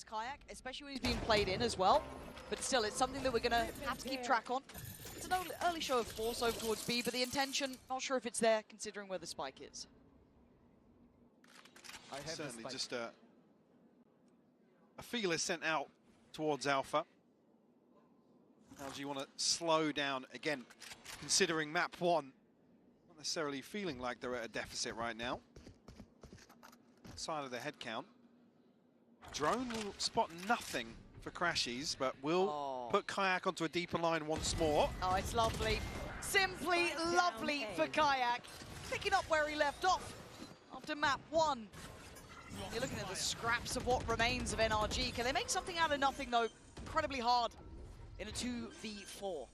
Kayak, especially when he's being played in as well. But still, it's something that we're going to have to keep track on. It's an early show of force over towards B, but the intention, not sure if it's there, considering where the spike is. Certainly just a feel is sent out towards Alpha. How do you want to slow down, again, considering map 1, not necessarily feeling like they're at a deficit right now. Side of the head count. Drone will spot nothing for Crashies, but will put Kayak onto a deeper line once more. Oh, it's lovely. Simply lovely for Kayak. Picking up where he left off after map 1. You're looking at the scraps of what remains of NRG. Can they make something out of nothing, though? Incredibly hard in a 2v4.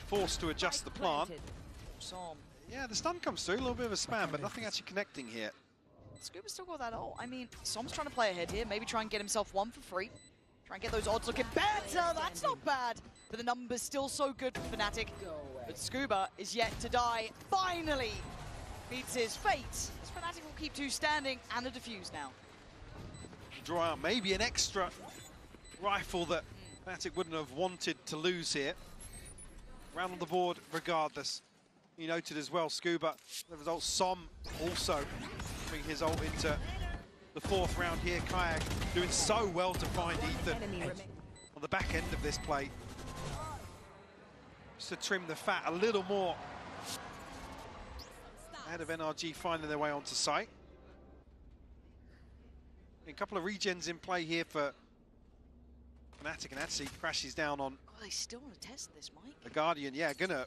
Forced to adjust the plant. Som. Yeah, the stun comes through, a little bit of a spam, but nothing actually connecting here. Scuba's still got that ult. I mean, Som's trying to play ahead here. Maybe try and get himself one for free. Try and get those odds looking better. That's not bad. But the number's still so good for Fnatic. But Scuba is yet to die. Finally meets his fate. As Fnatic will keep 2 standing and a defuse now. Draw out maybe an extra rifle that Fnatic wouldn't have wanted to lose here. Round on the board regardless. You noted as well, Scuba, the result, Som also putting his ult into the 4th round here. Kayak doing so well to find Ethan on the back end of this play. Just to trim the fat a little more. Ahead of NRG finding their way onto site. A couple of regens in play here for Fnatic, and actually crashes down on... Oh, they still want to test this, Mike. The Guardian, yeah, gonna...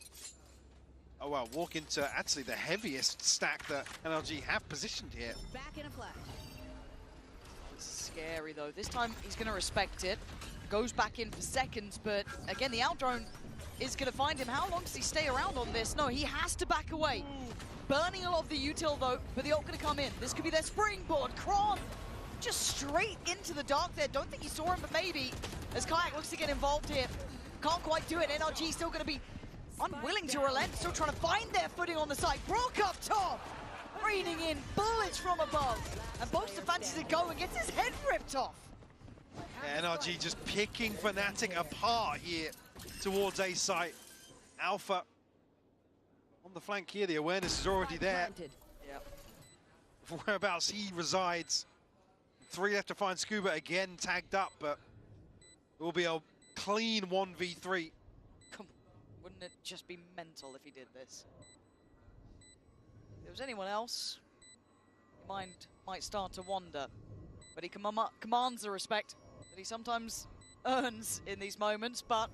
Oh, well, walk into actually the heaviest stack that NRG have positioned here. Back in a flash. It's scary, though. This time, he's going to respect it. Goes back in for seconds, but again, the out drone is going to find him. How long does he stay around on this? No, he has to back away. Burning a lot of the util, though, but the ult going to come in. This could be their springboard. Kron just straight into the dark there. Don't think he saw him, but maybe. As Kayak looks to get involved here. Can't quite do it. NRG still going to be unwilling to relent, still trying to find their footing on the side. Brock up top, raining in bullets from above. And Boaster fancies to go and gets his head ripped off. Yeah, NRG just picking Fnatic apart here towards A site. Alpha on the flank here, the awareness is already there. Yep. Whereabouts he resides. 3 left to find Scuba again tagged up, but it will be a clean 1v3. Wouldn't it just be mental if he did this? If there was anyone else, your mind might start to wander. But he commands the respect that he sometimes earns in these moments, but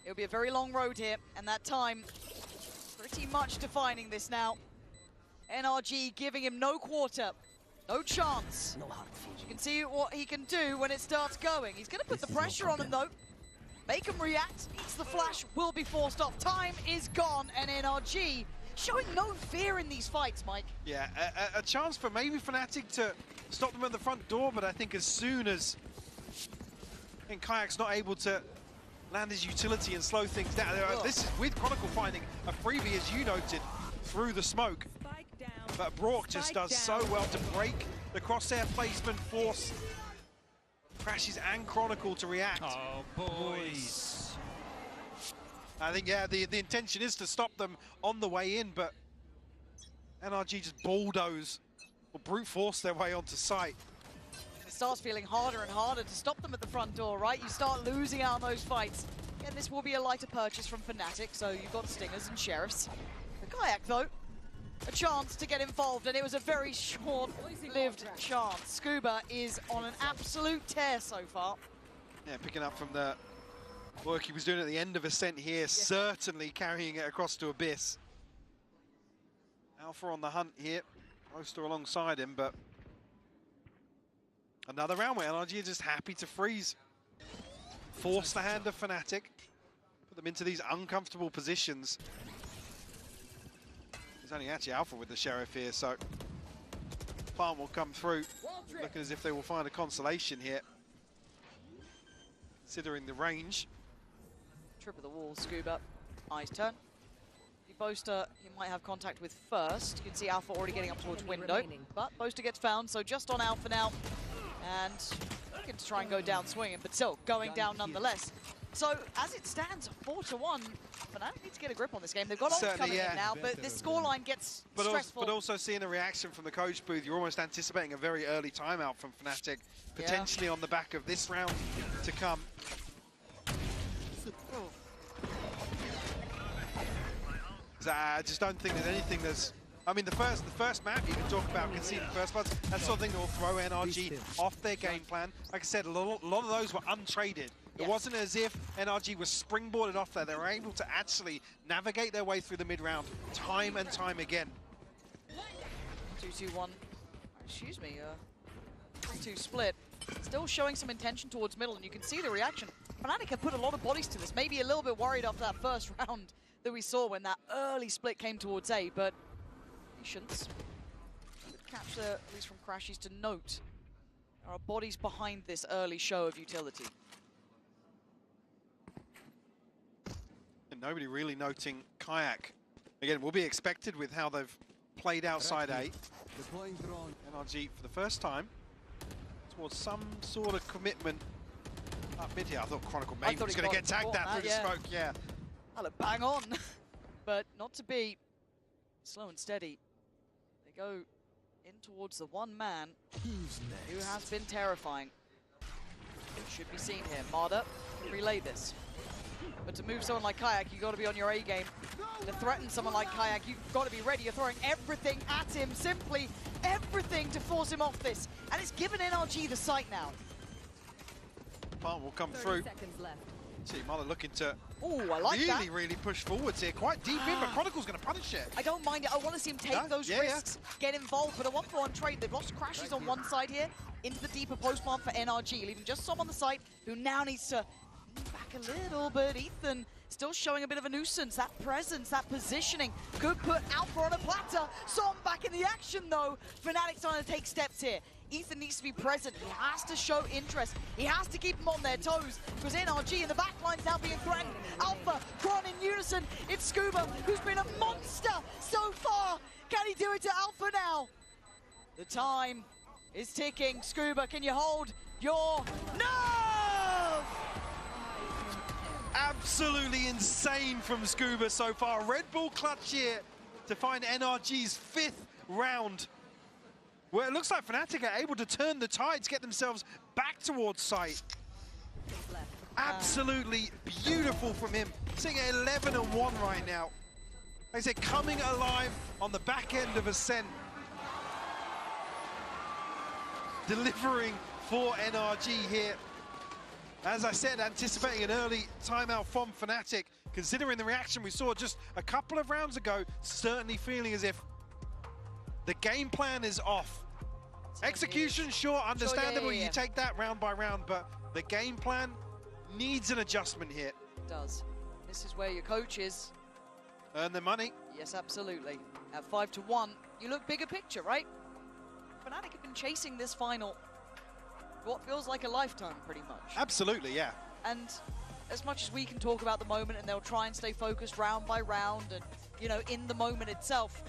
it'll be a very long road here, and that time pretty much defining this now. NRG giving him no quarter, no chance. You can see what he can do when it starts going. He's going to put the pressure on him, though. Make him react, eats the flash, will be forced off. Time is gone, and NRG showing no fear in these fights, Mike. Yeah, a chance for maybe Fnatic to stop them at the front door, but I think as soon as Kayak's not able to land his utility and slow things down. This is with Chronicle finding a freebie, as you noted, through the smoke. But Brock just does so well to break the crosshair placement, force Crashes and Chronicle to react. Oh, boys. I think, yeah, the intention is to stop them on the way in, but NRG just bulldoze or brute force their way onto site. It starts feeling harder and harder to stop them at the front door, right? You start losing out on those fights. And this will be a lighter purchase from Fnatic, so you've got Stingers and Sheriffs. The Kayak, though, a chance to get involved, and it was a very short-lived chance. Scuba is on an absolute tear so far. Yeah, picking up from the work he was doing at the end of Ascent here, certainly carrying it across to Abyss. Alpha on the hunt here, Roaster alongside him, but another round where NRG are just happy to freeze. Force the hand of Fnatic, put them into these uncomfortable positions. There's only actually Alpha with the Sheriff here, so Plant will come through, looking as if they will find a consolation here, considering the range. Trip of the wall, Scuba. Eyes turn. The Boaster he might have contact with first. You can see Alpha already getting up towards window, but Boaster gets found, so just on Alpha now. And looking to try and go down swinging, but still going down nonetheless. So as it stands, 4-1, Fnatic need to get a grip on this game. They've got ults coming in now, but this scoreline gets stressful. But also seeing the reaction from the coach booth, you're almost anticipating a very early timeout from Fnatic, potentially on the back of this round to come. I just don't think there's anything that's... I mean, the first map you can talk about conceding first bloods, that sort of thing that will throw NRG off their game plan. Like I said, a lot of those were untraded. It wasn't as if NRG was springboarded off there. They were able to actually navigate their way through the mid-round time and time again. 2-2-1, excuse me, 3-2 split. Still showing some intention towards middle, and you can see the reaction. Fnatic have put a lot of bodies to this, maybe a little bit worried after that first round that we saw when that early split came towards A, but patience. Good catch there, at least from Crashies, to note there are bodies behind this early show of utility. And nobody really noting Kayak. Again, will be expected with how they've played outside A. NRG for the first time towards some sort of commitment up mid here. I thought Chronicle maybe was going to get tagged that through the smoke, yeah. That looked bang on, but not to be. Slow and steady. They go in towards the one man who has been terrifying. It should be seen here. Marder, relay this. But to move someone like Kayak, you've got to be on your A game. To threaten someone like Kayak, you've got to be ready. You're throwing everything at him, simply everything to force him off this. And it's given NRG the sight now. Palm will come through. See, Marder looking to really push forwards here. Quite deep in, but Chronicle's going to punish it. I don't mind it. I want to see him take those risks, get involved. But a 1-for-1 trade. They've lost Crashies on one side here, into the deeper post plant for NRG, leaving just Som on the site, who now needs to move back a little bit. Ethan still showing a bit of a nuisance. That presence, that positioning could put Alpha on a platter. Som back in the action, though. Fnatic's trying to take steps here. Ethan needs to be present. He has to show interest. He has to keep them on their toes, because NRG in the backline's now being threatened. Alpha, Kron in unison. It's Scuba, who's been a monster so far. Can he do it to Alpha now? The time is ticking. Scuba, can you hold your nerve? Absolutely insane from Scuba so far. Red Bull clutch here to find NRG's 5th round. Well, it looks like Fnatic are able to turn the tides, get themselves back towards sight. Absolutely beautiful from him. Sitting at 11-1 right now. Like I said, coming alive on the back end of Ascent. Delivering for NRG here. As I said, anticipating an early timeout from Fnatic. Considering the reaction we saw just a couple of rounds ago, certainly feeling as if the game plan is off. Execution, sure, understandable. You take that round by round, but the game plan needs an adjustment here. It does. This is where your coach is. Earn the money. Yes, absolutely. At 5-1, you look bigger picture, right? Fnatic have been chasing this final what feels like a lifetime, pretty much. Absolutely, yeah. And as much as we can talk about the moment, and they'll try and stay focused round by round, and, you know, in the moment itself,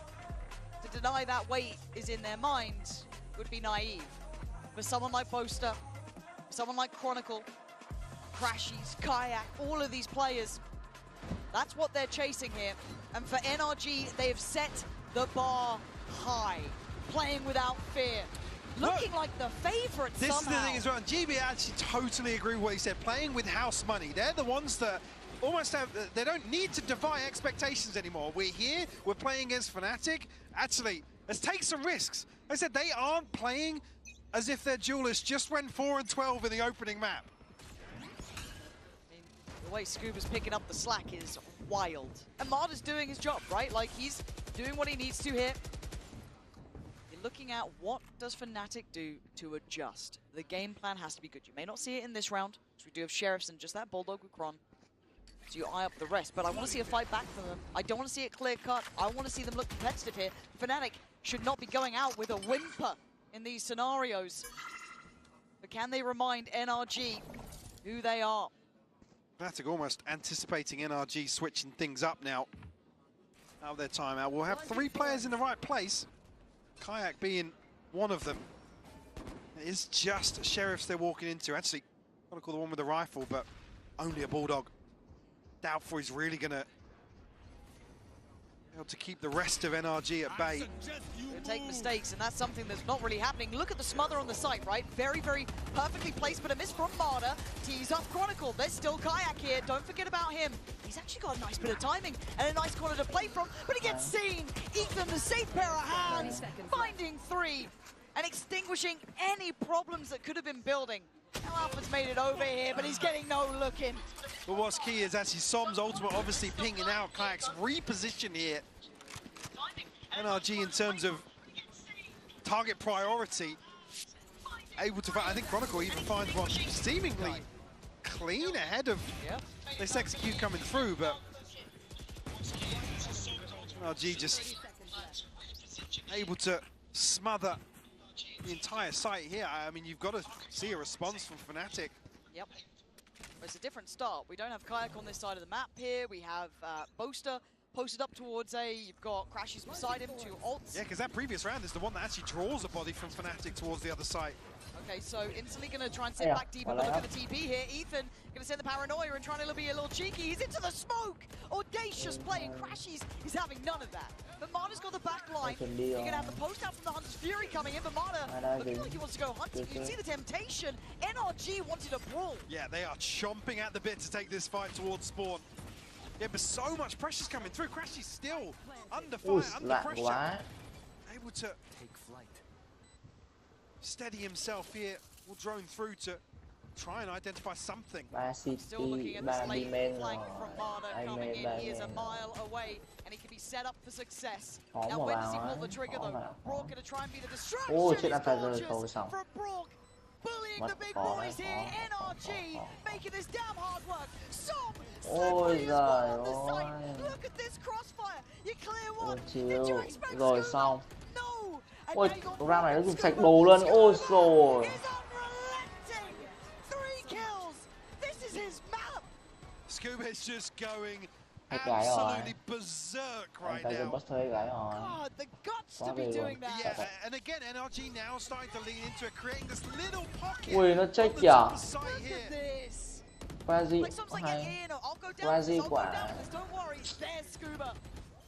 to deny that weight is in their minds would be naive. For someone like Boaster, someone like Chronicle, Crashies, Kayak, all of these players, that's what they're chasing here. And for NRG, they have set the bar high, playing without fear. Looking like the favourites somehow. This is the thing as well, and GB actually totally agree with what he said. Playing with house money, they're the ones that almost have, they don't need to defy expectations anymore. We're here, we're playing against Fnatic. Actually, let's take some risks. Like I said, they aren't playing as if their duelists just went 4-12 in the opening map. I mean, the way Scuba's picking up the slack is wild. And Marder's doing his job, right? Like, he's doing what he needs to here. You're looking at what does Fnatic do to adjust. The game plan has to be good. You may not see it in this round, because we do have Sheriffs and just that Bulldog with Kron. So you eye up the rest, but I want to see a fight back from them. I don't want to see it clear cut. I want to see them look competitive here. Fnatic should not be going out with a whimper in these scenarios. But can they remind NRG who they are? Fnatic almost anticipating NRG switching things up now. Out of their timeout. We'll have 3 players in the right place. Kayak being one of them. It's just sheriffs they're walking into. Actually, I want to call the one with the rifle, but only a bulldog. Doubtful he's really going to be able to keep the rest of NRG at bay. They take mistakes, and that's something that's not really happening. Look at the smother on the site, right? Very, very perfectly placed, but a miss from Marder. Tees up Chronicle. There's still Kayak here. Don't forget about him. He's actually got a nice bit of timing and a nice corner to play from, but he gets seen. Ethan, the safe pair of hands, finding 3 and extinguishing any problems that could have been building. Now Alpha's made it over here, but he's getting no look in. But what's key is actually Som's ultimate obviously pinging out. Kayak's reposition here. NRG in terms of target priority, able to find, I think Chronicle even finds one seemingly clean ahead of this execute coming through, but NRG just able to smother the entire site here. I mean, you've got to see a response from Fnatic. Yep. Well, it's a different start. We don't have Kayak on this side of the map here. We have Boaster posted up towards A. You've got Crashes beside him, 2 ults. Yeah, because that previous round is the one that actually draws a body from Fnatic towards the other side. Okay, so instantly going to try and sit back deep and look at the TP here. Ethan going to send the paranoia and trying to be a little cheeky. He's into the smoke! Audacious play, and Crashies is having none of that. But Marder's got the back line. You're going to have the post out from the Hunter's Fury coming in, but Marder looking like he wants to go hunting. You can see the temptation. NRG wanted a brawl. Yeah, they are chomping at the bit to take this fight towards spawn. Yeah, but so much pressure's coming through. Crashy's still under fire, under pressure. Able to take flight. Steady himself here. Will drone through to try and identify something. Still looking at this late flank from Marder coming in. He is a mile away, and he can be set up for success. Now, when does he pull the trigger, though? Brock going to try and be the distraction. It's gorgeous from Brock. Bullying the big boys here. NRG making this damn hard work. Som slippery as well on the site. Look at this crossfire. You clear one. Did you expect Scuba? No. Ôi, round này nó dùng sạch đồ luôn. Ôi rồi. Scuba is just going absolutely berserk right now. God, the guts to be doing that. Yeah, and again, NRG now starting to lean into it, creating this little pocket. Ui, nó check kìa. Quasi hay. Quasi quả. Don't worry, there's Scuba.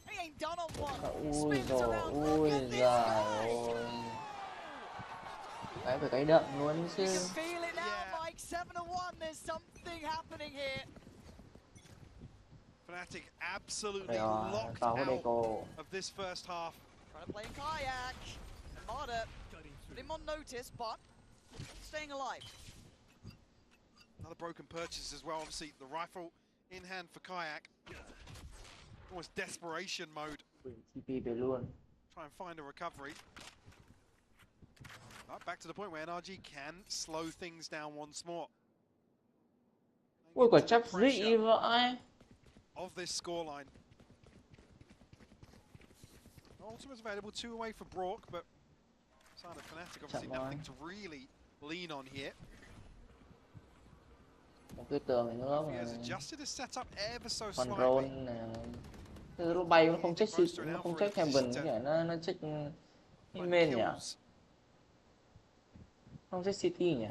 He ain't done on one. Ui rồi, ui giời ơi. Cái phải cái đậm luôn chứ. You can feel it now, Mike. 7-1. There's something happening here. Fnatic absolutely locked out of this first half. Trying to play in Kayak. And Marder put him on notice, but staying alive. Another broken purchase as well. Obviously, the rifle in hand for Kayak. Almost desperation mode. Try and find a recovery. But back to the point where NRG can slow things down once more. Ui, quả chấp dị vậy. Of this scoreline. Ultimate's available, 2 away for Brock, but side of Fnatic obviously nothing to really lean on here. Một cái tường nữa mà. He has adjusted his setup ever so control slightly. nè. Nó bay nó không check nó không check Heaven nhỉ, nó check main nhỉ. Không check City nhỉ.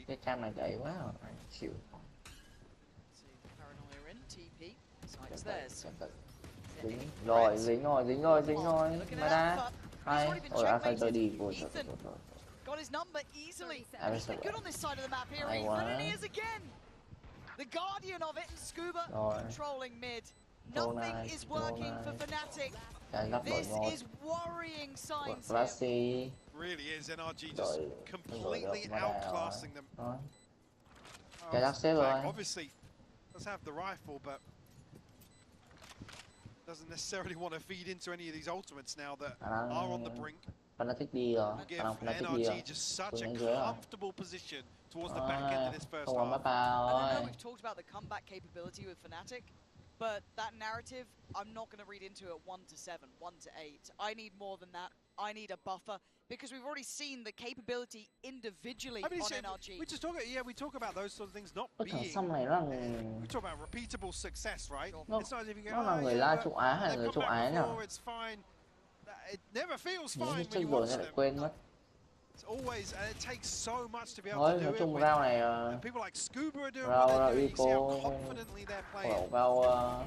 Cái cam này gầy quá rồi, chịu. Dính rồi, dính rồi. Mà đá. Hay, rồi Alpha tôi đi rồi. Got his number easily. Hay He's been good on this side of the map here. Ethan, and he is again. The guardian of it, and Scuba controlling mid. Nothing is working for Fnatic. This is worrying signs here. Really is. NRG just completely outclassing them. Obviously, does have the rifle, but doesn't necessarily want to feed into any of these ultimates now that are on the brink. Fnatic đi rồi. Give NRG just such a comfortable position towards the back end of this first half. I know we've talked about the comeback capability with Fnatic, but that narrative, I'm not going to read into it 1-7, 1-8. I need more than that. I need a buffer, because we've already seen the capability individually on NRG. We just talk, we talk about those sort of things not being. We talk about repeatable success, right? It's not as if you go, là người La châu Á hay người châu Á nào. It's fine. It never feels fine when you watch them. Quên mất. It's always, it takes so much to be able Thôi to do nói it. chung When round này people like Scuba are doing round what they're round doing, you see how Eco confidently they're khổ playing. vào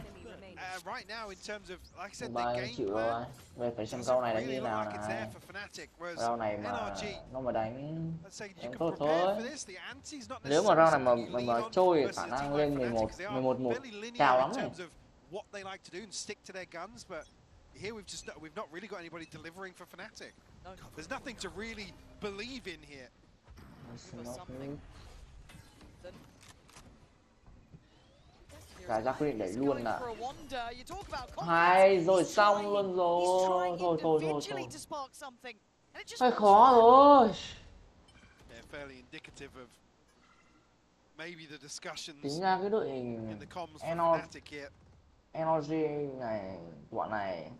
Right now, in terms of, like I said, ba the game chịu plan rồi. Về phải xem doesn't câu này đánh really như look nào like it's there này. for Fnatic, whereas Round này mà NRG, nó mà đánh let's say you em can tốt prepare thôi. for this. The anti's not Nếu mà necessarily round này something you mà lean on trôi versus khả a team năng like lên Fnatic, 11 because they are 11-1 fairly linear cao in lắm này. terms of what they like to do and stick to their guns, but here we've not really got anybody delivering for Fnatic. No. There's nothing to really believe in here. Cả ra quyết định đẩy luôn à. For a wonder, you talk about confidence. Hay rồi, He's xong trying- luôn he's rồi. trying Thôi thôi thôi individually thôi. to spark something, and it just Hơi falls khó flat. rồi. Yeah, fairly indicative of maybe the discussions Tính ra cái đội in hình the comms for Fnatic here. energy này, bọn này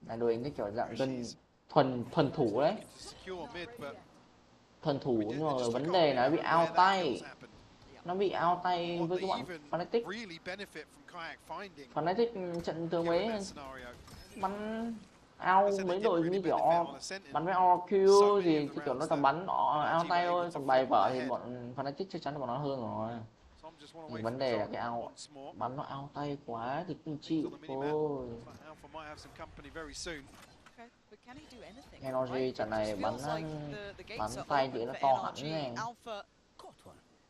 là đội hình cái kiểu dạng dân thuần thủ đấy. Looking to secure mid, but Thuần thủ we did- nhưng mà just vấn look đề on là nó bị where out that tay. kills happened. Nó bị out tay What với they các bạn even Fnatic. really benefit from Kayak finding Fnatic trận thường given mấy that scenario. bắn Like I out said, they mấy didn't đội really như kiểu benefit on a Sentinel. bắn với OQ So many gì of the cái kiểu nó rounds tầm bắn out tay thôi, còn bài vở thì ahead. bọn Fnatic chắc chắn là bọn nó hơn rồi. Tom just one Nhưng away vấn from đề là zone cái out once more. bắn nó out tay quá thì không Things chịu on the minimap. thôi. Looks like Alpha might have some company very soon. Okay, but can he do anything? Energy Right? trận It này just bắn feels like the bắn gates are tay open thì nó for to hẳn NRG. này. Alpha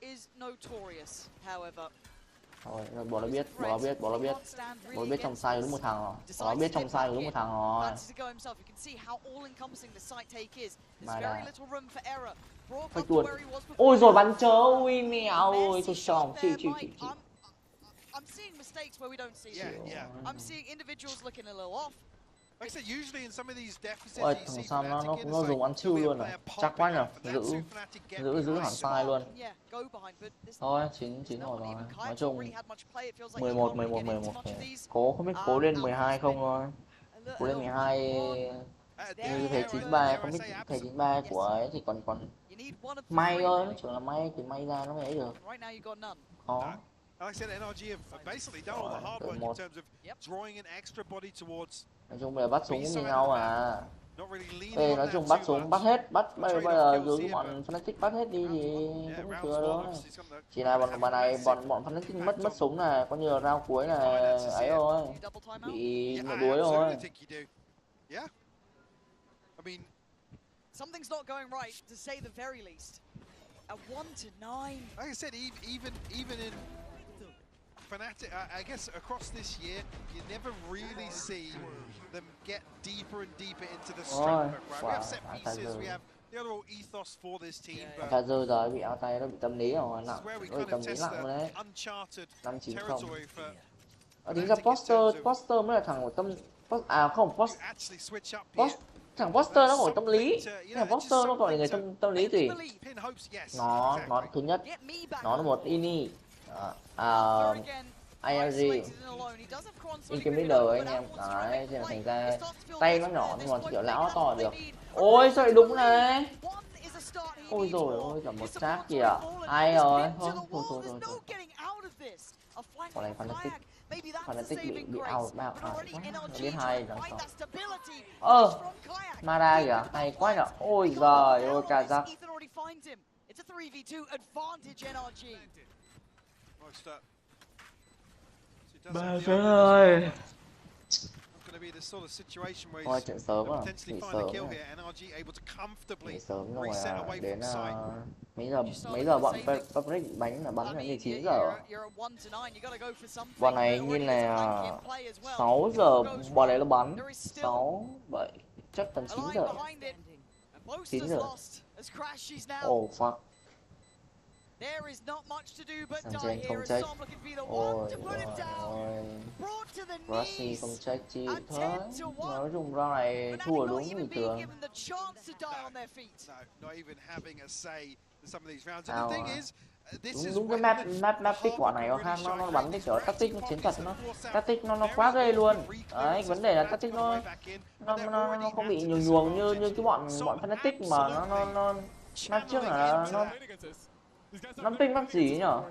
is notorious, however. Thôi, bỏ nó biết, bỏ nó biết, bỏ nó biết. Bỏ nó biết trong sai đúng một thằng rồi. Bỏ nó Decides biết to trong dip sai back đúng một in. thằng rồi. Fancies to go himself. You can see how all-encompassing the site take is. There's Mà very đã. little room for error. Brought Phải up to chuột. where he was before. Ôi rồi bắn chớ, ui mèo ơi, Messy tôi shot xong, there, chịu. Mike. I'm seeing mistakes where we don't see Yeah, them. yeah. I'm seeing individuals looking a little off. Like I said, usually in some of these deficits Ôi, that you thằng see Sam Fnatic in, nó it's dùng like ăn chiêu there'll be a luôn player à. Chắc quá popping nhở, up, and that's who Fnatic get giữ behind. hẳn sai luôn. Yeah, go behind, but this Thôi, 9 no rồi one, rồi. even Nói Kayak's not chung really had much play. It feels like he 11, can't really 11, get into 11 much of these. cố không biết cố lên Alpha's 12 không been thôi. a Cố lên little 12 như thầy 93 không biết thầy 93 của ấy thì còn You need one of the may three, thôi, really. nó chỉ là may thì may ra nó mới ấy được. Right now you got none. Khó. Like I said, NRG have basically done all the hard work in terms of drawing an extra body towards. Nói chung là bắt súng như nhau mà. Not really leaning Ê, on nói that chung bắt too súng, much. bắt hết, bây giờ Trade-off dù kills bọn here, Fnatic bắt hết đi thì Yeah, cũng round chưa one, thôi. obviously, it's gonna Chỉ là have a bọn này, massive bọn Fnatic impact mất on- súng này, có như là round cuối này ấy thôi, You double timeout? bị Yeah, một I đuối thôi. absolutely think you do. Yeah. I mean, Something's not going right, to say the very least. At 1-9. like I said, even in Fnatic, I guess across this year, you never really see them get deeper and deeper into the strength book, right? We have set pieces, we have the overall ethos for this team, but Cả giờ rồi bị áo tay nó bị tâm lý rồi, this nặng, is where we nó bị kind tâm of lý test nặng luôn đấy. the uncharted 5-9-0. territory for Tính ra Poster mới là thằng của tâm, không, you actually switch up Post, here. thằng Poster nó gọi tâm lý, thằng Poster nó gọi là người tâm lý gì? Pin hopes, yes. Nó exactly. thứ nhất, Get me back nó là on một board. ini, Alpha again, IRG, isolated and alone. He does have Quan's in fully cái gripped middle up, ấy but anh em, Alpha wants to đấy, make cho nên play. thành ra It starts to feel tay nó desperate nhỏ at nhưng this mà point, kiểu but lão they got to what được. they need. Ôi sao lại đúng này? One is a start he Ôi needs rồi more. ôi cả một His xác supports kìa. are falling. Ai He's rồi? pinned to Thôi the wall. thôi There's no thôi. getting out of this. A flank Còn này from Fnatic, Kayak. Maybe that's the Fnatic saving bị grace. out But quá, already NRG biết trying hay to đằng find sau. that stability. Ơ, It's from Kayak. Mara kìa, hay quá nhở. Ôi giời ơi cả giặc. Ethan already finds him. It's a 3v2 advantage NRG. Most, so he does Bà have the trời open ơi. as well. Not going to be the sort of situation where Thôi he's trận sớm à, potentially nghỉ find sớm a kill rồi. here. NRG able to comfortably Nghỉ sớm rồi reset à, away đến from site. mấy giờ bọn Public đánh là bắn là 19 giờ. You're at 1-9. You gotta go for something. Bọn này But như already there's a là flank in play as well. 6 If giờ all goes bọn đấy right, nó bắn. there is still 6, 7, chắc tầm a 9 line giờ. behind it. And most 9 is giờ. lost as Crash she's now. Oh fuck. There is not much to do but Thằng die trên here không as check. Som looking to be the one Ôi to put him down. ôi. Brought to the Rossi knees. không check chi And thôi. 10 to 1. Nói chung round này Fnatic thua not đúng even bình being thường. given the chance to die on their feet. No, not even having a say in some of these rounds. And the thing is, this is Đúng cái when map pick bọn này nó khác, nó bắn cái kiểu tactic nó chiến thuật, nó quá ghê luôn. Đấy, vấn đề là tactic nó không bị nhuồng như cái bọn Fnatic mà nó trước là nó ping map gì nhở.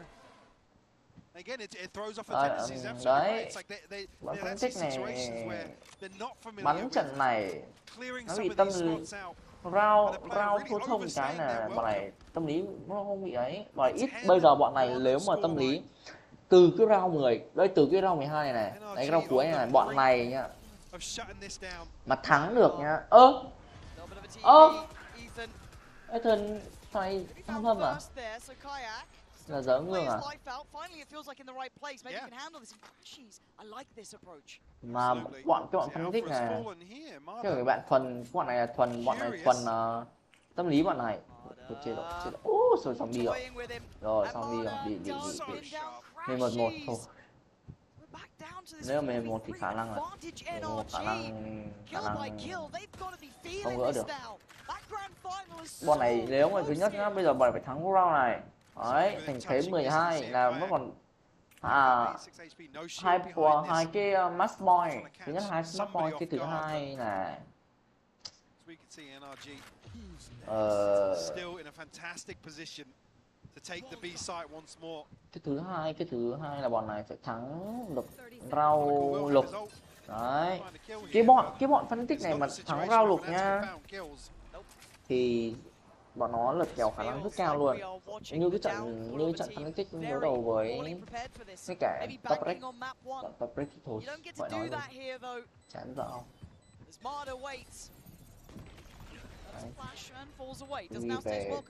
Again, it throws off the tendencies. Absolutely đấy, right. It's like bọn they're Fnatic situations này where they're not familiar bắn with trận này clearing nó some bị of tâm these spots out. Round thua thông cái là bọn này tâm lý nó không bị ấy, và ít bây giờ bọn này nếu mà tâm lý từ cái round 10 đây, từ cái round 12 này đấy, cái round cuối này bọn này nhá mà thắng được nhá. Ethan phải hâm à, là dỡ ngương à, mà bọn phân tích này cái người bạn thuần, bọn này là thuần, bọn này thuần tâm lý bọn này. Chết rồi. Rồi xong đi rồi xong đi rồi, đi nên 1-1 thôi. Nếu mà 11 thì khả năng là không gỡ được. Bọn này nếu mà thứ nhất nhá, bây giờ bọn này phải thắng round này. Đấy, thành thế 12 là nó còn hai cái match point. Thứ nhất 2 match point, cái thứ hai là cái thứ hai là bọn này phải thắng được round lục. Đấy, cái bọn phân tích này mà thắng round lục nha thì bọn nó lật kèo khả năng rất cao luôn, như cái trận phân tích đối đầu với cả top break thì thôi phải nói luôn, chán vợ không. Đi về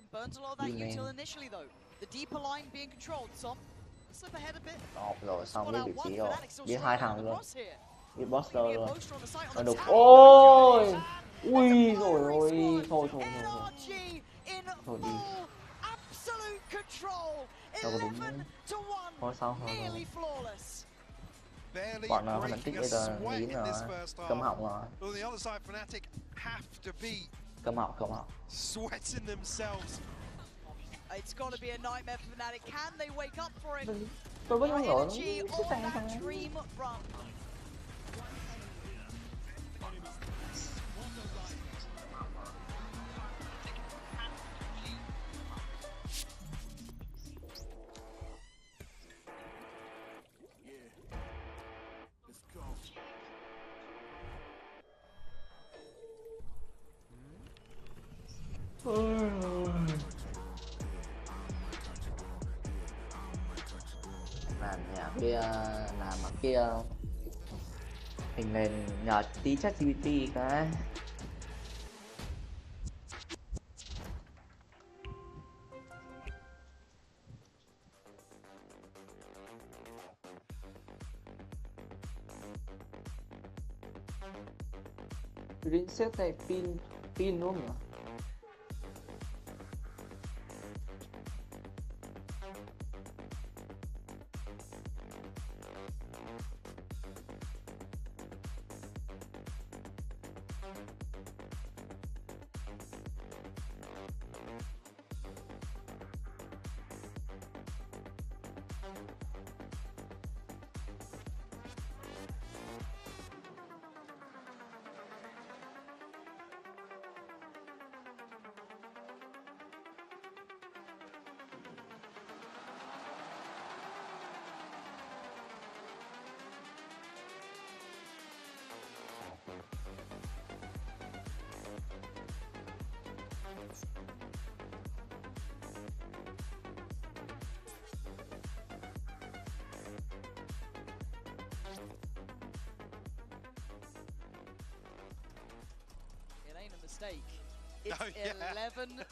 đó, rồi xong với vị trí rồi, biết 2 thằng luôn, biết boss luôn nó được. Ôi ui rồi ôi, thôi đi đâu có đúng, thôi sao thôi. Bọn nào phân tích bây giờ nghĩ là câm họng rồi, câm họng. Tôi vẫn không hiểu cái thằng làm kia hình nền nhờ tí ChatGPT cái. Reset này pin đúng không?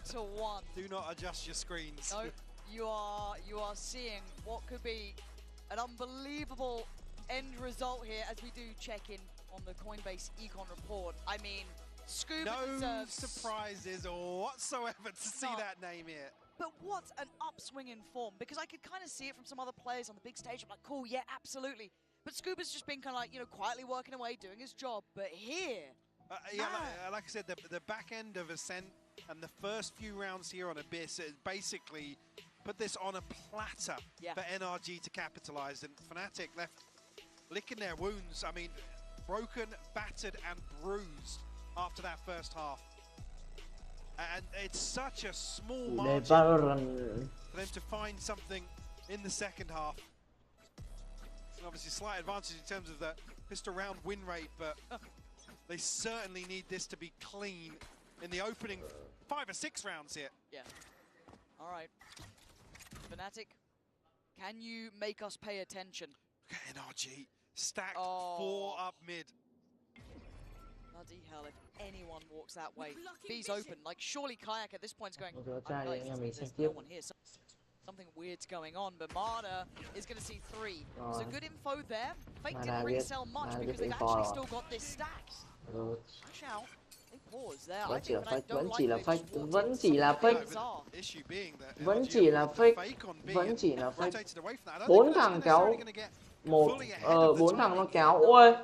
It's 11-1. Do not adjust your screens. No, you are seeing what could be an unbelievable end result here as we do check in on the Coinbase Econ report. I mean, Scuba deserves surprises whatsoever to see that name here. But what an upswing in form, because I could kind of see it from some other players on the big stage. I'm like, cool, yeah, absolutely. But Scuba's just been kind of like, quietly working away, doing his job. But here, like I said, the back end of Ascent and the first few rounds here on Abyss basically put this on a platter for NRG to capitalize. And Fnatic left licking their wounds. I mean, broken, battered, and bruised after that first half. And it's such a small margin for them to find something in the second half. And obviously, slight advantage in terms of the pistol round win rate, but they certainly need this to be clean in the opening 5 or 6 rounds here. Yeah. All right. Fnatic, can you make us pay attention? Look at NRG, stacked 4 up mid. Bloody hell, if anyone walks that way. B's open, like surely Kayak at this point is going, Guys, there's no one here. Something weird's going on, but Marder is going to see 3. So good info there. Fake didn't resell much because they've actually still got this stack. Flash out. They pause there. Vẫn chỉ là fake, vẫn chỉ là fake, vẫn chỉ là fake, vẫn chỉ là fake, vẫn chỉ là fake. 4 thằng kéo một, 4 thằng nó kéo, ôi.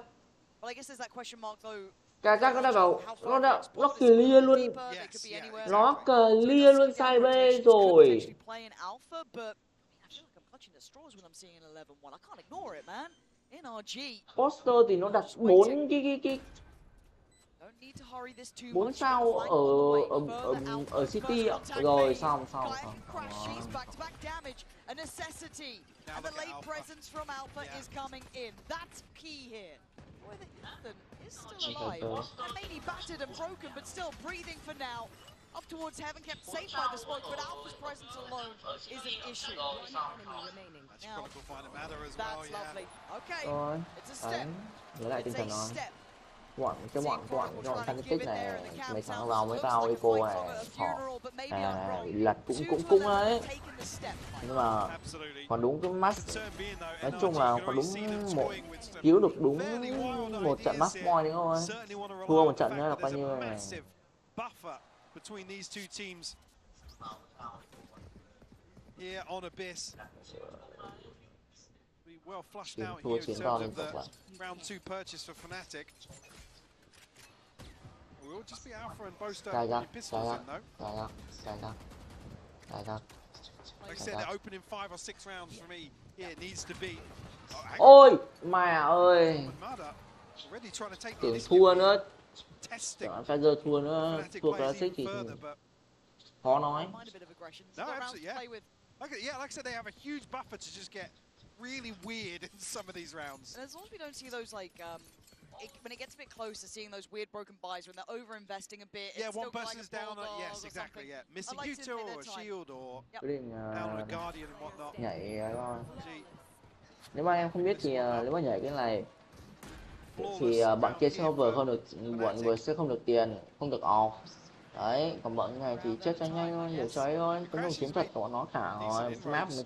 Cả chắc nó bảo nó clear luôn, nó clear luôn side B rồi. Poster thì nó đặt 4 cái 4 sao ở City ạ. Rồi xong. A necessity, and the late presence from Alpha is coming in. That's key here. Boy, the Ethan is still alive. And maybe battered and broken, but still breathing for now. Up towards heaven, kept safe by the smoke, but Alpha's presence alone is an issue. Now, that's lovely. Okay, it's a step. It's a step. Cái bọn thanh tích này mấy thằng vào với tao Eco này họ lật cũng đấy, nhưng mà còn đúng cái max, nói chung là còn đúng một cứu được đúng một trận max point nữa thôi, thua một trận nữa là coi như này. Thua chiến to liên tục lại. We'll just be Alpha and Boaster with pistols in though. Like I said, the opening 5 or 6 rounds for me, yeah, it needs to be. Ôi, mẹ ơi. Tưởng thua nữa. Tưởng Pfizer thua nữa, thua Classic thì khó nói. No, absolutely, yeah. Like I said, they have a huge buffer to just get really weird in some of these rounds. And as long as we don't see those like when it gets a bit closer, seeing those weird broken buys when they're over-investing a bit. Yeah, one person's down. Yes, exactly. Yeah, missing Yuto or a shield or down on a guardian and whatnot. Nhảy thôi. Nếu mà em không biết thì nếu mà nhảy cái này thì bọn kia sẽ over không được, bọn vừa sẽ không được tiền, không được off. Đấy, còn bọn này thì chết cho nhanh thôi, để cho ấy thôi. Tấn công chiến thuật của bọn nó thả rồi.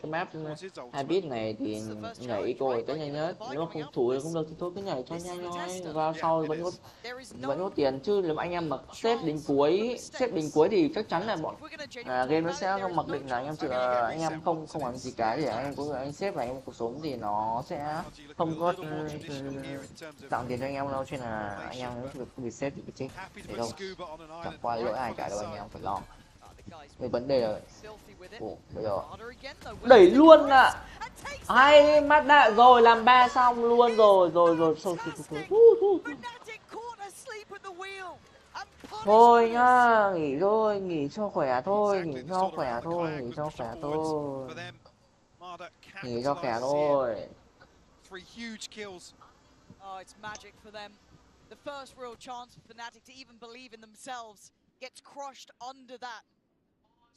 Cái map 2 bit này thì nhảy Eco tới nhanh nhất. Nếu mà không thủ thì không được thì thôi cứ nhảy cho nhanh thôi. Vào sau vẫn có tiền, chứ nếu anh em mà xếp đỉnh cuối thì chắc chắn là bọn game nó sẽ mặc định là anh em không làm gì cả, để anh em có anh xếp và anh em cuộc sống thì nó sẽ không có tặng tiền cho anh em đâu, cho nên là anh em nếu bị xếp thì bị chết thế đâu, chẳng qua lỗi ai cả đâu, anh em phải lo. Cái vấn đề là bây giờ đẩy luôn ạ. Hay mắt đã rồi, làm 3 xong luôn rồi thôi nhá, nghỉ thôi, nghỉ cho khỏe thôi, nghỉ cho khỏe thôi. The first real chance for Fnatic to even believe in themselves gets crushed under that.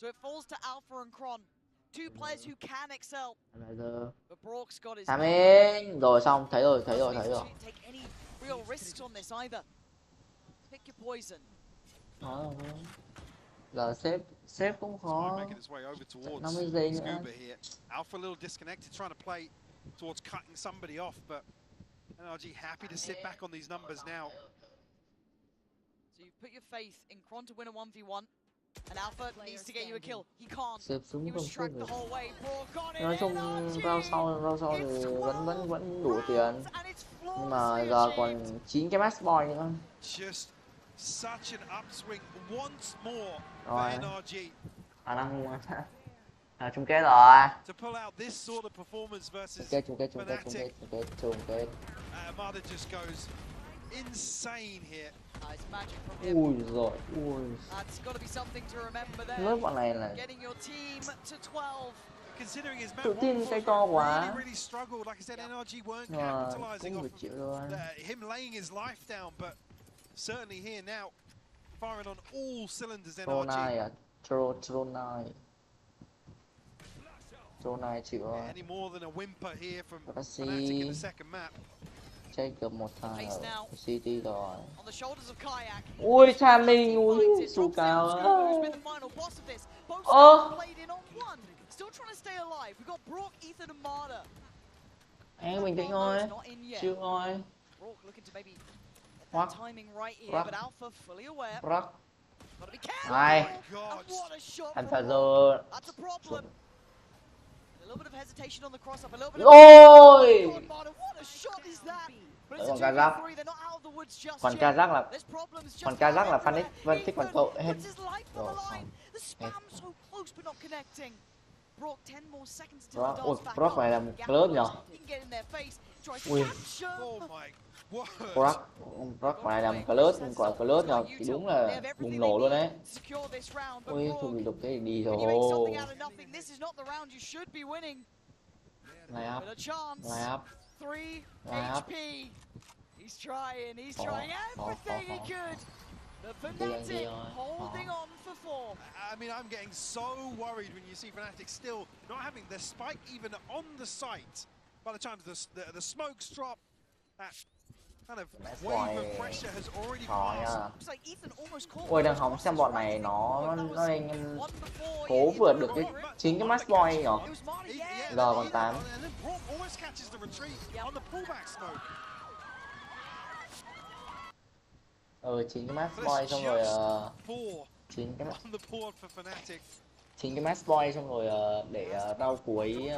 So it falls to Alpha and Kron, 2 players who can excel. But Brock's got his rồi xong, thấy rồi. Take any real risks on this either. Pick your poison. Giờ xếp cũng khó. 50 giây nữa. Alpha a little disconnected, trying to play towards cutting somebody off, but NRG happy to sit back on these numbers now. So you put your faith in Kron to win a 1v1, and Alpha needs to get you a kill. He can't. He was tracked the whole way. Nói chung round sau thì vẫn đủ tiền. Nhưng mà giờ còn 9 cái match point nữa. Just such an upswing once more for NRG. Khả năng chung kết rồi. To pull out this sort of performance versus chung kết. Marder just goes insane here. Nice magic from him. That's got to be something to remember there. Bọn này là getting your team to 12. Considering his tự tin cái to quá. Really struggled. Like I said, NRG weren't capitalizing off him laying his life down, but certainly here now firing on all cylinders in Tronai RG. à? Tronai chịu rồi. Any more than a whimper here from Taxi. Fnatic in the second map. Check được một thằng ở VCT rồi. On the shoulders of Kayak. Ui timing, ui su cao ơi. Still trying to stay alive. We got Brock, Ethan and Marta. Em bình tĩnh thôi. Chịu thôi. Brock looking to maybe get What? that timing right here, What? but Alpha fully aware. Rock. Gotta be careful. Này. And what a shot Anh from phải Brock. rồi. That's a problem. A little bit of hesitation on the cross up, a little bit of Ôi. God, Marta, what a shot is that? But Còn it's a Kazakh. 2v3, they're not out of the woods just Còn yet. Kazakh là This problem's just còn Kazakh là everywhere. Panic vẫn thích quản cậu hết. Puts his life on Rồi the xong. line. The spam so close but not connecting. Brock 10 more seconds till Brock, the ui, dance back Brock up. này là một Gap close close. nhở? He can get in their face. Tries to Ui. capture. Oh my word. Brock này là một close, quả close nhở? Thì đúng là bùng nổ luôn đấy. Secure this round, but Ui, Brock, tôi bị đục thế thì đi when you make something rồi. out of nothing, this is not the round you should be winning. Lay up, But a chance. lay up. 3 Lay up. HP. He's trying Khó, everything he khó. could. The Đi anh đi Fnatic thôi. holding on for 4. I mean, I'm getting so worried when you see Fnatic still not having the spike even on the site. By the time the smokes drop, that kind of wave of pressure has already Khó passed. nha. Looks like Ethan almost caught Ui, one đang of hóng the xem crosses bọn right này in nó before. đang One before, cố he vượt hit được the cái corner. 9 cái match boy nhở? It was Marta, yeah. Giờ còn 8. And then Brock almost catches the retreat on the pullback smoke. 9 cái match But boy it's xong rồi just 4 9 cái on the board for Fnatic. 9 cái match boy xong rồi để rau cuối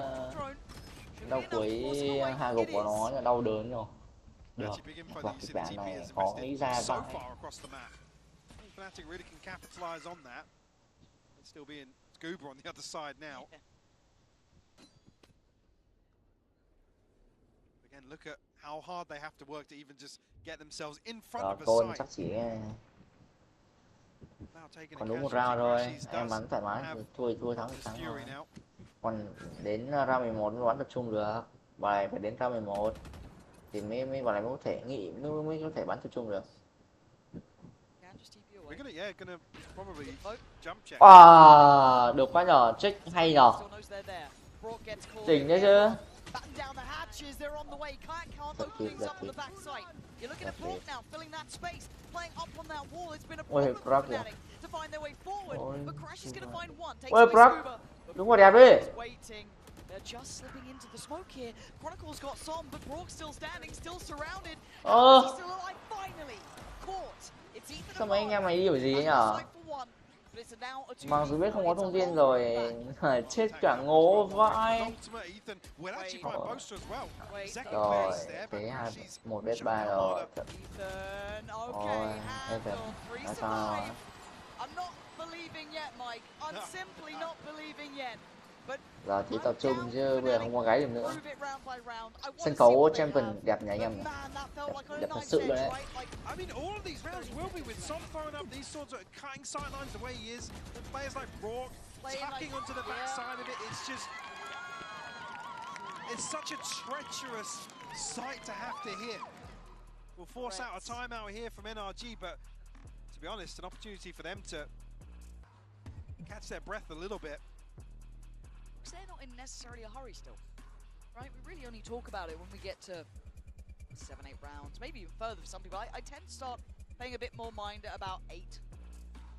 hai gục của nó là đau đớn rồi. Được, Actually, big info loạt that you kịch see the bản TP này has khó nghĩ invested ra so vậy. far across the map. I think Fnatic really can capitalize on that. It's still being Scuba on the other side now. Again, look at how hard they have to work to even just get themselves in front of a Côn site. chắc chỉ Now taking a còn đúng một casualty, round thôi, Crashies em does bắn thoải mái, have thua thắng this thắng rồi. Fury now. Còn đến round 11 mới bắn tập trung được, bài phải đến round 11 thì mới bọn này mới có thể nghĩ mới có thể bắn tập trung được. Can just TP We're away. gonna probably jump check. Được quá nhờ, check hay nhờ. Still knows they're there. Brock gets caught. Đỉnh đấy chứ. Batten down the hatches, they're on the way. Kayak can't That's open it, things up that's on the it. backside. You're looking at That's Brock it. now, filling that space, playing up on that wall. It's been a Ôi, problem for Brock kìa. Fnatic to find their way forward. Ôi, But Crash is going to find one. Takes Ôi, away Brock. Scuba. Đúng rồi, đẹp đi. He's waiting. They're just slipping into the smoke here. Chronicle's got some, but Brock's still standing, still surrounded. How is he still alive? Finally caught. It's Ethan Sao mấy anh em Amar. mày hiểu gì ấy nhở? Mặc dù biết không có thông tin rồi, chết cả ngố vãi. Rồi, thế 1 bet 3 rồi. Ôi, Ethan, đã sao rồi? Giờ chỉ tập trung chứ bây giờ không có gáy được nữa. Sân khấu Champion đẹp nhỉ anh em nhỉ? Đẹp thật sự luôn đấy. I mean, all of these rounds will be with Som throwing up these swords, cutting sightlines the way he is. And players like Brock tucking onto the backside of it. It's just, it's such a treacherous sight to have to hit. We'll force out a timeout here from NRG, but to be honest, an opportunity for them to catch their breath a little bit. Because they're not in necessarily a hurry still, right? We really only talk about it when we get to 7, 8 rounds, maybe even further for some people. I tend to start paying a bit more mind at about 8.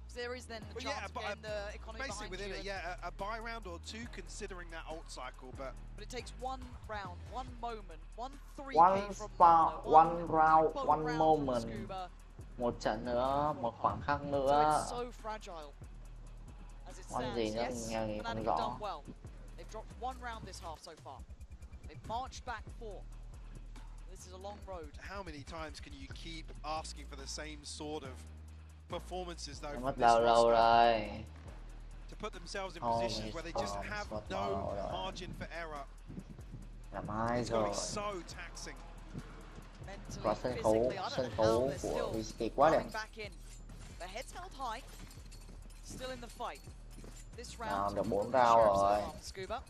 Because there is then the chance of getting the economy basically behind within you. a buy round or two, considering that ult cycle, but it takes one round, one moment, one 3K One from spot, Marta, one round, both one round moment. from Scuba. Một trận nữa, một khoảng khắc So nữa. it's so fragile as it One stands. gì nữa Yes, nghe Fnatic không have rõ. done well. They've dropped one round this half so far. They've marched back 4. This is a long road. how many times can you keep asking for the same sort of performances though from Mất this lâu roster rồi. to put themselves in Oh, positions where they just it's have not no now. margin for error? Làm ai It's going to rồi. be so taxing. Mentally, Và sân khấu physically, I don't know how they're của still VCT quá đẹp. coming back in. Their heads held high, still in the fight. This Nào, round, được 4 round sheriffs rồi. are on Scuba.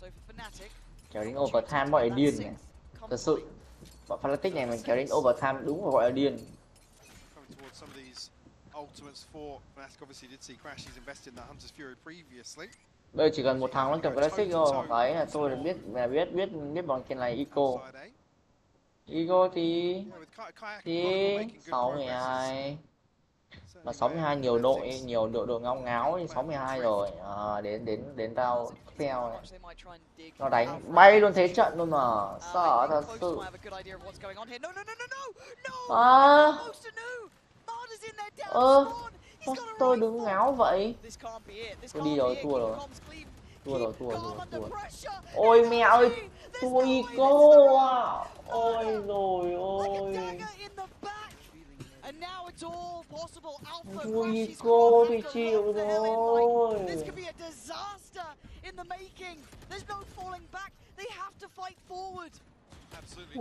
So for Fnatic, Kéo đến overtime gọi là điên này. Thật sự, bọn Fnatic này mình kéo đến overtime đúng là gọi là điên. Coming towards some of these ultimates for Fnatic. Obviously, did see Crashies invest in the Hunter's Fury previously. Bây giờ chỉ cần một thằng nó cầm classic thôi, hoặc ấy là tôi biết bọn kia này Eco. Eco thì 62. Mà 62 nhiều độ ngáo ngáo, 62 rồi. Đến tao theo này. Nó đánh bay luôn thế trận luôn mà. Sợ thật sự. Foster đứng ngáo vậy. Tôi đi rồi, thua rồi. Ôi mẹ ơi, thua Eco à. Ôi rồi ôi. Thua Eco thì chịu rồi.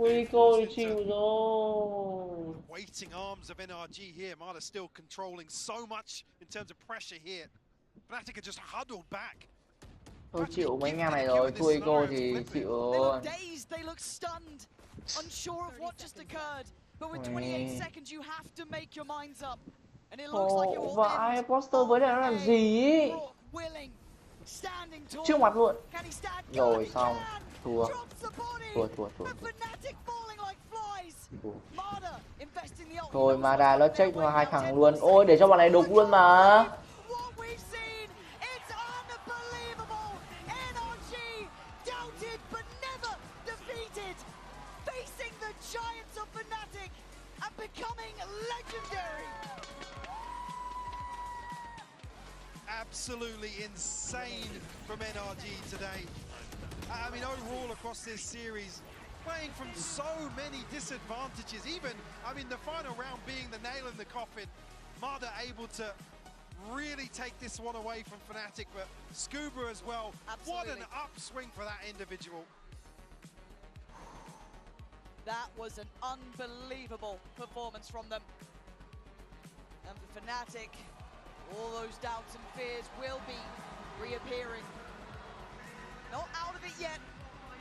Eco thì chịu rồi. Waiting arms of NRG here. Marta still controlling so much in terms of pressure here. Fnatic are just huddled back. Tôi chịu mấy anh em này rồi, thua Eco thì chịu rồi. But with 28 seconds, you have to make your minds up. And it looks like you're vãi, Poster với lại nó làm gì ý? Trước mặt luôn. Rồi xong, thua. Thôi Mada nó check vào hai thằng luôn. Ôi để cho bọn này đục luôn mà. Becoming legendary. Absolutely insane from NRG today. I mean, overall across this series, playing from so many disadvantages. Even, I mean, the final round being the nail in the coffin. Marta able to really take this one away from Fnatic, but Scuba as well. Absolutely. What an upswing for that individual. That was an unbelievable performance from them. And for Fnatic, all those doubts and fears will be reappearing. Not out of it yet,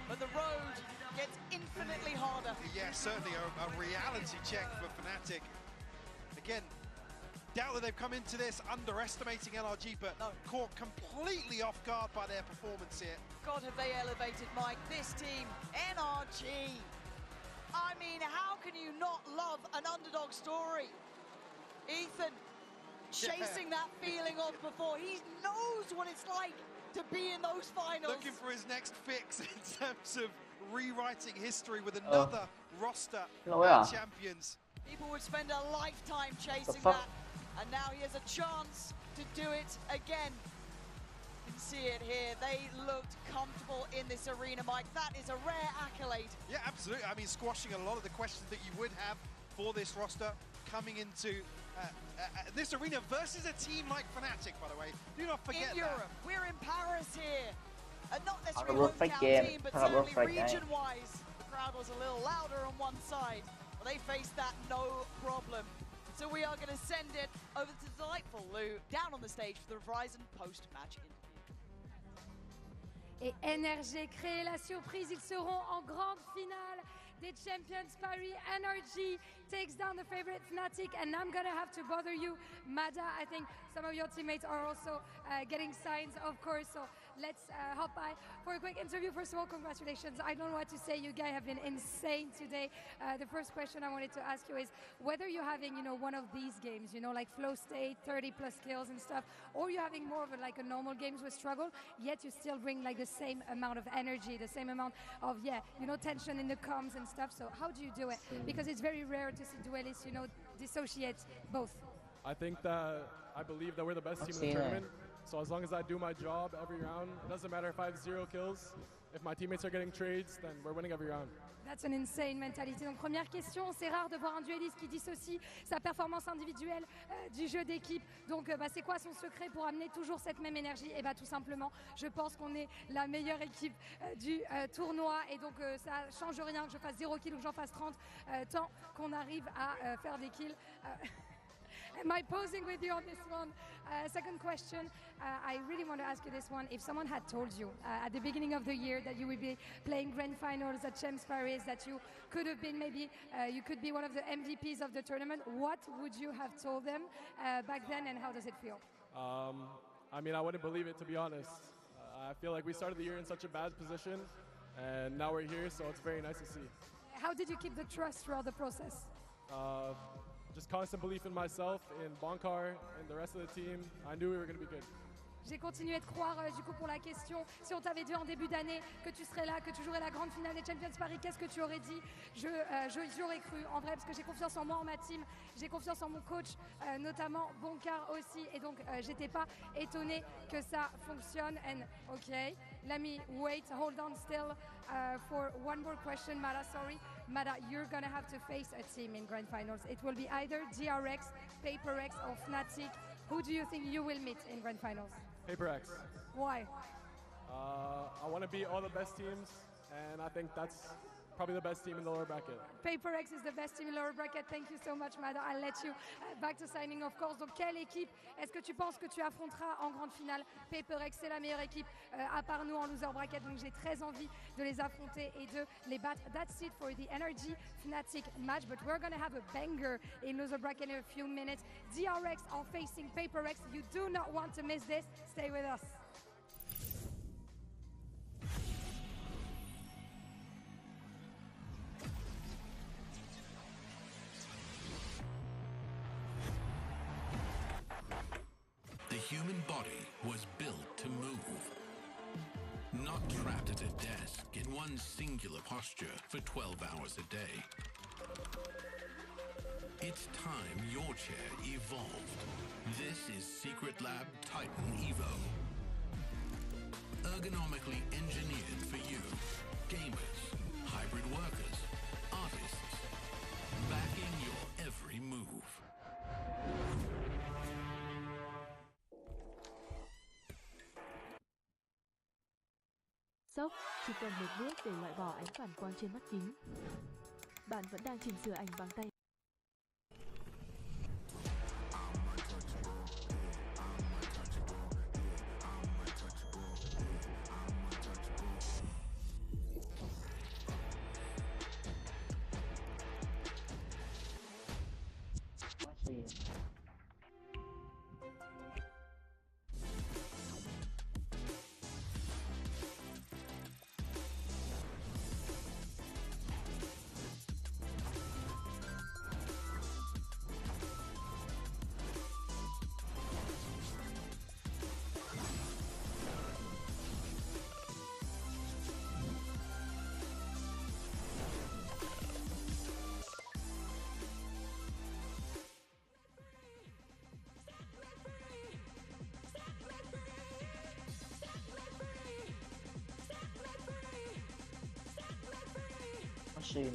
but the road gets infinitely harder. Yeah, certainly a reality check for Fnatic. Again, doubt that they've come into this underestimating NRG, but caught completely off guard by their performance here. God, have they elevated, Mike. This team, NRG. I mean, how can you not love an underdog story? Ethan, chasing that feeling of before. He knows what it's like to be in those finals. Looking for his next fix in terms of rewriting history with another roster of champions. People would spend a lifetime chasing that, and now he has a chance to do it again. You can see it here. They looked comfortable in this arena, Mike. That is a rare accolade. Yeah, absolutely. I mean, squashing a lot of the questions that you would have for this roster coming into this arena versus a team like Fnatic, by the way. Do not forget in Europe. that. We're in Paris here. Not necessarily hometown team, but certainly region-wise. The crowd was a little louder on one side. Well, they faced that no problem. So we are going to send it over to delightful Lou down on the stage for the Verizon post-match interview. Et NRG crée la surprise, ils seront en grande finale des Champions Paris. NRG takes down the favorite Fnatic, and I'm gonna have to bother you, Mada. I think some of your teammates are also getting signs, of course, so let's hop by for a quick interview. First of all, congratulations. I don't know what to say. You guys have been insane today. The first question I wanted to ask you is whether you're having, one of these games, like flow state, 30 plus kills and stuff, or you're having more of a normal games with struggle, yet you still bring the same amount of energy, the same amount of, tension in the comms and stuff. So how do you do it? Because it's very rare to see duelists, dissociate both. I think that I believe that we're the best team in the tournament. So as long as I do my job every round, it doesn't matter if I have 0 kills. If my teammates are getting trades, then we're winning every round. That's an insane mentality. Donc première question, c'est rare de voir un dueliste qui dissocie sa performance individuelle du jeu d'équipe. Donc c'est quoi son secret pour amener toujours cette même énergie? Et tout simplement, je pense qu'on est la meilleure équipe du tournoi. Et donc ça change rien que je fasse 0 kills ou que j'en fasse 30, tant qu'on arrive à faire des kills. Am I posing with you on this one? Second question, I really want to ask you this one. If someone had told you at the beginning of the year that you would be playing grand finals at Champs Paris, that you could have been maybe, you could be one of the MVPs of the tournament, what would you have told them back then, and how does it feel? I mean, I wouldn't believe it, to be honest. I feel like we started the year in such a bad position, and now we're here, so it's very nice to see. How did you keep the trust throughout the process? Just constant belief in myself, in Bonkar, and the rest of the team. I knew we were going to be good. J'ai continué de croire, du coup, pour la question. Si on t'avait dit en début d'année que tu serais là, que tu jouerais la grande finale des Champions Paris, qu'est-ce que tu aurais dit? J'aurais cru, en vrai, parce que j'ai confiance en moi, en ma team. J'ai confiance en mon coach, notamment Bonkar aussi. Et donc, j'étais pas étonnée que ça fonctionne. And, okay, let me wait, hold on still for one more question, Mara, sorry. Mara, you're going to have to face a team in grand finals. It will be either DRX, PaperX, or Fnatic. Who do you think you will meet in grand finals? PaperX. Why? I want to beat all the best teams, and I think that's probably the best team in the lower bracket. PaperX is the best team in lower bracket. Thank you so much, Mada. I'll let you back to signing, of course. Donc, quelle équipe est-ce que tu penses que tu affronteras en grande finale? PaperX, c'est la meilleure équipe, à part nous en loser bracket. Donc, j'ai très envie de les affronter et de les battre. That's it for the Energy Fnatic match. But we're going to have a banger in loser bracket in a few minutes. DRX are facing PaperX. You do not want to miss this. Stay with us. The human body was built to move, not trapped at a desk in one singular posture for 12 hours a day. It's time your chair evolved. This is Secret Lab Titan Evo. Ergonomically engineered for you, gamers, hybrid workers, artists, backing your every move. Sốc, chỉ cần một bước để loại bỏ ánh phản quang trên mắt kính. Bạn vẫn đang chỉnh sửa ảnh bằng tay. Machine.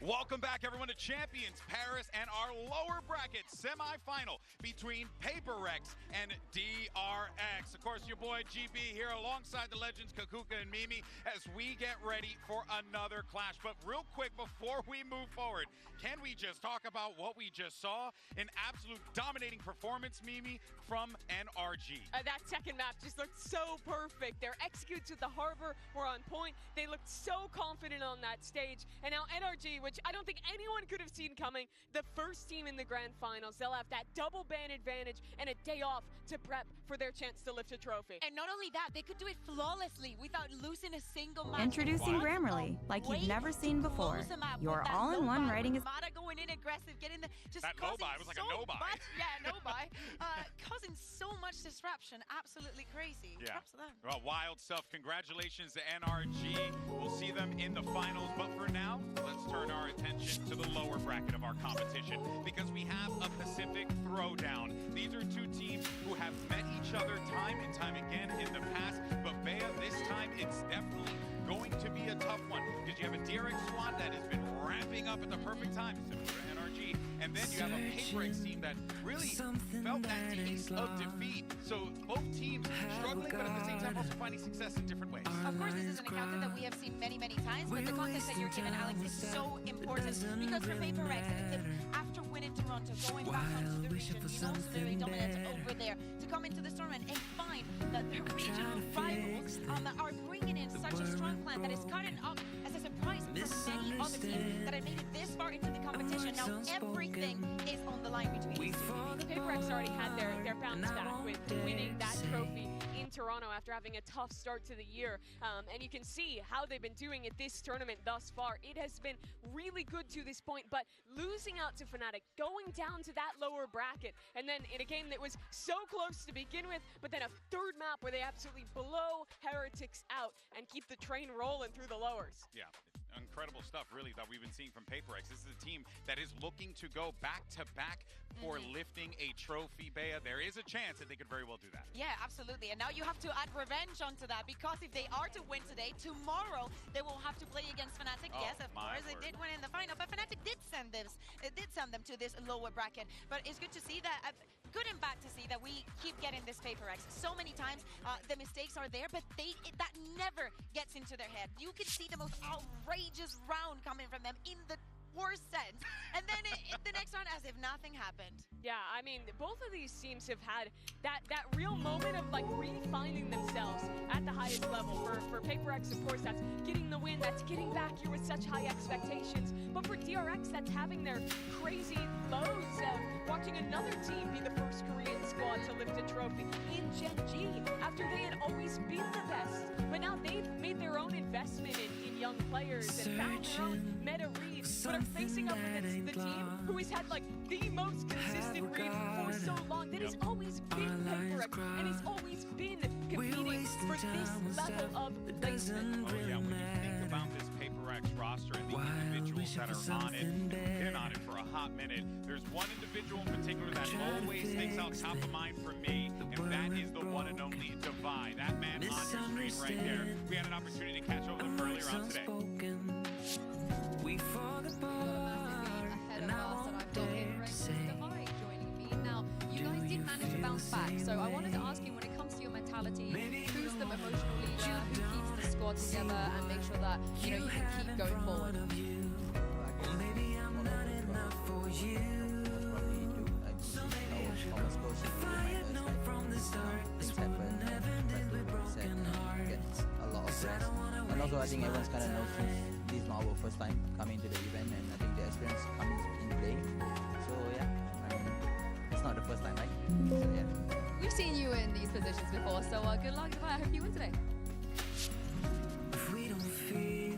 Welcome back, everyone, to Champions Paris and our lower bracket semifinal between PaperX and DRX. Of course, your boy GB here alongside the legends Kakuka and Mimi as we get ready for another clash. But real quick, before we move forward, can we just talk about what we just saw? An absolute dominating performance, Mimi, from NRG. That second map just looked so perfect. Their executes with the harbor were on point. They looked so confident on that stage. And now NRG, which I don't think anyone could have seen coming, the first team in the grand finals. They'll have that double ban advantage and a day off to prep for their chance to lift a trophy. And not only that, they could do it flawlessly without losing a single match. Introducing Grammarly, like you've never seen before. Your all-in-one writing is... Mata going in aggressive, getting the... Just that no-buy was like a no-buy. Yeah, no-buy. Causing so much disruption. Absolutely crazy. Yeah. Props to them. Well, wild stuff. Congratulations to NRG. We'll see them in the finals. But for now, let's turn our attention to the lower bracket of our competition because we have a Pacific Throwdown. These are two teams who have met each other time and time again in the past, but Bea, this time it's definitely going to be a tough one because you have a DRX squad that has been ramping up at the perfect time, similar to NRG, and then you have a PaperX team that really felt that taste of defeat. So both teams struggling, but at the same time also finding success in different ways. Of course, this is an encounter that we have seen many, many times, but the context that you're given, Alex, is so important because for PaperX, after winning Toronto, going back onto the region, being also very dominant over there, to come into this tournament and find that their regional rivals are bringing in such a strong plan that is cutting up as a surprise for many other teams that have made it this far into the competition. Now everything is on the line between these two. PaperX already had their bounce back with winning that trophy in Toronto after having a tough start to the year. And you can see how they've been doing at this tournament thus far. It has been really good to this point, but losing out to Fnatic, going down to that lower bracket, and then in a game that was so close to begin with, but then a third map where they absolutely blow Heretics out and keep the train rolling through the lowers. Yeah. Incredible stuff, really, that we've been seeing from PaperX. This is a team that is looking to go back-to-back for lifting a trophy, Bea. There is a chance that they could very well do that. Yeah, absolutely. And now you have to add revenge onto that because if they are to win today, tomorrow they will have to play against Fnatic. Yes, of course, they did win in the final, but Fnatic did send them to this lower bracket. But it's good to see that. Good and bad to see that we keep getting this PaperX so many times. The mistakes are there, but that never gets into their head. You can see the most outrageous round coming from them in the worst sense, and then the next round as if nothing happened. Yeah, I mean, both of these teams have had that real moment of like refinding themselves at the highest level. For PaperX, of course, that's getting the win, that's getting back here with such high expectations. But for DRX, that's having their crazy lows of watching another team be the first Korean squad to lift a trophy in Gen G after they had always been the best. But now they've made their own investment in young players and found their own meta reads, but are facing up against the team who has had like the most consistent read for so long. That has always been PaperX and has always been competing for this level of placement. Oh yeah, when you think about this PaperX roster and the individuals that are on it, and been on it for a hot minute, there's one individual in particular that always sticks out top of mind for me, and that is the one and only Divide. That man on your screen right there. We had an opportunity to catch up with him earlier on today. We fall apart, and I won't dare to say. Now, you guys did manage to bounce back, so I wanted to ask you, when it comes to your mentality, who's the emotional leader, who keeps the squad together and make sure that you can keep going forward? Well, maybe I'm not enough for you. If I had known from the start, this would never end with broken hearts. And also, I think everyone's kind of knows this is not our first time coming to the event, and I think the experience comes in play. So yeah, I mean, it's not the first time, right? So yeah. We've seen you in these positions before, so good luck. I hope you win today. If we don't feel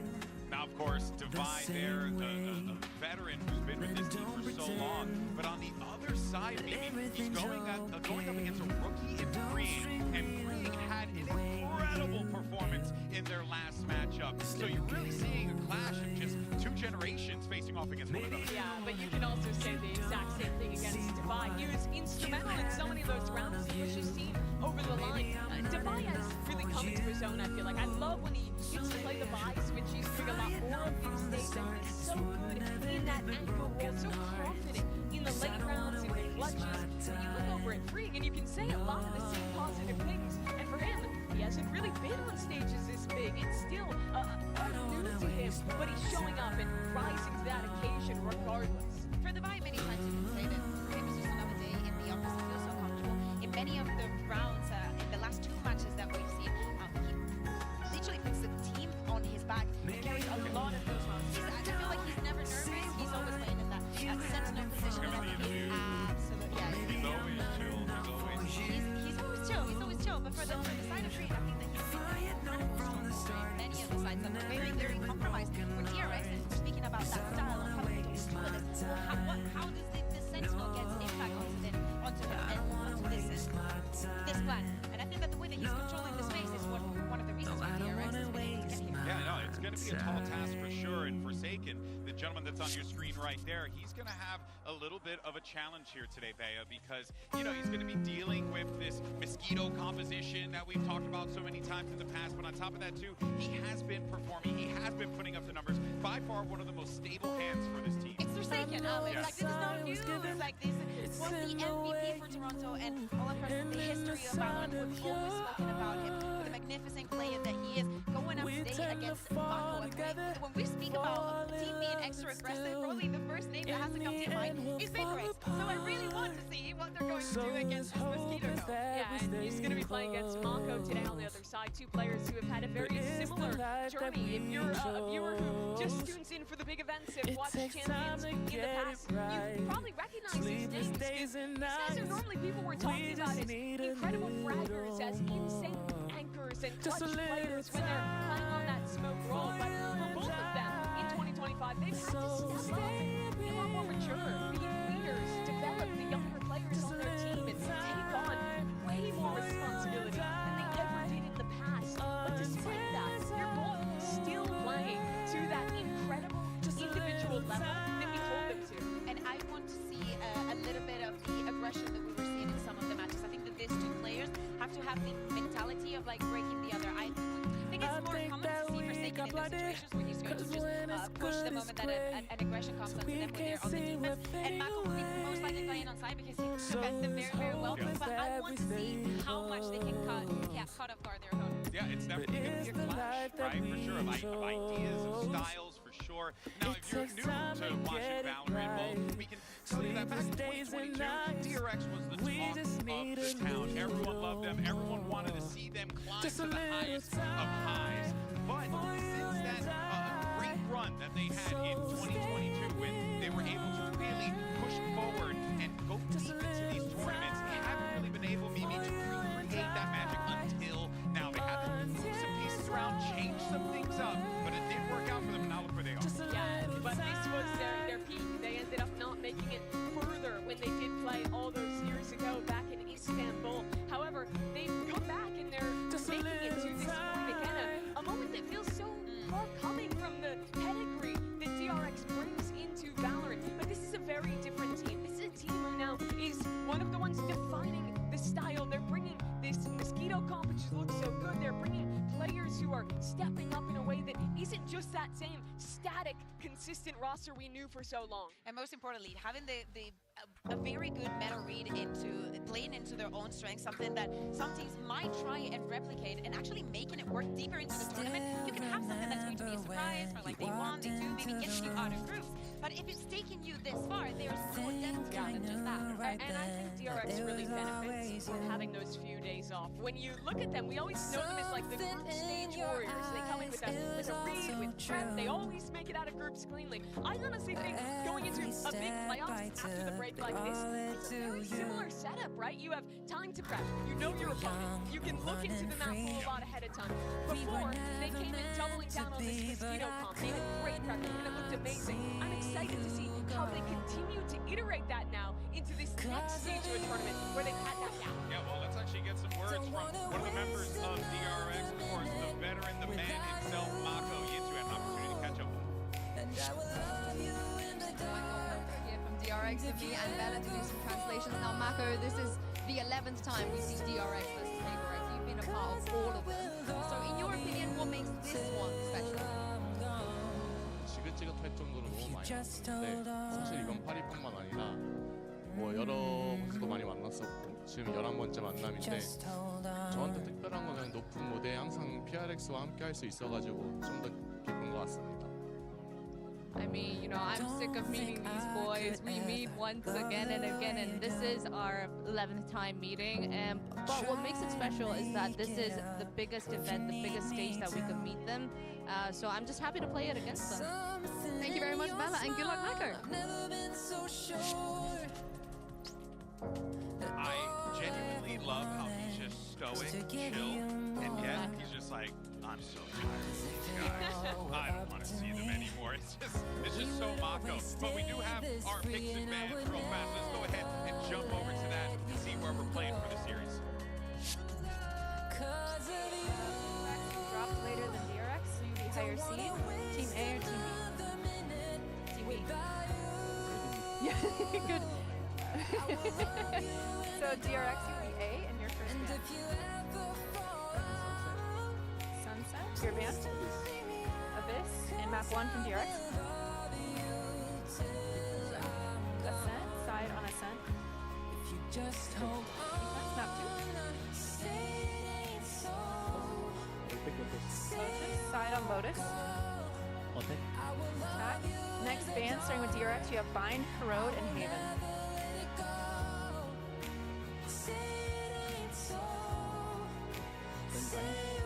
now, of course, Divide there, the veteran who's been with this team for so long. But on the other side, maybe he's going up against a rookie in Green, and Green had an incredible incredible performance in their last matchup. So you're really seeing a clash of just two generations facing off against one another. Yeah, but you can also say the exact same thing against Defy. He was instrumental in so many of those rounds to push his team over the line. Defy has really come into his own, I feel like. I love when he gets to play the buy switch. He's doing a lot more of these days, and he's so good in that anchor role, so confident in the late rounds, in the clutches. When you look over at Freak, and you can say a lot of the same positive things. And for him, he hasn't really been on stages this big. It's still all new to him, but he's showing up and rising to that occasion regardless. For the buy, many times you can say that for him it's just another day in the office. He feels so comfortable. In many of the rounds, in the last 2 matches that we've seen, he literally puts the team on his back and carries a lot of those rounds. I feel like he's never nervous. He's always playing in that sentinel position. Absolutely, yeah. He's always chill. He's always chill. He's always chill. But for the side of Freak, I think that he's been incredibly strong in many of the sides that were very, very compromised. For TRX, and we're speaking about that style of how they do this. How does the sentinel get impact onto him and onto this plan? And I think that the way that he's controlling the space is one of the reasons why TRX is able to get him. Yeah, no, it's going to be a tall task for sure. And Forsaken, the gentleman that's on your screen right there, he's going to have a little bit of a challenge here today, Bea, because, you know, he's going to be dealing with this mosquito composition that we've talked about so many times in the past. But on top of that, too, he has been performing. He has been putting up the numbers. By far, one of the most stable hands for this team. It's Forsaken. Like, this is not new. It's like this was the MVP for Toronto, and all across the history of Valorant, we've always spoken about him. The magnificent player that he is, going up today against Mako. When we speak about the team being extra aggressive, probably the first name that has to come to mind is Vaporwave. So I really want to see what they're going to do against this Mosquito. Yeah, and he's going to be playing against Mako today on the other side. Two players who have had a very similar journey. If you're a viewer who just tunes in for the big events and watched champions in the past, you probably recognize these names. These guys are normally people we're talking about as incredible fraggers, as insane anchors and clutch players when they're playing on that smoke roll. But for both of them in 2025, they've had to step up and be a lot more mature, be leaders, develop the younger players on their team, and take on way more responsibility than they ever did in the past. But despite that, they're both still playing to that incredible individual level that we hold them to. And I want to see a little bit of the aggression that we were seeing in some of the matches. I think that these two players have to have the mentality of like breaking the other. I think it's more common to see Forsaken in those situations where he's going to just push the moment that an aggression comes onto them when they're on the defense. And Mako will be most likely playing on side because he defends them very, very well. But I want to see how much they can cut off guard their opponents. Yeah, it's definitely going to be a clash, right? For sure, of ideas, of styles, for sure. Now, if you're new to watching Valorant, well, we can tell you that back in 2022, DRX was the talk of the town. Everyone loved them. Everyone wanted to see them climb to the highest of highs. But since that great run that they had in 2022, when they were able to really push forward and go deep into these tournaments, they haven't really been able maybe to recreate that magic until now. They had to move some pieces around, change some things up, but it did work out for them, and now look where they are. Yeah, but this was their peak. They ended up not making it further when they did play all those years ago back in Istanbul. However, they've come back and they're making it to this point again. A moment that feels so far coming from the pedigree that DRX brings into Valorant. But this is a very different team. This is a team who now is one of the ones defining the style. They're bringing this mosquito comp, which looks so good. They're bringing players who are stepping up in a way that isn't just that same static, consistent roster we knew for so long. And most importantly, having a very good meta read into playing into their own strengths, something that some teams might try and replicate, and actually making it work deeper into the tournament. You can have something that's going to be a surprise, or like day one, day two, maybe getting you out of groups. But if it's taking you this far, there's more depth to it than just that. And I think DRX really benefits from having those few days off. When you look at them, we always know them as like the group stage warriors. They come in with a read, with prep. They always make it out of groups cleanly. I honestly think going into a big playoffs after the break like this, it's a very similar setup, right? You have time to prep. You know your opponent. You can look into the map a lot ahead of time. Before, they came in doubling down on this mosquito comp. They had great great prep, and it looked amazing. I'm excited to see how they continue to iterate that now into this next stage of a tournament where they've had that gap. Yeah, well, let's actually get some words from one of the members of DRX, of course, the veteran, the man himself, Mako. Yinsu had an opportunity to catch up with him. Here from DRX with me and Bella to do some translations. Now, Mako, this is the 11th time we see DRX versus PaperX. You've been a part of all of them. So, in your opinion, what makes this one special? 지긋지긋할 정도로 너무 많이 왔는데 사실 이건 파리뿐만 아니라 뭐 여러 곳에도 많이 만났었고 지금 11번째 만남인데 저한테 특별한 건 그냥 높은 무대에 항상 PRX와 함께 할 수 있어가지고 좀 더 기쁜 것 같습니다. I mean, you know, I'm sick of meeting these boys. We meet once again and again, and this is our 11th time meeting. But what makes it special is that this is the biggest event, the biggest stage that we could meet them. So I'm just happy to play it against them. Thank you very much, Bella, and good luck, Mako. I genuinely love how he's just stoic, chill, and yet he's just like, I'm so tired of these guys. I don't want to see them anymore. It's just so Mako. But we do have our picks and bans real fast. Let's go ahead and jump over to that and see where we're playing for the series. Dropped later than DRX, so you'll be higher seed. Team A or Team B? Team B. Yeah, good. So DRX, you'll be A in your first band. Sunset, your band. Abyss, and map 1 from DRX. Ascent, side on Ascent. Defense, map 2. Lotus, side on Lotus. Attack. Next band, starting with DRX, you have Bind, Corrode, and Haven.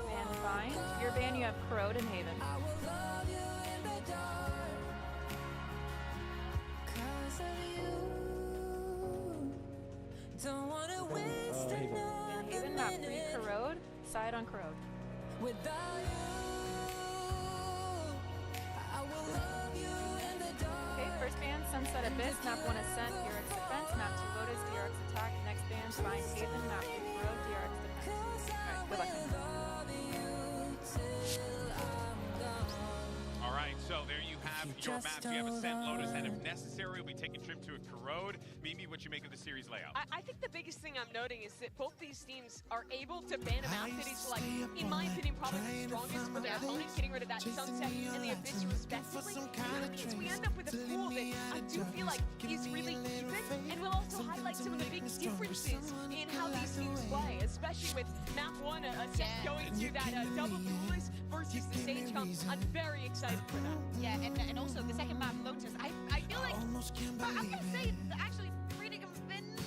And Bind. Your band, you have Corrode and Haven. And Haven, map 3, Corrode, side on Corrode. Okay, first band, Sunset Abyss, map 1 Ascent, DRX Defense, map 2 Lotus, DRX Attack. Next band, Bind Haven, map 3 Corrode, DRX Defense. Alright, good luck. All right, so there you have your maps. You have Ascent, Lotus, and if necessary, we'll be taking a trip to a Corrode. Mimi, what you make of the series layout? I think the biggest thing I'm noting is that both these teams are able to ban a map that is, like, in my opinion, probably the strongest for their opponent, getting rid of that Sunset and the Abyss respectively. It really means we end up with a pool that I do feel like is really even, and will also highlight some of the big differences in how these teams play, especially with map 1, Ascent going to that double duelist versus the Sage Comp. I'm very excited for that. Yeah, and also the second map, Lotus, I feel like, I'm gonna say, actually, pretty convinced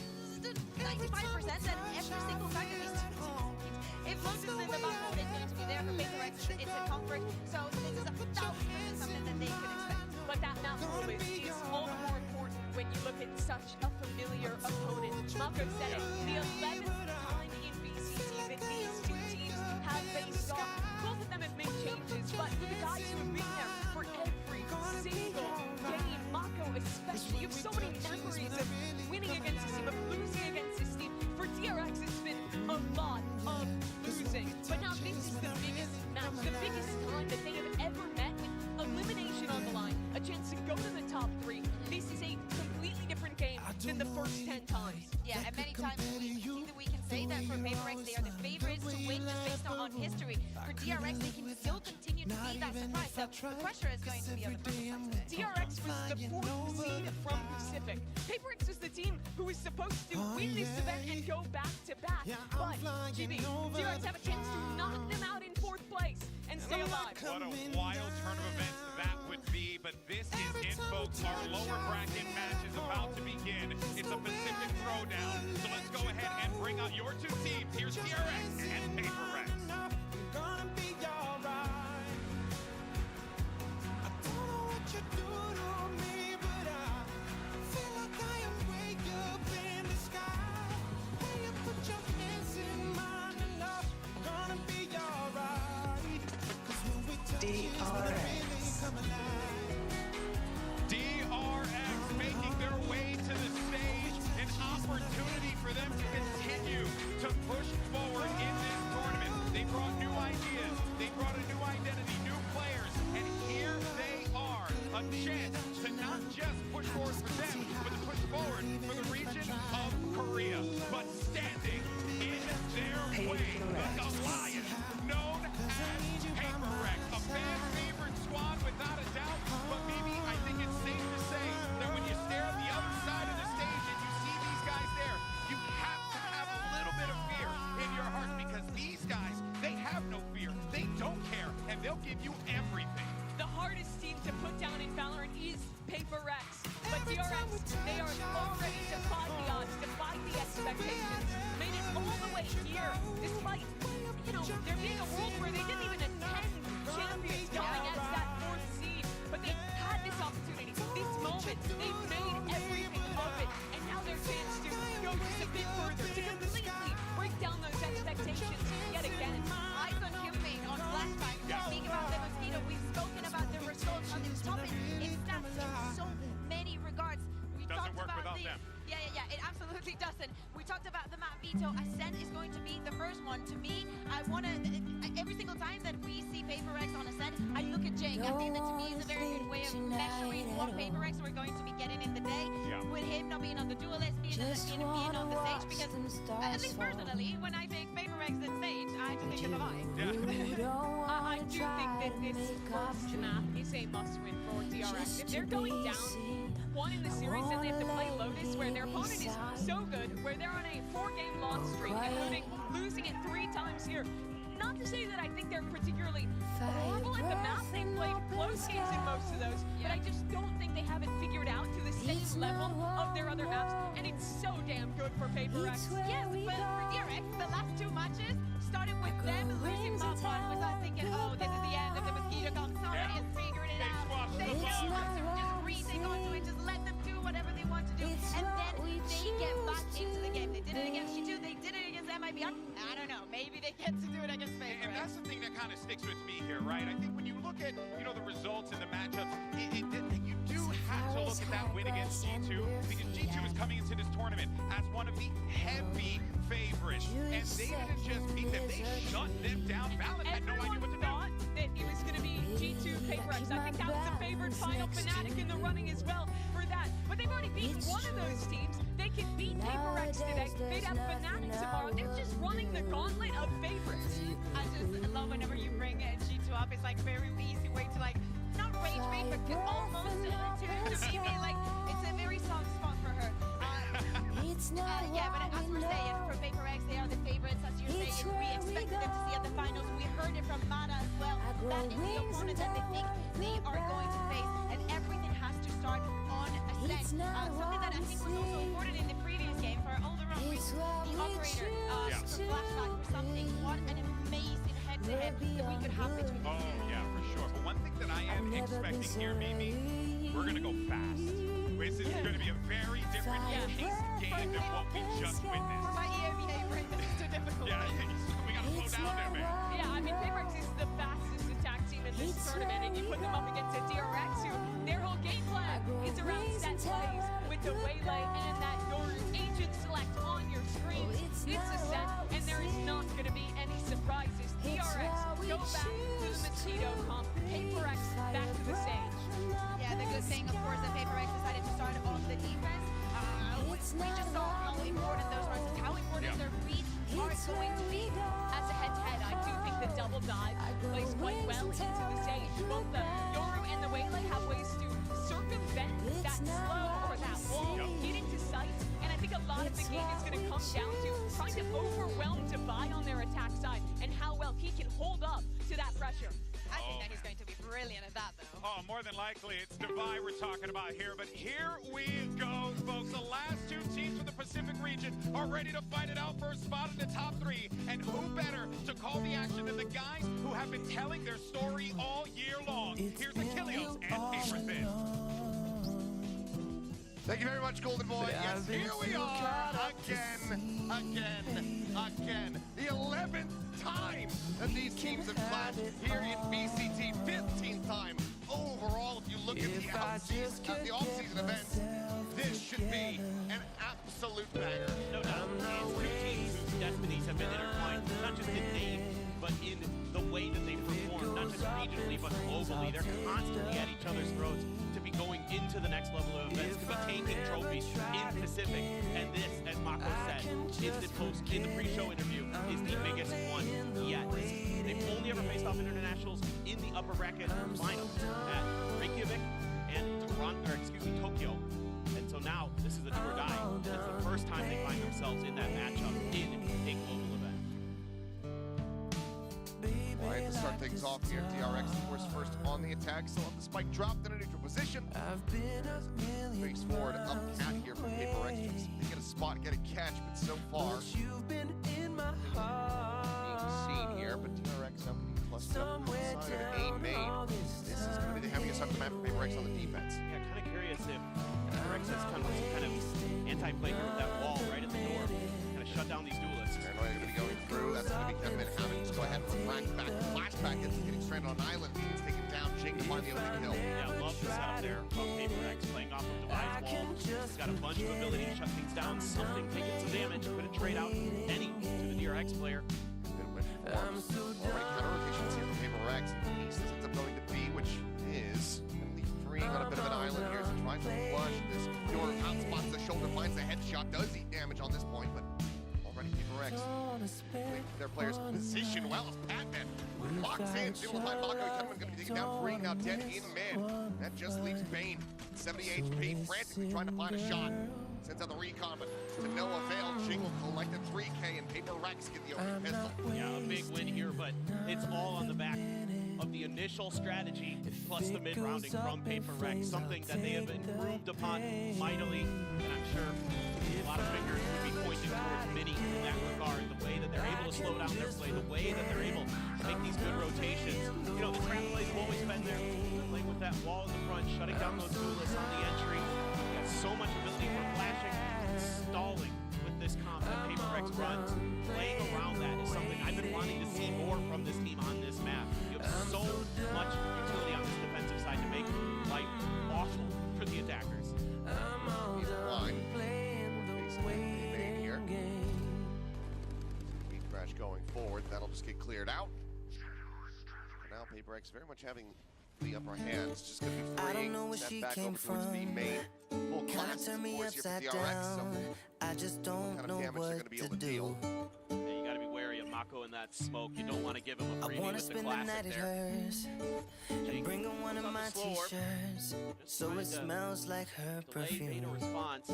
95% that every single time that these two teams, if Lotus is in the battle, it's going to be there for PaperX, it's a comfort, so this is 1,000% something that they could expect. But that map rule is all the more important when you look at such a familiar opponent. Mako said it, the 11th time in VCT that these two teams have faced off. Both of them have made changes, but for the guys who have been there for every single game, Mako especially, you have so many memories of winning against this team, of losing against this team. For DRX, it's been a lot of losing. But now this is the biggest match, the biggest time that they have ever met, with elimination on the line, a chance to go to the top 3. This is a completely different game than the first 10 times. Yeah, and many times we can say that for PaperX, they are the favorites to win just based on history. For DRX, they can still continue to be that surprise. So the pressure is going to be on the front today. DRX was the 4th seed from Pacific. PaperX was the team who was supposed to win this event and go back-to-back. But, GB, DRX have a chance to knock them out in 4th place and stay alive. What a wild turn of events that would be, but this is it, folks. Our lower bracket match is about to begin. It's a Pacific throwdown, so let's go ahead and bring out your two teams. Here's DRX and PaperX. DRX. a chance to not just push forward for them, but to push forward for the region of Korea. But standing in their way, the Goliath, known as Paper Rex, a fan favorite squad without a doubt. But maybe I think it's safe to say that when you stare at the other side of the stage and you see these guys there, you have to have a little bit of fear in your heart, because these guys, they have no fear. They don't care, and they'll give you everything. The hardest team to put down in Valorant is Paper Rex. But DRX, they are already defied the odds, defied the expectations, made it all the way here, despite, there being a world where they didn't even attend champions going as that 4th seed. But they had this opportunity, this moment, they made everything of it, and now their chance to go just a bit further, to completely break down those expectations yet again. Eyes on Hyunmin on flashback. Speaking about the Mosquito, we've spoken about the results on this topic. It stands in so many regards. We Doesn't talked work about without them. Yeah, it absolutely doesn't. We talked about the map veto. Ascent is going to be the first one. To me, I want to, every single time that we see Paper Rex on Ascent, I look at Jake. I think that to me is a very good way of measuring what Paper Rex we're going to be getting in the day. Yeah. With him not being on the duelist, being on the stage, because at least personally, when I think Paper Rex on stage, I just think of the vibe. I do think that this first map is a must-win for DRX. If they're going down one in the series and they have to play Lotus, where their opponent is so good, where they're on a 4-game loss streak, including losing it 3 times here. Not to say that I think they're particularly horrible at the map. They played close games in most of those, but I just don't think they have it figured out to the same level of their other maps, and it's so damn good for Paper Rex. Yes, but for DRX, the last 2 matches started with them losing map 1 without thinking, oh, this is the end of the Mosquito Comp. Somebody is figuring it out. They know just retake onto it, just let them do whatever they want to do, and then they get back into the game. They did it against G2, they did it against MIBR. I don't know, maybe they get to do it against Paper And Rex. that's the thing that kind of sticks with me here, right? I think when you look at, the results and the matchups, you do have to look at that win against G2, because G2 is coming into this tournament as one of the heavy favorites, and they didn't just beat them, they shut them down. Valid had no idea what to do. Thought that it was going to be G2 Paper Rex. I think that was the favored final Fnatic in the running as well for that. But they've already beaten one of those teams. They can beat Paper Rex today. They'd have Fnatic tomorrow. They're just running the gauntlet of favorites. I just love whenever you bring G2 up. It's like very easy way to not rage bait, but almost to be like, it's a very soft spot for her. Yeah, but as we're saying, for Paper Rex, they are the favorites. As you're saying, we expected them to see at the finals. We heard it from Mata as well. That is the opponent that they think they are going to face, and everything has to start on Ascent. Something that I think was also important in the previous game for Alderaan with the operator for flashback or something. What an amazing head-to-head that we could have between the two. Yeah, for sure. But one thing that I am expecting here, Mimi, we're going to go fast. This is going to be a very different paced game than what we just witnessed. For my EMEA brain, this is too difficult. Yeah, we got to slow down there, man. Yeah, I mean, Paper Rex is the fastest attack team in this tournament, and you put them up against a DRX who, their whole game plan is around set plays with the Waylay and that your agent select on your screen. It's a set, and there is not going to be any surprises. DRX go back to the Mosquito Comp. Paper Rex back to the stage. Yeah, the good thing, of course, that Paper Rex decided to start on the defense. We just saw how important those runs and how important their reads are going to be as a head-to-head. I do think the double dive plays quite well into the stage. Both the Yoru and the Waylay have ways to circumvent that slow or that wall, get into sight, and I think a lot of the game is going to come down to trying to overwhelm Divide on their attack side and how well he can hold up to that pressure. I think that he's going to be brilliant at that, though. Oh, more than likely, it's Divide we're talking about here. But here we go, folks. The last 2 teams from the Pacific region are ready to fight it out for a spot in the top 3. And who better to call the action than the guys who have been telling their story all year long? Here's Achilles and Paper Thin. Thank you very much, Golden Boy. Yes, here we are again. The 11th time that these teams have clashed here in VCT. 15th time overall. If you look at the off-season events, this should be an absolute banger. No doubt. These 2 teams whose destinies have been intertwined, not just in name, but in the way that they perform, not just regionally, but globally. They're constantly at each other's throats to be going into the next level of events, to be taking trophies in Pacific. And this, as Mako said in the pre-show interview, is the biggest one yet. They've only ever faced off in internationals in the upper bracket final at Reykjavik and Tokyo. And so now this is a do or die. It's the first time they find themselves in that matchup in a global event. Right, to start things off here, DRX, of course, first on the attack. Still have the spike dropped in a neutral position. Face forward up cat here from Paper X. They get a spot, get a catch, but so far being seen here. But DRX now being clustered up inside of an A main. This is going to be the heaviest on the map for Paper X on the defense. Yeah, kind of curious if Paper X has come with some kind of anti-play here with that wall right at the door. Kind of shut down these duelists. Paranoia going to be going through. That's going to be Kevin having to go ahead and rack back. Flashback is getting stranded on an island. He's taken down. Jing to find the only kill. Yeah, love the setup there from Paper X playing off of Devi's wall. He's got a bunch of ability to shut things down. Something taking some damage. Couldn't trade out any to the DRX player. Already counter rotations here from Paper X. East ends up going to B, which is going to be freeing on a bit of an island here. So trying to flush this pure outspots the shoulder, finds the headshot, does eat damage on this point, but already Paper X their players position well as Patman locks in, able to find Mako. Kevin going to be taken down, freeing now dead in mid. That just leaves Bane, 70 HP, frantically trying to find a shot. Sends out the recon, but to no avail. Jing will collect a 3K and Paper Rex get the opening pistol. Yeah, a big win here, but it's all on the back of the initial strategy plus the mid-rounding from Paper Rex, something that they have improved upon mightily, and I'm sure a lot of fingers would be pointing towards Mini in that regard, the way that they're able to slow down their play, the way that they're able to make these good rotations. You know, the trap plays have always been there, playing with that wall in the front, shutting down those duelists on the entry. Got so much ability for flashing, stalling with this comp that Paper Rex runs. Playing around that is something I've been wanting to see more from this team on this map. You have so much utility on this defensive side to make life awful for the attackers. He's blind. Here. Speed crash going forward. That'll just get cleared out. For now, Paper X very much having the upper hands. Just going to be freeing. Step back over towards B main. Full class, of course, here for DRX. So I just don't kind of know damage they're going to be able to deal. Yeah, you got to be wary of Mako in that smoke. You don't want to give him a freebie with the classic there. And bring him one of my t-shirts, so it smells like her perfume. Response.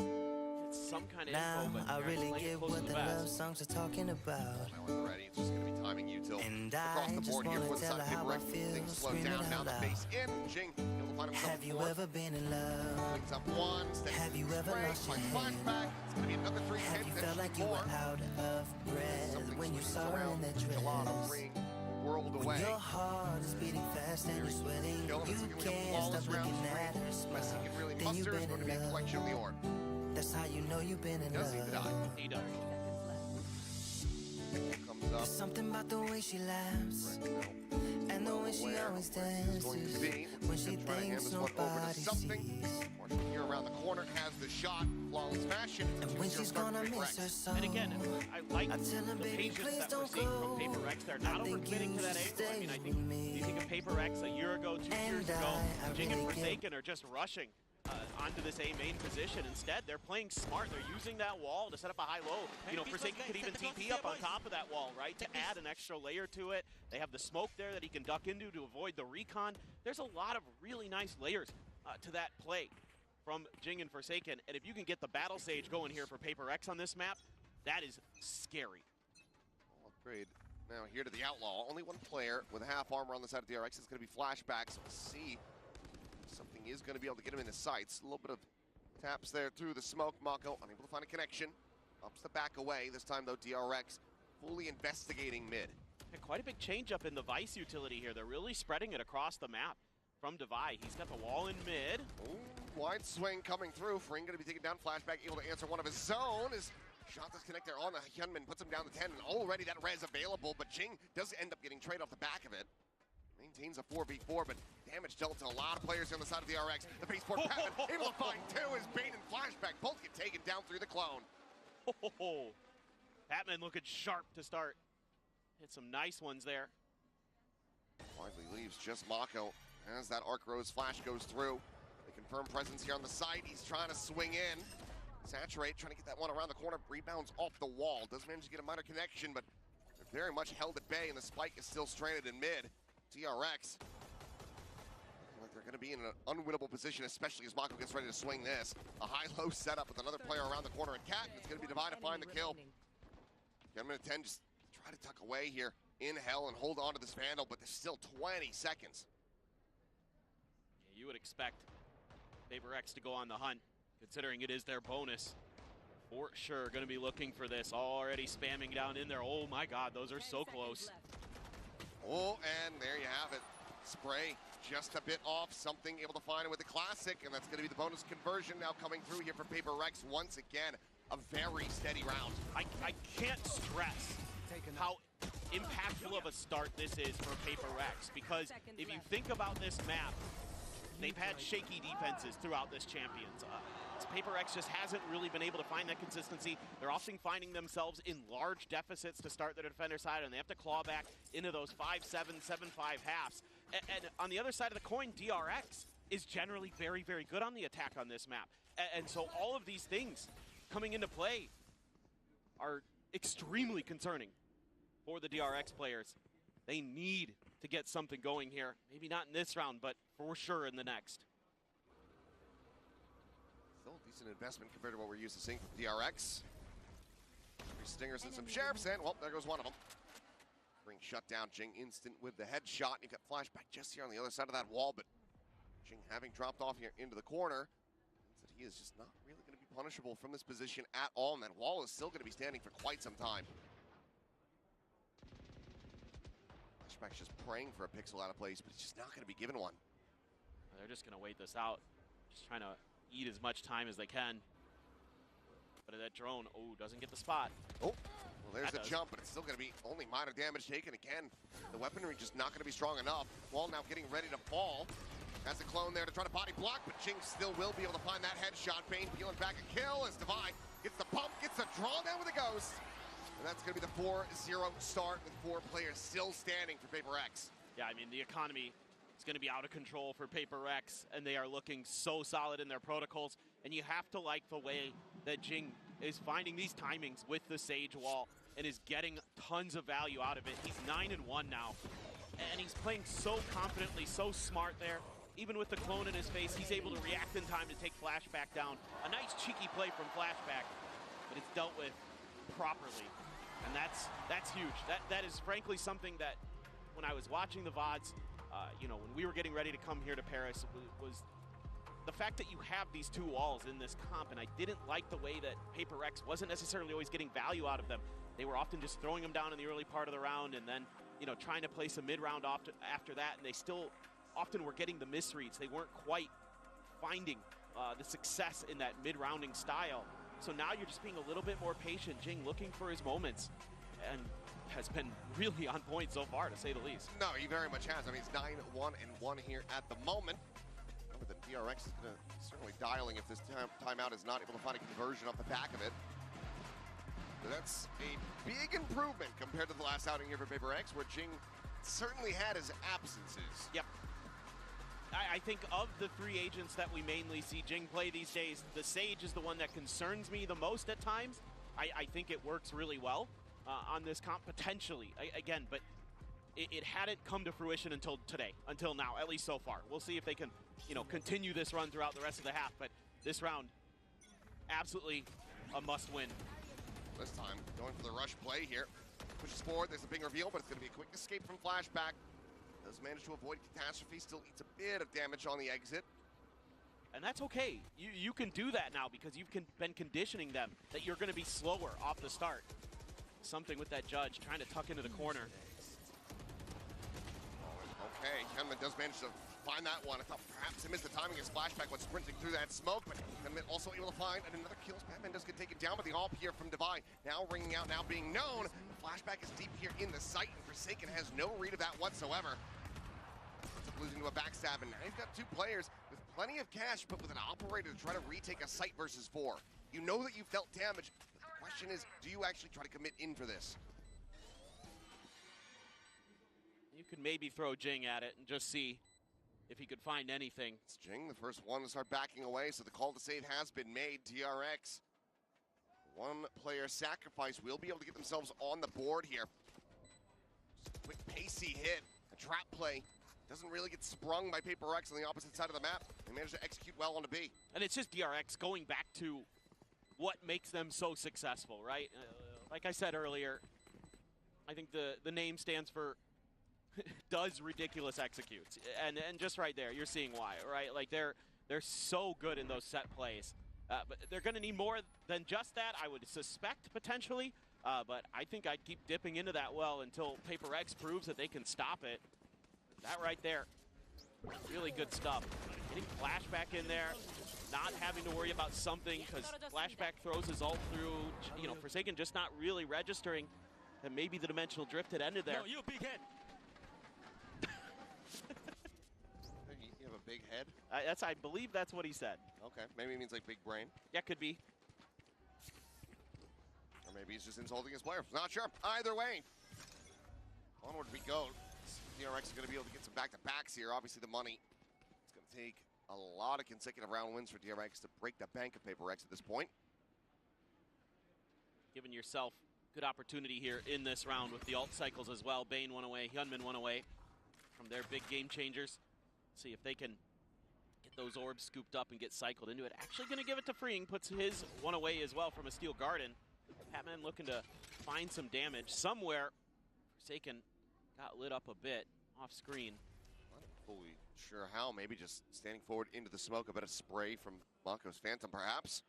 It's some kind of now info, but I really get what the love songs are talking about. Now we're ready. It's just going to be timing you till and across the I board just here wanna for the tell side her of how Paper I X. feel, Things slow screaming down. Now out the loud. face in. Jing, he'll find himself Have you ever been in love? Brings up one. Have you ever lost your flashback. It's going to be another 3 Have hits. you felt like you were out of breath when you saw her in that dress? Whirled when away. your heart is beating fast and you're sweating, you can't stop looking at her smile. Then you've been in love. That's how you know you've been in love. He does. Comes up. There's something about the way she laughs and the way she always dances when she thinks nobody sees. Marshall here around the corner has the shot, flawless fashion. And when she's gonna miss her so, and again, I like the baby, patience that we're seeing from Paper X. They're not overcommitting to that angle. I mean, I think you think of Paper X a year ago, 2 years ago, Jing and Forsaken are just rushing onto this A main position. Instead, they're playing smart. They're using that wall to set up a high-low. You know, Forsaken could even TP up on top of that wall, right, to add an extra layer to it. They have the smoke there that he can duck into to avoid the recon. There's a lot of really nice layers to that play from Jing and Forsaken. And if you can get the Battle Sage going here for Paper X on this map, that is scary. Upgrade now here to the Outlaw. Only one player with half armor on the side of DRX. It's going to be flashbacks. We'll see. Something is going to be able to get him in his sights. A little bit of taps there through the smoke. Mako unable to find a connection. Ups the back away. This time, though, DRX fully investigating mid. And quite a big change up in the Vice utility here. They're really spreading it across the map from Devi. He's got the wall in mid. Ooh, wide swing coming through. Fring going to be taken down. Flashback able to answer one of his own. His shot does connect there on the Hyunmin. Puts him down to 10. And already that res available. But Jing does end up getting trade off the back of it. Maintains a 4v4, but damage dealt to a lot of players on the side of the RX. The base port Patman able to find two as Bane and Flashback both get taken down through the clone. Patman looking sharp to start. Hit some nice ones there. Widely leaves just Mako as that Arc Rose flash goes through. The confirmed presence here on the side. He's trying to swing in. Saturate, trying to get that one around the corner. Rebounds off the wall. Does manage to get a minor connection, but they're very much held at bay, and the spike is still stranded in mid. DRX. Like they're going to be in an unwinnable position, especially as Mako gets ready to swing this. A high-low setup with another player around the corner, and Cat, it's going to be Divine to find the kill. Gunman 10 just try to tuck away here in hell and hold on to this Vandal, but there's still 20 seconds. Yeah, you would expect Paper X to go on the hunt, considering it is their bonus. For sure, going to be looking for this. Already spamming down in there. Oh my God, those are so close. Oh, and there you have it. Spray just a bit off. Something able to find it with the Classic, and that's going to be the bonus conversion now coming through here for Paper Rex once again. A very steady round. I can't stress how impactful of a start this is for Paper Rex, because if you think about this map, they've had shaky defenses throughout this Champions. Paper X just hasn't really been able to find that consistency. They're often finding themselves in large deficits to start their defender side, and they have to claw back into those 5-7, 7-5 halves. And on the other side of the coin, DRX is generally very, very good on the attack on this map. And so all of these things coming into play are extremely concerning for the DRX players. They need to get something going here. Maybe not in this round, but for sure in the next. Still a decent investment compared to what we're used to seeing from DRX. 3 stingers and some sheriffs, and well, there goes one of them. Ring shut down. Jing instant with the headshot. You've got flashback just here on the other side of that wall, but Jing having dropped off here into the corner means that he is just not really going to be punishable from this position at all, and that wall is still going to be standing for quite some time. Flashback's just praying for a pixel out of place, but he's just not going to be given one. They're just going to wait this out. Just trying to eat as much time as they can. But that drone, oh, doesn't get the spot. Oh, well, there's the jump, but it's still going to be only minor damage taken again. The weaponry just not going to be strong enough. Wall now getting ready to fall. Has the clone there to try to body block, but Jing still will be able to find that headshot. Bane peeling back a kill as Divine gets the pump, gets the draw down with a ghost. And that's going to be the 4-0 start with 4 players still standing for Paper X. Yeah, I mean, the economy is going to be out of control for Paper X, and they are looking so solid in their protocols. And you have to like the way that Jing is finding these timings with the Sage Wall and is getting tons of value out of it. He's 9-1 now, and he's playing so confidently, so smart there. Even with the clone in his face, he's able to react in time to take Flashback down. A nice cheeky play from Flashback, but it's dealt with properly. And that's huge. That is frankly something that when I was watching the VODs, you know, when we were getting ready to come here to Paris, was the fact that you have these 2 walls in this comp, and I didn't like the way that Paper X wasn't necessarily always getting value out of them. They were often just throwing them down in the early part of the round and then, you know, trying to place a mid-round after that, and they still often were getting the misreads. They weren't quite finding the success in that mid-rounding style. So now you're just being a little bit more patient. Jing looking for his moments and has been really on point so far, to say the least. No, he very much has. I mean, it's 9-1-1 here at the moment. Remember, the DRX is certainly dialing if this timeout is not able to find a conversion off the back of it. So that's a big improvement compared to the last outing here for Paper X, where Jing certainly had his absences. Yep. I think of the 3 agents that we mainly see Jing play these days, the Sage is the one that concerns me the most at times. I think it works really well on this comp, potentially, again, but it hadn't come to fruition until today, until now, at least so far. We'll see if they can, you know, continue this run throughout the rest of the half, but this round, absolutely a must-win. This time, going for the rush play here. Pushes forward, there's a big reveal, but it's going to be a quick escape from Flashback. Does manage to avoid catastrophe, still eats a bit of damage on the exit. And that's okay. You can do that now because you've been conditioning them that you're going to be slower off the start. Something with that judge trying to tuck into the corner. Okay, Kenman does manage to find that one. I thought perhaps he missed the timing as Flashback was sprinting through that smoke, but Kenman also able to find another kill. Batman does get taken down, but the AWP here from Divine now ringing out, now being known. Flashback is deep here in the site, and Forsaken has no read of that whatsoever. Ends up losing to a backstab, and now you've got 2 players with plenty of cash, but with an operator to try to retake a site versus 4. You know that you felt damage, but the question is, do you actually try to commit in for this? you could maybe throw Jing at it and just see if he could find anything. It's Jing, the first one to start backing away, so the call to save has been made. DRX, one player sacrifice, will be able to get themselves on the board here. Just a quick pacey hit, a trap play. Doesn't really get sprung by Paper Rex on the opposite side of the map. They managed to execute well on the B. And it's just DRX going back to what makes them so successful, right? Like I said earlier, I think the name stands for does ridiculous executes. And just right there, you're seeing why, right? Like they're so good in those set plays. But they're going to need more than just that, I would suspect, potentially. But I think I'd keep dipping into that well until Paper X proves that they can stop it. That right there, really good stuff. Getting Flashback in there, not having to worry about something because Flashback throws his ult through, you know, Forsaken just not really registering that maybe the dimensional drift had ended there. No, you big head. You have a big head? I believe that's what he said. Okay, maybe it means like big brain. Yeah, could be. Or maybe he's just insulting his player. Not sure. Either way, onward we go. DRX is going to be able to get some back-to-backs here. Obviously, the money. It's going to take a lot of consecutive round wins for DRX to break the bank of Paper X at this point. Giving yourself good opportunity here in this round with the ult cycles as well. Bane one away, Hyunmin one away from their big game changers. See if they can get those orbs scooped up and get cycled into it. Actually going to give it to Freeing, puts his one away as well from a Steel Garden. Patman looking to find some damage somewhere. Forsaken got lit up a bit off screen. Not fully sure how. Maybe just standing forward into the smoke. A bit of spray from Mako's Phantom, perhaps.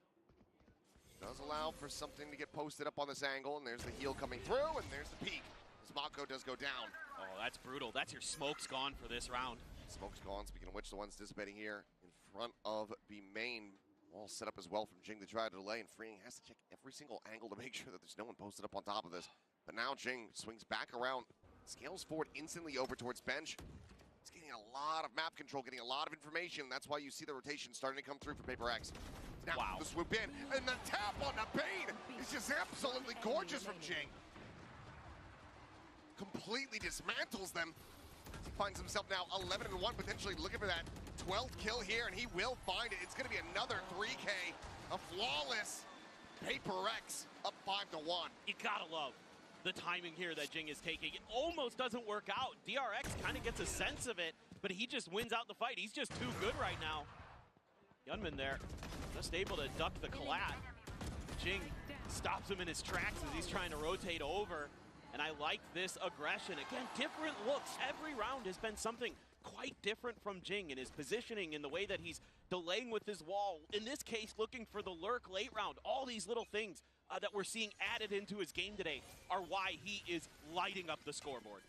Does allow for something to get posted up on this angle, and there's the heal coming through, and there's the peak. As Mako does go down. Oh, that's brutal. That's your smoke's gone for this round. Smoke's gone. Speaking of which, the one's dissipating here in front of the main. All set up as well from Jing to try to delay, and Freeing has to check every single angle to make sure that there's no one posted up on top of this. But now Jing swings back around. Scales forward instantly over towards bench. He's getting a lot of map control, getting a lot of information. That's why you see the rotation starting to come through for Paper X. Now the swoop in, and the tap on the Bane is just absolutely gorgeous from Jing. Completely dismantles them. He finds himself now 11-1, potentially looking for that 12th kill here, and he will find it. It's going to be another 3K, a flawless Paper X up 5-1. You gotta love the timing here that Jing is taking. It almost doesn't work out. DRX kind of gets a sense of it, but he just wins out the fight. He's just too good right now. Hyunmin there, just able to duck the collat. Jing stops him in his tracks as he's trying to rotate over. And I like this aggression. Again, different looks. Every round has been something quite different from Jing in his positioning, in the way that he's delaying with his wall. In this case, looking for the lurk late round. All these little things that we're seeing added into his game today are why he is lighting up the scoreboard.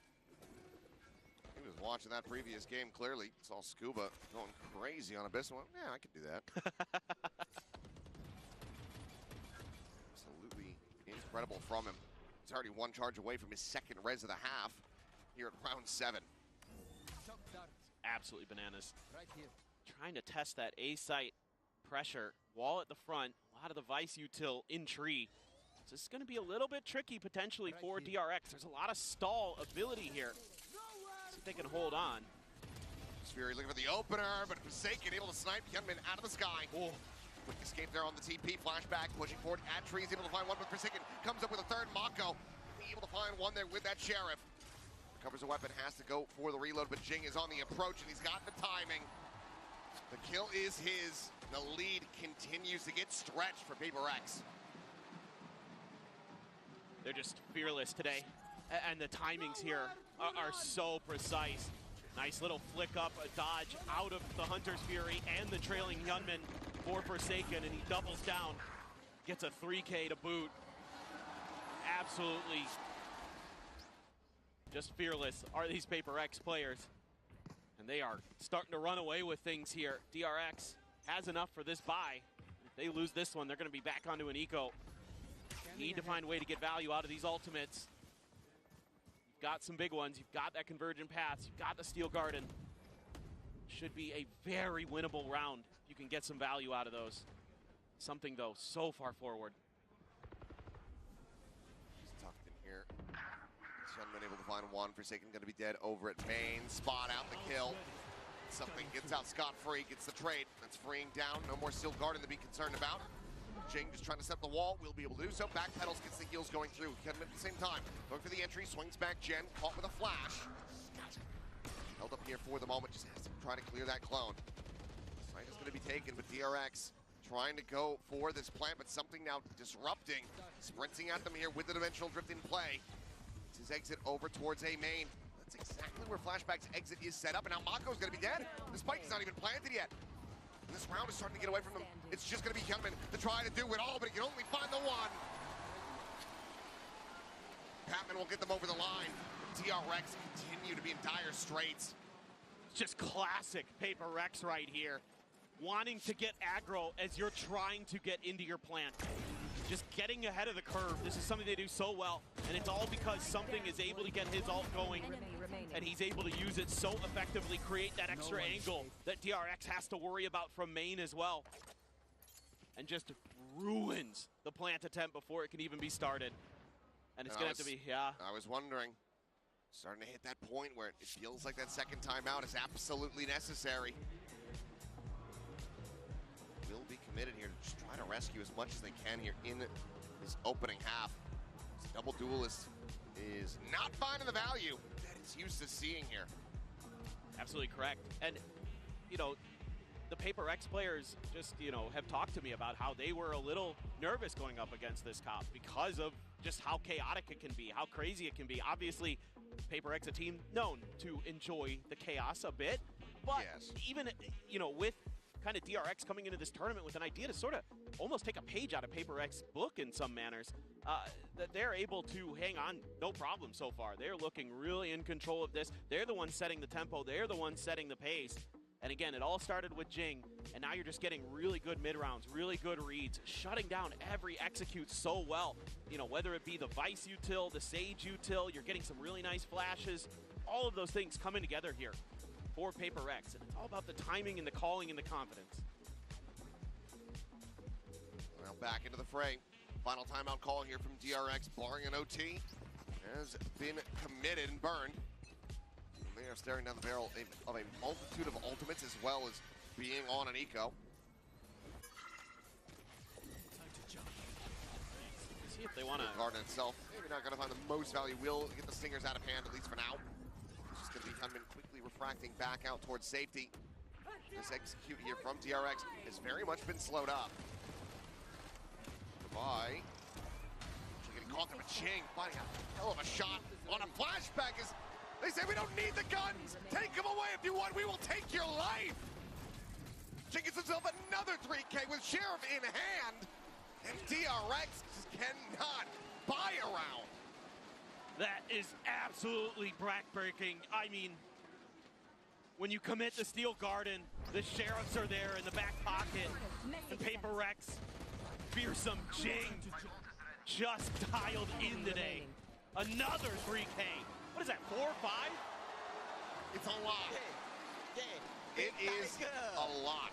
He was watching that previous game clearly. Saw Scuba going crazy on Abyss. Well, yeah, I could do that. Absolutely incredible from him. He's already one charge away from his second res of the half here at round 7. Absolutely bananas. Trying to test that A-site pressure. Wall at the front. A lot of the Vice util in tree. So this is going to be a little bit tricky potentially for DRX. There's a lot of stall ability here. See if they can hold on. Fury looking for the opener, but Forsaken able to snipe Hyunmin out of the sky. Oh. Quick escape there on the TP. Flashback pushing forward at trees, able to find one, but Forsaken comes up with a third. Mako able to find one there with that Sheriff. Recovers a weapon, has to go for the reload, but Jing is on the approach and he's got the timing. The kill is his. The lead continues to get stretched for Paper X. They're just fearless today. And the timings here are so precise. Nice little flick up, a dodge out of the Hunter's Fury and the trailing Hyunmin for Forsaken, and he doubles down. Gets a 3K to boot. Absolutely just fearless are these Paper X players. And they are starting to run away with things here. DRX has enough for this buy. If they lose this one, they're going to be back onto an eco. Need to find a way to get value out of these ultimates. You've got some big ones. You've got that Convergent Paths. You've got the Steel Garden. Should be a very winnable round if you can get some value out of those. Something, though, so far forward. He's tucked in here. Kenman able to find one. Forsaken going to be dead over at main. Spot out the kill. Something gets out scot-free, gets the trade. That's freeing down. No more Steel Garden to be concerned about. Jing just trying to set the wall. Will be able to do so. Backpedals, gets the heals going through. Kenman at the same time. Going for the entry. Swings back Jen. Caught with a flash. Held up here for the moment. Just has to try to clear that clone. Site is going to be taken, but DRX trying to go for this plant, but something now disrupting. Sprinting at them here with the Dimensional Drift in play. It's his exit over towards A main. That's exactly where Flashback's exit is set up, and now Mako's going to be dead. The spike is not even planted yet. And this round is starting to get away from them. It's just going to be Kelman to try to do it all, but he can only find the one. Patman will get them over the line. DRX continue to be in dire straits. Just classic Paper Rex right here. Wanting to get aggro as you're trying to get into your plant. Just getting ahead of the curve. This is something they do so well, and it's all because something is able to get his ult going, and he's able to use it so effectively, create that extra angle that DRX has to worry about from main as well. And just ruins the plant attempt before it can even be started. And it's going to have to be, I was wondering, starting to hit that point where it feels like that second timeout is absolutely necessary. Will be committed here to just try to rescue as much as they can here in this opening half. This double duelist is not finding the value that it's used to seeing here. Absolutely correct. And, you know, the Paper X players just, you know, have talked to me about how they were a little nervous going up against this comp because of just how chaotic it can be, how crazy it can be. Obviously, Paper X, a team known to enjoy the chaos a bit, but even, you know, with kind of DRX coming into this tournament with an idea to sort of almost take a page out of Paper X book in some manners, that they're able to hang on no problem so far. They're looking really in control of this. They're the ones setting the tempo. They're the ones setting the pace. And again, it all started with Jing, and now you're just getting really good mid-rounds, really good reads, shutting down every execute so well. You know, whether it be the Vice util, the Sage util, you're getting some really nice flashes. All of those things coming together here for Paper Rex, and it's all about the timing and the calling and the confidence. Well, back into the fray. Final timeout call here from DRX, barring an OT, has been committed and burned. And they are staring down the barrel of a multitude of ultimates as well as being on an eco. See if they want to. Garden itself, maybe not going to find the most value. Will get the Stingers out of hand, at least for now. It's going to be Hunman quickly refracting back out towards safety. This execute here from DRX has very much been slowed up. Goodbye. Getting caught there with Ching, finding a hell of a shot on a flashback as they say we don't need the guns. Take them away if you want, we will take your life. Ching gets himself another 3K with Sheriff in hand, and DRX just cannot buy a round. That is absolutely backbreaking. I mean, when you commit the Steel Garden, the Sheriffs are there in the back pocket, and Paper Rex, fearsome Jing, just dialed in today. Another 3K. What is that, 4 or 5? It's a lot. It is a lot.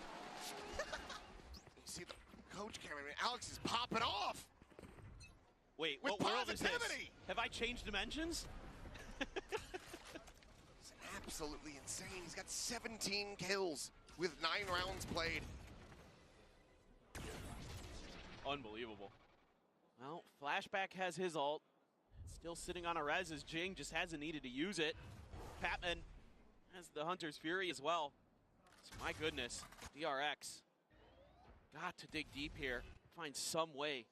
You see the coach camera, Alex is popping off. Wait, with what world is this? positivity. Have I changed dimensions? It's absolutely insane. He's got 17 kills with 9 rounds played. Unbelievable. Well, Flashback has his ult. Still sitting on a res as Jing just hasn't needed to use it. Patman has the Hunter's Fury as well. So my goodness, DRX got to dig deep here, find some way.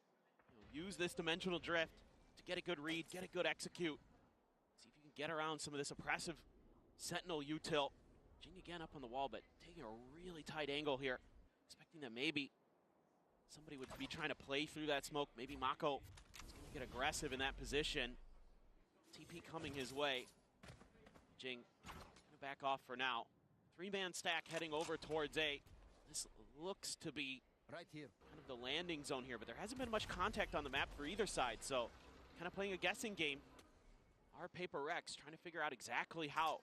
Use this Dimensional Drift to get a good read, get a good execute. See if you can get around some of this oppressive Sentinel util. Jing again up on the wall, but taking a really tight angle here. Expecting that maybe somebody would be trying to play through that smoke. Maybe Mako is going to get aggressive in that position. TP coming his way. Jing going to back off for now. 3-man stack heading over towards A. This looks to be right here, kind of the landing zone here, but there hasn't been much contact on the map for either side, so kind of playing a guessing game. Our Paper Rex trying to figure out exactly how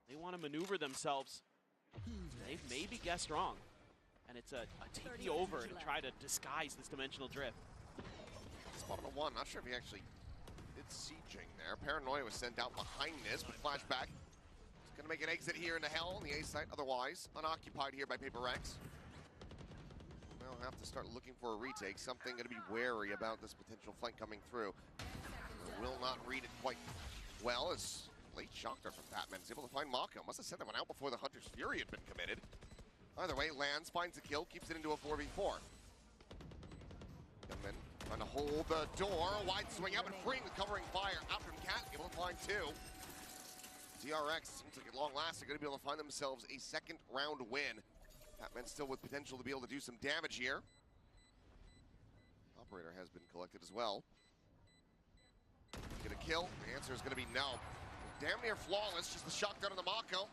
they want to maneuver themselves. They've maybe guessed wrong, and it's a TP over to try to disguise this Dimensional Drift. Spot on the one, not sure if he actually did sieging there. Paranoia was sent out behind this, but Flashback is going to make an exit here into Hell on the A site, otherwise unoccupied here by Paper Rex. They'll have to start looking for a retake, something going to be wary about this potential flank coming through. Will not read it quite well as late shocker from Batman is able to find Mako. Must have sent that one out before the Hunter's Fury had been committed. Either way, lands, finds a kill, keeps it into a 4v4. And then trying to hold the door, wide swing out, and freeing the covering fire out from Cat, able to find two. DRX seems like at long last they're going to be able to find themselves a second round win. Batman still with potential to be able to do some damage here. Operator has been collected as well. Get a kill? The answer is going to be no. Damn near flawless, just the shotgun on the Mako.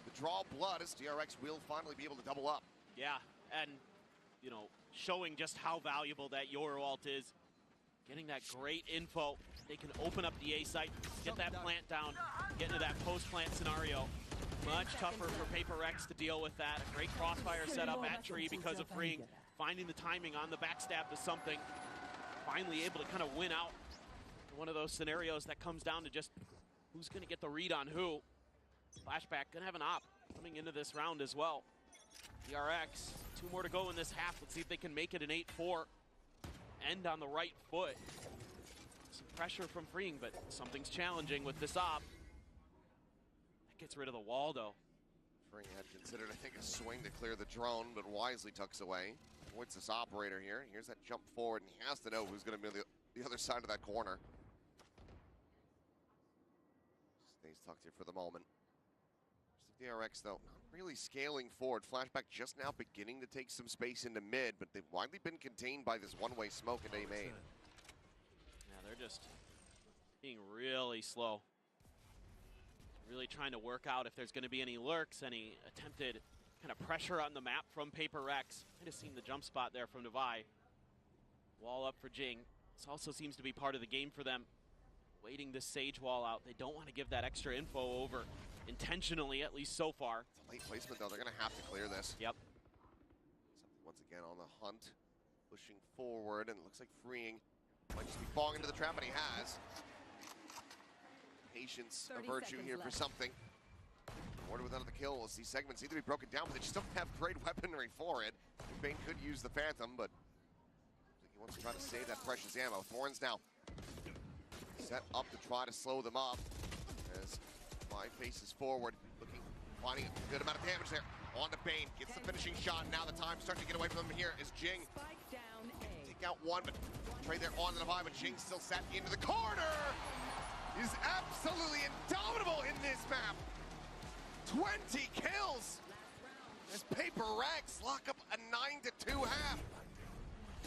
The draw blood as DRX will finally be able to double up. Yeah, and, you know, showing just how valuable that Yorwalt is. Getting that great info. They can open up the A site, get that plant down, get into that post-plant scenario. Much tougher for Paper Rex to deal with that. A great crossfire setup at Tree because of freeing. Finding the timing on the backstab to something. Finally able to kind of win out. One of those scenarios that comes down to just who's going to get the read on who. Flashback going to have an op coming into this round as well. DRX, 2 more to go in this half. Let's see if they can make it an 8-4. End on the right foot. Some pressure from freeing, but something's challenging with this op. That gets rid of the wall, though. Freeing had considered, I think, a swing to clear the drone, but wisely tucks away. Avoids this operator here. Here's that jump forward, and he has to know who's going to be the other side of that corner. Stays tucked here for the moment. DRX, though, not really scaling forward. Flashback just now beginning to take some space into mid, but they've widely been contained by this one-way smoke in A main. Yeah, they're just being really slow. Really trying to work out if there's going to be any lurks, any attempted kind of pressure on the map from Paper Rex. I just seen the jump spot there from Devi. Wall up for Jing. This also seems to be part of the game for them. Waiting this Sage wall out. They don't want to give that extra info over. Intentionally, at least so far. It's a late placement, though. They're going to have to clear this. Yep. Something once again on the hunt. Pushing forward, and it looks like freeing. Might just be falling into the trap, and he has. Patience, a virtue here for something. Order without the kill. We'll see segments need to be broken down, but they just don't have great weaponry for it. Bane could use the Phantom, but he wants to try to save that precious ammo. Thorns now set up to try to slow them up. As Five faces forward, finding a good amount of damage there. On to Bane, gets the finishing shot. Now the time starting to get away from him here is Jing. Take out one, but trade there on the Devi, but Jing still set into the corner. Is absolutely indomitable in this map. 20 kills. As Paper Rex lock up a 9-2 half.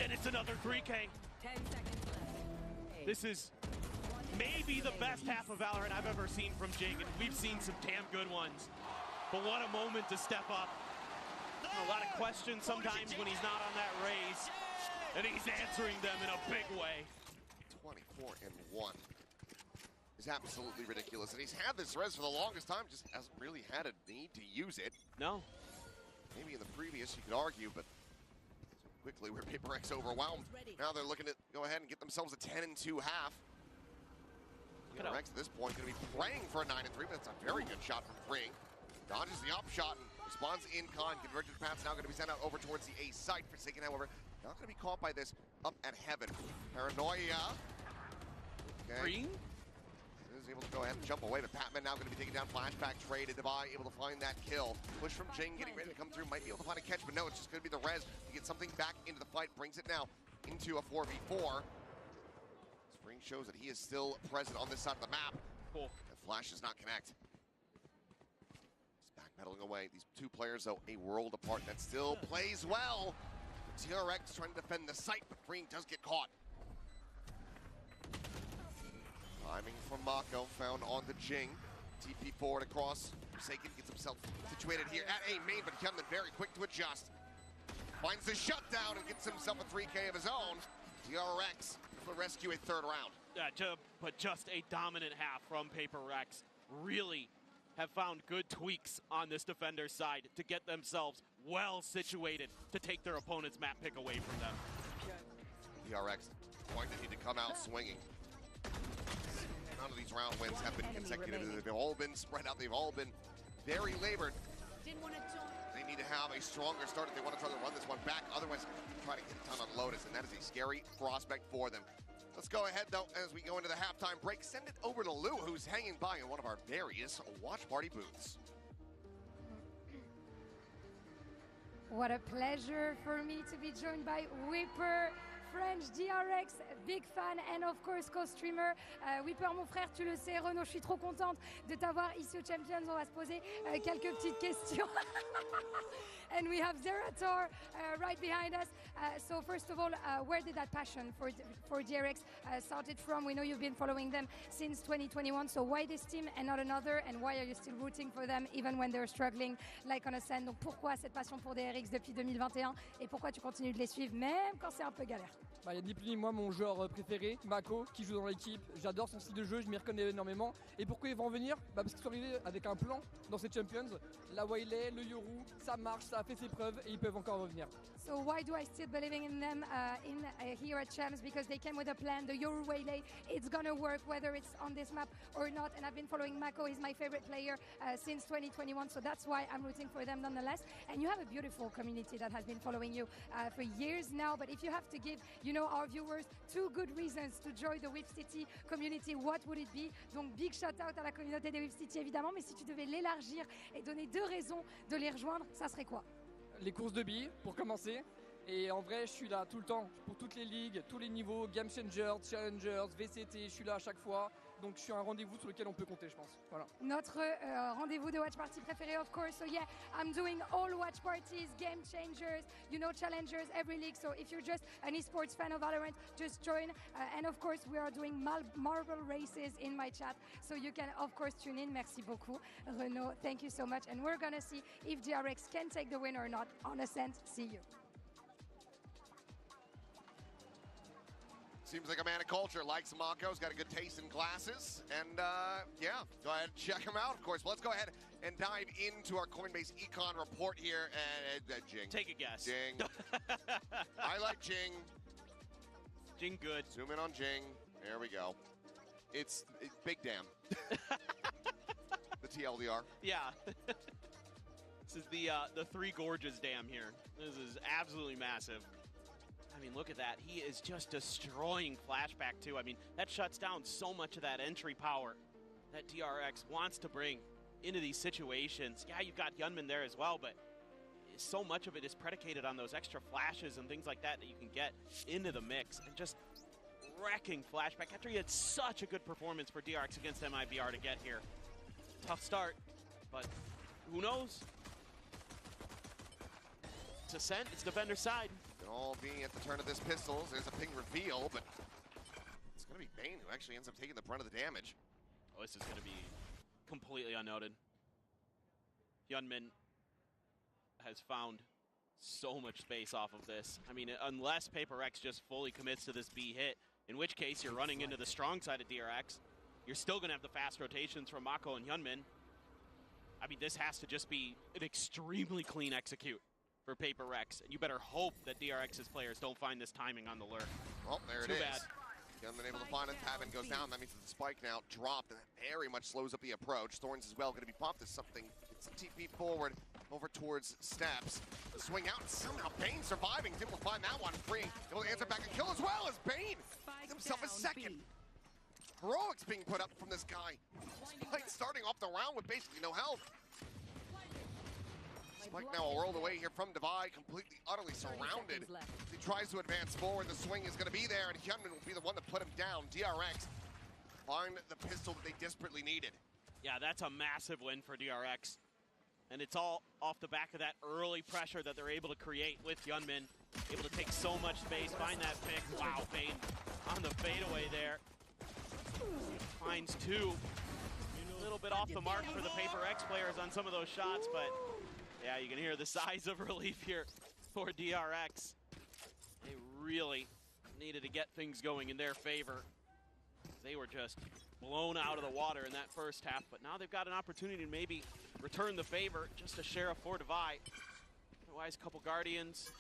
And it's another 3K. 10 seconds left. This is maybe the best half of Valorant I've ever seen from Jing, and we've seen some damn good ones. But what a moment to step up. A lot of questions sometimes when he's not on that raise, and he's answering them in a big way. 24-1 is absolutely ridiculous, and he's had this res for the longest time, just hasn't really had a need to use it. No. Maybe in the previous you could argue, but quickly where Paper Rex overwhelmed. Now they're looking to go ahead and get themselves a 10-2 half. Paper Rex at this point going to be praying for a 9-3, but it's a very good shot from freeing. Dodges the up shot and responds in con. Convergent path's now going to be sent out over towards the A site. Forsaken, however, not going to be caught by this up at Heaven. Paranoia. Okay. Freeing? Is able to go ahead and jump away, but Patman now going to be taking down Flashback, traded Devi, able to find that kill. Push from Jing, getting ready to come through, might be able to find a catch, but no, it's just going to be the res to get something back into the fight, brings it now into a 4v4. Spring shows that he is still present on this side of the map. Cool. And Flash does not connect. He's backpedaling away. These two players, though, a world apart. That still plays well. TRX trying to defend the site, but Freeing does get caught. Timing from Mako, found on the Jing. TP forward across. Forsaken gets himself situated here at A main, but Kemlin very quick to adjust. Finds the shutdown and gets himself a 3K of his own. TRX will rescue a third round. But just a dominant half from Paper Rex. Really have found good tweaks on this defender's side to get themselves well situated to take their opponent's map pick away from them. TRX going to need to come out swinging. none of these round wins have been consecutive. They've all been spread out. They've all been very labored. Didn't want to join. They need to have a stronger start if they want to try to run this one back. Otherwise, try to get it done on Lotus, and that is a scary prospect for them. Let's go ahead, though, as we go into the halftime break. Send it over to Lou, who's hanging by in one of our various watch party booths. What a pleasure for me to be joined by Whipper, French DRX, big fan, and of course co-streamer. Whipper, mon frère, tu le sais, Renaud, je suis trop contente de t'avoir ici au Champions. On va se poser quelques petites questions. And we have Zerator right behind us. So first of all, where did that passion for DRX started from? We know you've been following them since 2021. So why this team and not another? And why are you still rooting for them even when they're struggling like on a scène? Donc pourquoi cette passion pour DRX depuis 2021? Et pourquoi tu continues de les suivre même quand c'est un peu galère? Bah, y a ni plus ni moins mon joueur préféré, Mako, qui joue dans l'équipe. J'adore son style de jeu, je m'y reconnais énormément. Et pourquoi ils vont en venir? Bah, parce qu'ils sont arrivés avec un plan dans ces Champions. La Waylay, le Yoru, ça marche, ça a fait ses preuves et ils peuvent encore revenir. So why do I still believing in them here at Champs? Because they came with a plan, the Yoru Waylay, it's gonna work whether it's on this map or not. And I've been following Mako, he's my favorite player since 2021. So that's why I'm rooting for them nonetheless. And you have a beautiful community that has been following you for years now. But if you have to give, you know, our viewers 2 good reasons to join the VCT community, what would it be? Donc big shout out à la communauté de VCT évidemment, mais si tu devais l'élargir et donner 2 raisons de les rejoindre, ça serait quoi? Les courses de billes pour commencer. Et en vrai, je suis là tout le temps pour toutes les ligues, tous les niveaux, Game Changers, Challengers, VCT, je suis là à chaque fois. Donc je suis un rendez-vous sur lequel on peut compter, je pense. Voilà. Notre rendez-vous de watch party préféré, of course. So yeah, I'm doing all watch parties, Game Changers, you know, Challengers, every league. So if you're just an esports fan of Valorant, just join. And of course, we are doing marble races in my chat. So you can, of course, tune in. Merci beaucoup, Renaud. Thank you so much. And we're going to see if DRX can take the win or not on Ascent. See you. Seems like a man of culture, likes Mako, has got a good taste in glasses, and yeah, go ahead and check him out, of course. But let's go ahead and dive into our Coinbase Econ report here, and Jing. Take a guess. Jing. I like Jing. Jing good. Zoom in on Jing. There we go. It's Big Dam. The TLDR. Yeah. This is the Three Gorges Dam here. This is absolutely massive. I mean, look at that. He is just destroying Flashback, too. I mean, that shuts down so much of that entry power that DRX wants to bring into these situations. Yeah, you've got Yunmin there as well, but so much of it is predicated on those extra flashes and things like that that you can get into the mix and just wrecking Flashback after he had such a good performance for DRX against MIBR to get here. Tough start, but who knows? It's Ascent, it's defender's side. All being at the turn of this Pistols. There's a ping reveal, but it's going to be Bane who actually ends up taking the brunt of the damage. Oh, this is going to be completely unnoted. Yunmin has found so much space off of this. I mean, unless Paper X just fully commits to this B hit, in which case you're running into the strong side of DRX, you're still going to have the fast rotations from Mako and Yunmin. I mean, this has to just be an extremely clean execute for Paper Rex, and you better hope that DRX's players don't find this timing on the lurk. Well, there Too it is. bad. Yunmin able to find it. Tabin goes down. That means that the spike now dropped, and that very much slows up the approach. Thorns as well going to be bumped as something. It's a TP forward over towards Steps. The swing out, and somehow Bane surviving. He's able to find that one free. Able to answer back and kill as well as Bane gets himself a second. Heroics being put up from this guy. Despite starting off the round with basically no health. Spike now whirled away here from Divide, completely, utterly surrounded. He tries to advance forward. The swing is going to be there, and Hyunmin will be the one to put him down. DRX find the pistol that they desperately needed. Yeah, that's a massive win for DRX. And it's all off the back of that early pressure that they're able to create with Hyunmin. Able to take so much space, find that pick. Wow, Bane on the fadeaway there. Finds 2. A little bit off the mark for the Paper X players on some of those shots, but yeah, you can hear the sighs of relief here for DRX. They really needed to get things going in their favor. They were just blown out of the water in that first half, but now they've got an opportunity to maybe return the favor, just a Sheriff for Divide. Otherwise, a couple Guardians.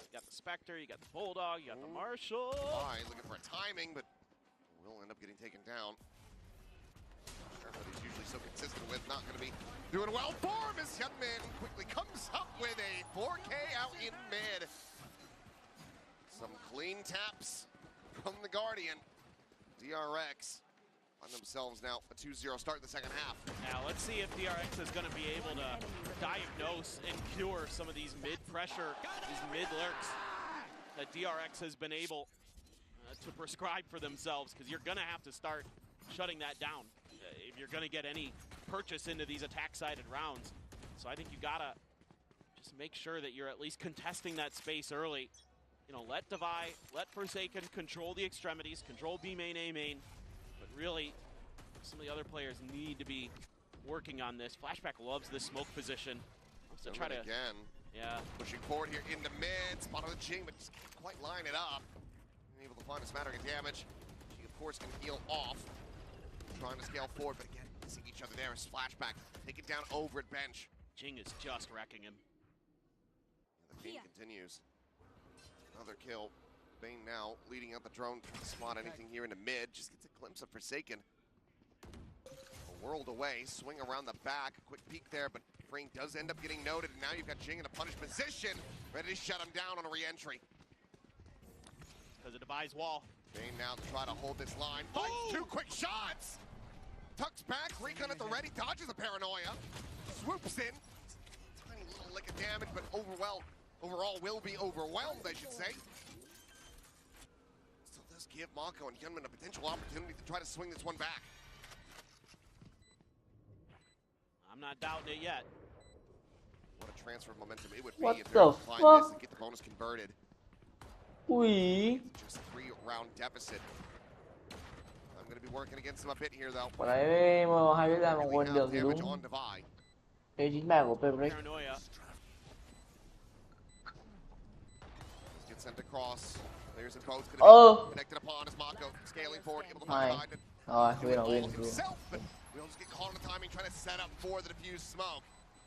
You got the Spectre, you got the Bulldog, you got the Marshal. Divide looking for a timing, but will end up getting taken down. But he's usually so consistent with, not going to be doing well for him as Hyunmin quickly comes up with a 4K out in mid. Some clean taps from the Guardian. DRX on themselves now a 2-0 start in the second half. Now let's see if DRX is going to be able to diagnose and cure some of these mid-pressure, these mid-lurks that DRX has been able to prescribe for themselves, because you're going to have to start shutting that down if you're going to get any purchase into these attack-sided rounds. So I think you got to just make sure that you're at least contesting that space early. You know, let Devi, let Forsaken control the extremities, control B main, A main, but really, some of the other players need to be working on this. Flashback loves this smoke position. Wants to try to again. Yeah. Pushing forward here in the mid, spot on the Jing, but just can't quite line it up. Able to find a smattering of damage. She, of course, can heal off. Trying to scale forward, but again, missing each other there as Flashback. Take it down over at bench. Jing is just wrecking him. And the game continues. Another kill. Bane now leading out the drone. Can't spot anything here in the mid. Just gets a glimpse of Forsaken. A world away. Swing around the back. A quick peek there, but Freeing does end up getting noted. And now you've got Jing in a punished position. Ready to shut him down on a re-entry. Because of Devi's wall. Bane now to try to hold this line. Finds two quick shots. Tucks back. Recon at the ready. Dodges the paranoia. Swoops in. Tiny little lick of damage, but overall will be overwhelmed, I should say. Still does give Mako and Hyunmin a potential opportunity to try to swing this one back. I'm not doubting it yet. What a transfer of momentum it would be What if they're able the to find fuck? this and get the bonus converted. Ui. Just a 3-round deficit. I'm going to be working against them a bit here, though. Quả đấy mà hai biết ra mà quên được thì Damage đúng. on Devi. P93 của Pebrex. Paranoia. Gets sent across. Players in both going to be connected upon as Mako scaling forward, able to find behind it. Rồi, win. Himself, but we'll just get caught on the timing, trying to set up for the diffused smoke.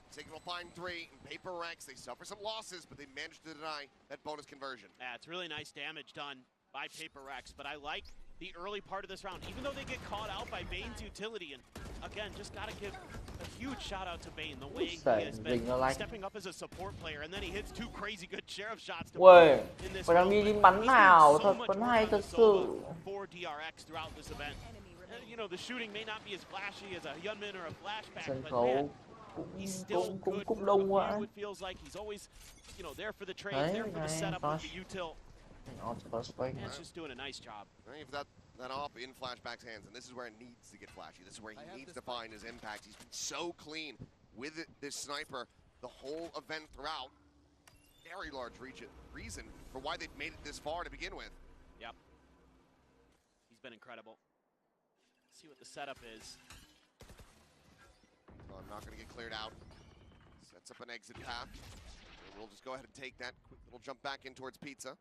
Forsaken will find 3. And Paper Rex, they suffer some losses, but they managed to deny that bonus conversion. Yeah, it's really nice damage done by Paper Rex, but I like the early part of this round, even though they get caught out by Bane's utility. And again, just got to give a huge shout out to Bane, the way he has been stepping up as a support player, and then he hits 2 crazy good sheriff shots to Uầy, in this phải làm gì đến bắn nào, thật vẫn hay thật sự. for DRX throughout this event. You know, the shooting may not be as flashy as a Hyunmin or a Flashback, Sân but khấu man, he's still good cũng for đông the quá. view. It feels like he's always, you know, there for the trades, there for the setup with the util. And it's just doing a nice job. Now you've got that off in Flashback's hands, and this is where it needs to get flashy. This is where he needs to find his impact. He's been so clean with this sniper the whole event throughout. Very large reason for why they've made it this far to begin with. Yep. He's been incredible. Let's see what the setup is. So I'm not going to get cleared out. Sets up an exit path. And we'll just go ahead and take that quick little jump back in towards Pizza.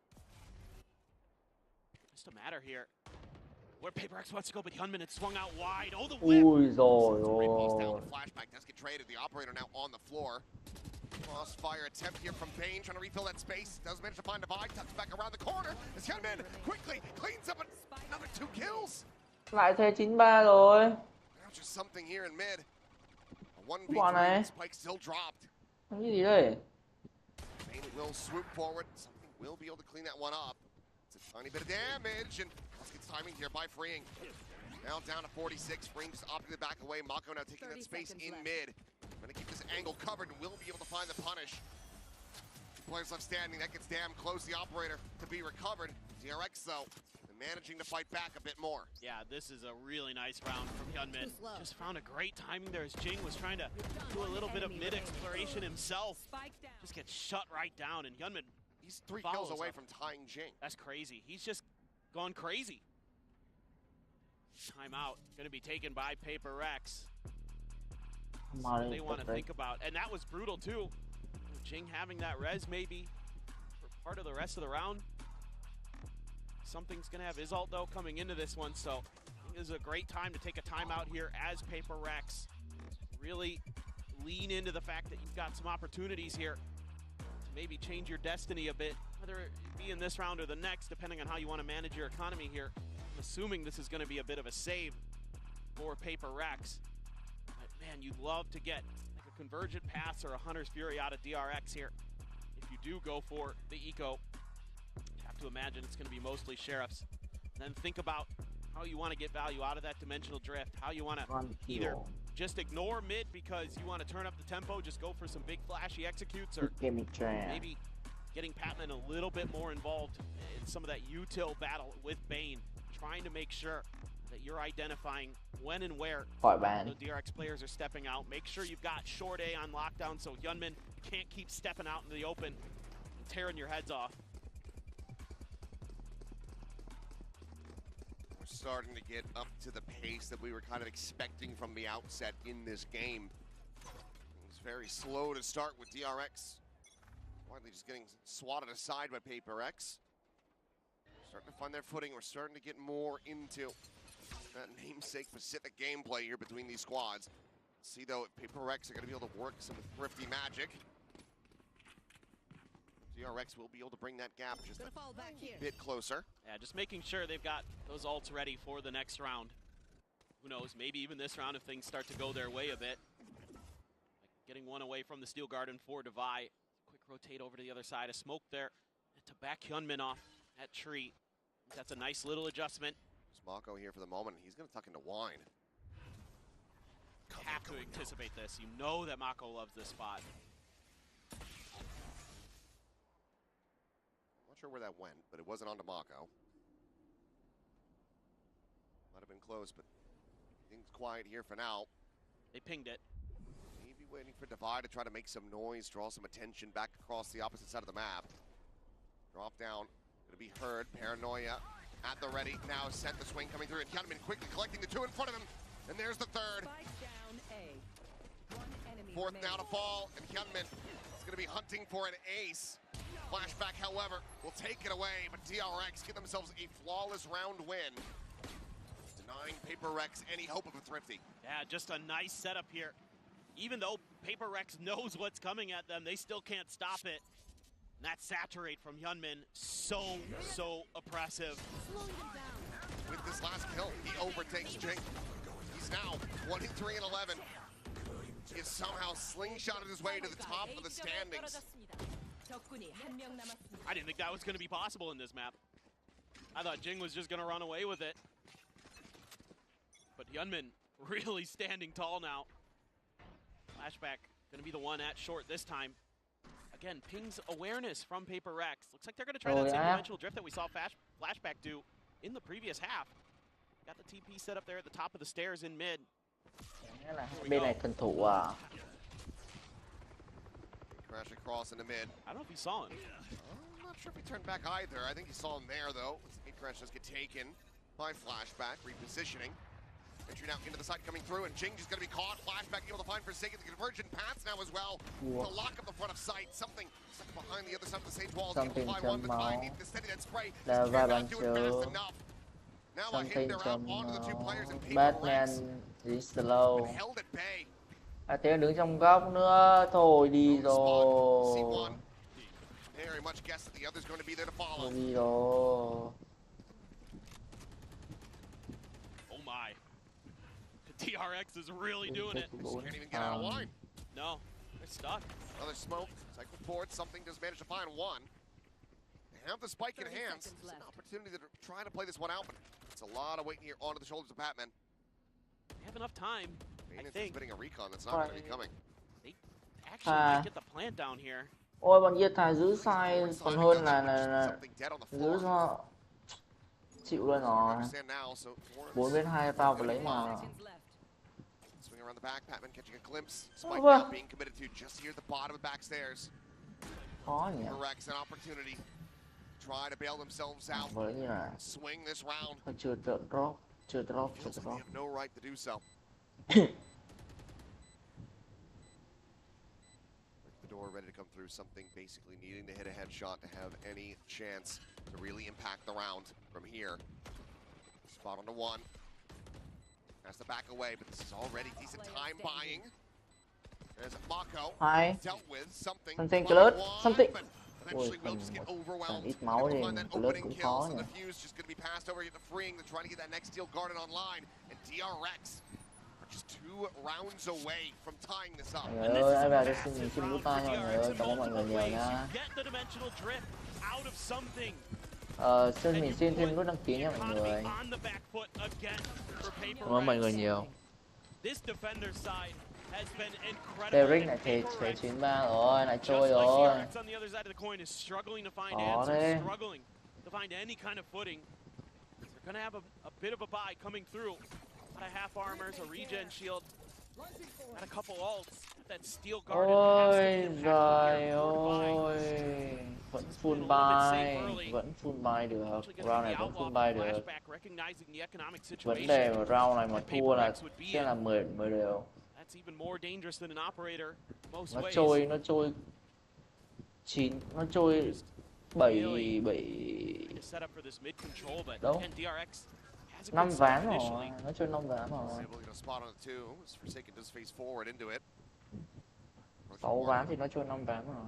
Just a matter here where Paper X wants to go, but Hyunmin had swung out wide. Oh, the whip! Ui rồi Down. Flashback does get traded. The operator now on the floor. Crossfire attempt here from Bane, trying to refill that space. Does manage to find Devi, tucks back around the corner. As Hyunmin quickly cleans up another 2 kills. Lại thế 93 rồi. Now just something here in mid. A Bọn này. 1v3 Spike still dropped. Cái gì đây? Bane will swoop forward. Something will be able to clean that one up. It's a tiny bit of damage, and gets timing here by Freeing. Now down to 46. Freeing just opting to back away. Mako now taking that space in mid. Going to keep this angle covered and will be able to find the punish. 2 players left standing. That gets damn close. The operator to be recovered. DRX, though, managing to fight back a bit more. Yeah, this is a really nice round from Hyunmin. Just found a great timing there as Jing was trying to do a little bit of mid-exploration himself. Just gets shut right down, and Hyunmin, he's 3 kills away from tying Jing. That's crazy. He's just gone crazy. Timeout going to be taken by Paper Rex. They want to think about, and that was brutal too. Jing having that res maybe for part of the rest of the round. Something's going to have his ult though coming into this one, so I think this is a great time to take a timeout here as Paper Rex really lean into the fact that you've got some opportunities here to maybe change your destiny a bit, whether it be in this round or the next, depending on how you want to manage your economy here in assuming this is going to be a bit of a save for Paper Rex. But man, you'd love to get like a Convergent Pass or a Hunter's Fury out of DRX here. If you do go for the Eco, you have to imagine it's going to be mostly Sheriffs. And then think about how you want to get value out of that Dimensional Drift, how you want to either just ignore mid because you want to turn up the tempo, just go for some big flashy executes, or maybe getting Patman a little bit more involved in some of that util battle with Bane, trying to make sure that you're identifying when and where the DRX players are stepping out. Make sure you've got short A on lockdown so Hyunmin can't keep stepping out into the open and tearing your heads off. We're starting to get up to the pace that we were kind of expecting from the outset in this game. It was very slow to start with DRX. Widely just getting swatted aside by Paper X. Starting to find their footing. We're starting to get more into that namesake-specific gameplay here between these squads. See, though, if Paper X are going to be able to work some thrifty magic. DRX will be able to bring that gap just a bit closer. Yeah, just making sure they've got those ults ready for the next round. Who knows, maybe even this round if things start to go their way a bit. Like getting one away from the Steel Garden for Devi. Quick rotate over to the other side. A smoke there to back Hyunmin off that tree. That's a nice little adjustment. Mako here for the moment. He's going to tuck into Wine. Have to anticipate this. You know that Mako loves this spot. Not sure where that went, but it wasn't onto Mako. Might have been close, but things quiet here for now. They pinged it. Maybe waiting for Devi to try to make some noise, draw some attention back across the opposite side of the map. Drop down, gonna be heard. Paranoia at the ready. Now sent the swing coming through, and Hyunmin quickly collecting the two in front of him. And there's the third. Fourth now to fall, and Hyunmin is gonna be hunting for an ace. Flashback, however, will take it away, but DRX get themselves a flawless round win. Denying Paper Rex any hope of a thrifty. Yeah, just a nice setup here. Even though Paper Rex knows what's coming at them, they still can't stop it. And that saturate from Hyunmin, so oppressive. With this last kill, he overtakes Jing. He's now 23 and 11. He has somehow slingshotted his way to the top of the standings. I didn't think that was going to be possible in this map. I thought Jing was just going to run away with it. But Hyunmin really standing tall now. Flashback going to be the one at short this time. Again, pings awareness from Paper Rex. Looks like they're going to try that same dimensional drift that we saw Flashback do in the previous half. Got the TP set up there at the top of the stairs in mid. Bên này cần thủ à. Crash across in the mid. I don't know if he saw him. I'm not sure if he turned back either. I think he saw him there, though. Crash does get taken by Flashback, repositioning. Entry now into the side coming through, and Jing is going to be caught. Flashback able to find Forsaken. The convergent paths now as well. To lock up the front of sight. Something stuck behind the other side of the stage walls. Able to fly one, but Devi needs to steady that spray. Just cannot do it fast enough. Now a hinder out onto the two players in Paper Rex. Slow. Held at bay. À thế đứng trong góc nữa, thôi đi rồi. Very much guess that the other's going to be there to follow. Đi rồi. Oh my. DRX is really doing it. Can't even get out of line. No, they're stuck. Another smoke, cycle forward, something does manage to find one. They have the spike in hands. It's an opportunity to try to play this one out, but it's a lot of weight here onto the shoulders of Patman. They have enough time, I think. Spitting a recon that's not going to be coming. They actually might get the plant down here. Ôi bọn kia thà giữ sai còn hơn là giữ cho chịu luôn rồi. 4 bên 2 tao phải lấy mà. Swing around the back, Patman catching a glimpse. Spike now being committed to just here at the bottom of the back stairs. Khó nhỉ. Rex an opportunity. Try to bail themselves out. Swing this round. Chưa drop. They have no right to do so. The door ready to come through, something basically needing to hit a headshot to have any chance to really impact the round from here. Spot onto one. Has to back away, but this is already decent time buying. There's Mako dealt with something good. Something. eventually will just get overwhelmed. Ít máu thì Find that Club opening cũng kill, khó so nhỉ. the fuse just going to be passed over to Freeing. They're trying to get that next steel garden online, and DRX are just 2 rounds away from tying this up. Mọi người ơi, ai vào cho mình xin bút tay nha mọi người ơi, cảm ơn mọi người nhiều nha. Xin mình xin thêm nút đăng ký nha mọi người. Cảm ơn mọi người nhiều. Derek lại thế 93 rồi, lại trôi rồi. Khó thế. To find any kind of footing. They're going to have a bit of a buy coming through. Got a half armors, a regen shield, got a couple ults. That steel guard. Ôi giời ơi, vẫn full buy được, round này vẫn full buy được. Vấn đề mà round này mà thua là sẽ là 10 đều. Nó trôi 9, nó trôi 7 đâu 5 ván rồi, nó chơi 5 ván rồi. 6 ván thì nó chơi 5 ván rồi.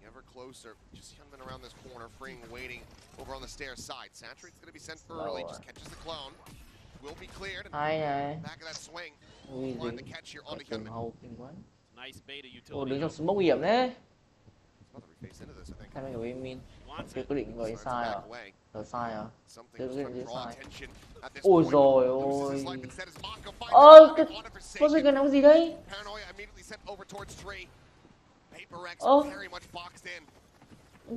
Ever closer, just coming around this corner, Freeing waiting over on the stairs side. Saturate's going to be sent early, just catches the clone. Will be cleared. Back of that swing. Find the catch here onto Hyunmin. Nice beta Ồ, utility. đứng trong smoke nguy hiểm đấy. Thay mấy cái min. Cái quyết định rồi sai à? Rồi sai à? Cái quyết định sai. Ôi rồi ôi. Có gì cần làm gì đấy?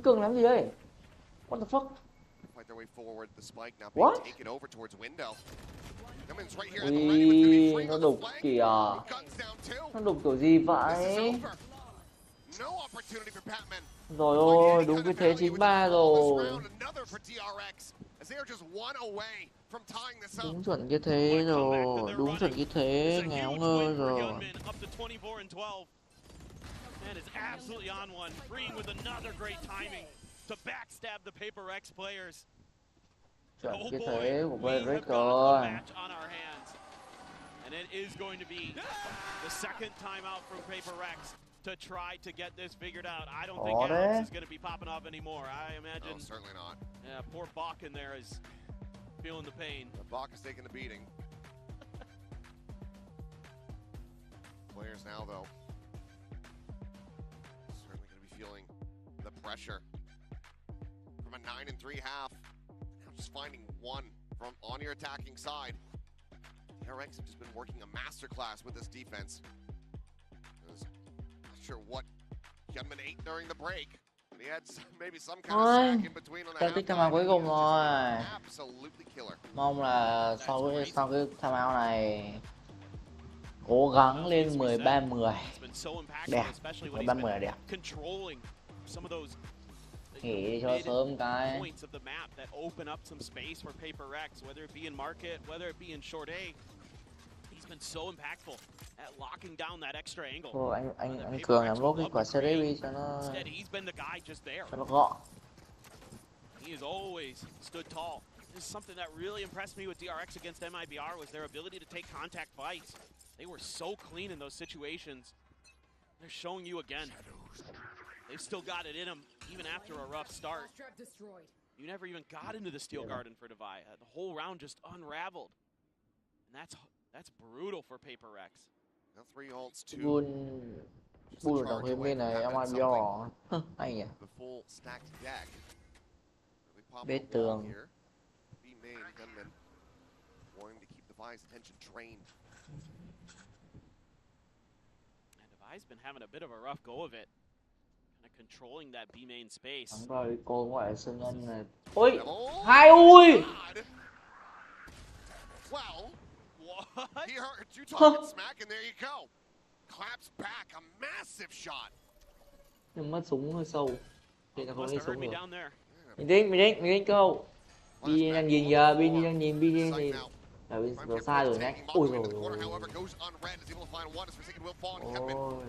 Cường làm gì đây? What the fuck? What? Ui, nó đục kìa. Nó đục kiểu gì vậy? Rồi ôi, đúng cái thế 93 rồi. Đúng chuẩn cái thế rồi, đúng chuẩn cái thế, ngáo ngơ rồi. Man is absolutely on one. Freeing with another great timing to backstab the Paper Rex players. Chuẩn cái thế của Paper rồi. And it is going to be the second time out from Paper Rex to try to get this figured out. I don't think Alex is going to be popping off anymore. I imagine. No, certainly not. Yeah, poor Bach in there is feeling the pain. Bach is taking the beating. Players now, though, certainly going to be feeling the pressure. From a 9-3 half, now just finding one from on your attacking side. The RX have just been working a masterclass with this defense. Not sure what Hyunmin ate during the break. He had maybe some kind of snack in between on the half time. Cuối cùng rồi. Absolutely killer. Mong là sau cái timeout này cố gắng lên 13-10. Đẹp, 13-10 là đẹp. Nghỉ cho sớm cái. Points of the map that open up some space for Paper Rex, whether it be in market, whether it be in short A. He's been so impactful at locking down that extra angle. Anh Cường làm nốt cái quả series cho nó gọn. He has always stood tall. This is something that really impressed me with DRX against MIBR was their ability to take contact fights. They were so clean in those situations. They're showing you again. They've still got it in them, even after a rough start. You never even got into the Steel Garden for Divide. The whole round just unraveled. And that's brutal for Paper Rex. Now 3 ults, 2. Bull đồng hiệp bên này MIBR. Hay nhỉ? The full stacked deck. Bết tường. Wanting to keep Divide's attention drained. And Divide's been having a bit of a rough go of it. Controlling that B main space. Đúng rồi, cô ngoại sân nhân này. Ôi, hai ui. Well, what? He heard you talking smack and there you go. Claps back a massive shot. Nhưng mất súng hơi sâu. Thì là không lấy súng được. Mình đánh câu. Bi đang nhìn giờ, Bi đang nhìn, Bi đang nhìn. Rồi sai rồi nhé. Ôi rồi.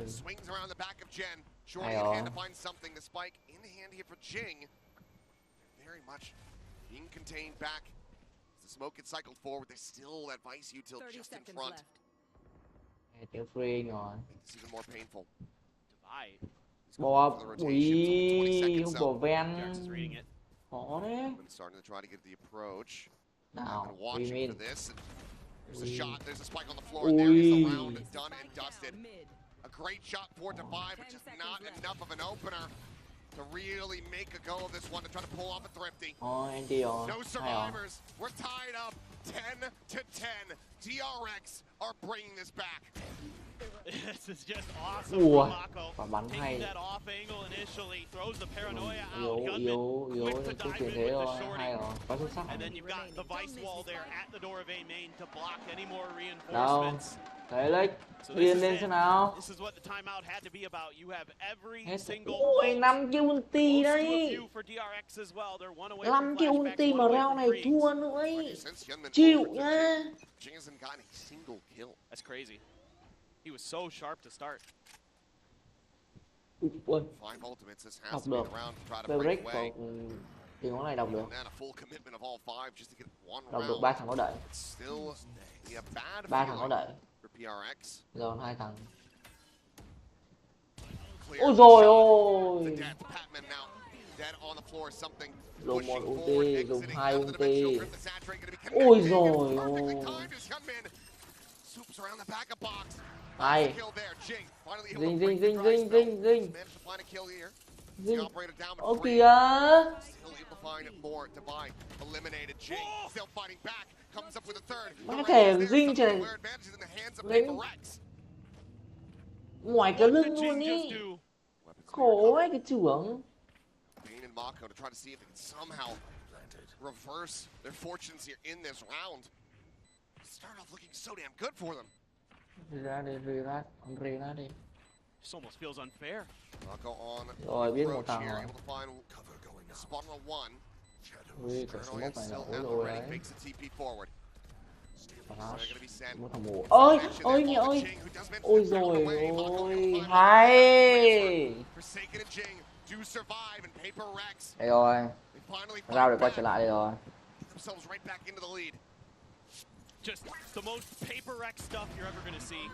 Swings around the back of Jen. Shorty in hand to find something. The spike in the hand here for Jing. Very much being contained back. As the smoke gets cycled forward, there's still that Vice util just in front. Tiếng free rồi. It's even more painful. Divide. Bò ui, không của Ven. DRX is reading it. Khó đấy. Starting to try to get the approach. Nào, Watching for this. There's a shot. There's a spike on the floor. Ui. There is the round done and dusted. A great shot, 4-5, but just not enough of an opener to really make a go of this one to try to pull off a thrifty. No survivors. We're tied up 10-10. DRX are bringing this back. This is just awesome from Mako. Và bắn Taking hay. that off angle initially, throws the paranoia Yếu, out. yếu, yếu, Quick to không dive tiền in thế with the rồi, shorty. hay rồi, quá xuất sắc. And then you've got the vice wall there at the door of A main to block any more Đâu, reinforcements. thấy Lex, điên lên xem nào. This is what the timeout had to be about. You have every Hết. single Ui, 5 kill ulti đấy. 5 kill ulti mà round này thua nữa ấy. Chịu nhá. Jing hasn't gotten a single kill. That's crazy. He was so sharp to start. Ui, Five ultimates. This đọc has to be được. the round to try to Về break break away. tiếng nói này đọc được. And a full commitment of all five just to get one Đọc được round. 3 thằng nó đẩy. Still a bad 3 thằng nó feeling đẩy. for PRX. Giờ 2 thằng. Clear Ôi rồi the ôi. death. Patman now dead on the floor. Something Dùng một pushing ulti, forward, dùng exiting 2 out of the dimensional ulti. crypt. The saturate gonna be connected. Ôi rồi Perfectly ôi. timed as Hyunmin swoops around the backup box. Hay. Kill there. Jing finally able Dinh to dinh break the dinh dry dinh spell. dinh dinh. Managed to find a kill here. Dinh. The operator down Ô but free. kìa. Still able to find more. Divine eliminated. Jing still fighting back. Comes up with a third. Má The thèm raise there, dinh some trên clear advantages in the hands of Dinh. Paper Rex. Ngoài cái lưng luôn ý. Khổ ấy cái trưởng. Bane and Mako to try to see if they can somehow reverse their fortunes here in this round. Start off looking so damn good for them. Ra đi, ra đi. This almost feels unfair. Mako on Rồi biết một approach thằng here, rồi. able to find spot on one. Ui, cái smoke này là ối rồi đấy. Makes the TP forward. Một thằng mù. Ôi, ôi nhỉ ơi. Ôi rồi ôi. Hay. Forsaken and Jing do survive and Paper Rex. Đây rồi. They finally Rao để fight quay back. trở lại đây rồi. Themselves right back into the lead. Just the most Paper Rex stuff you're ever going to see.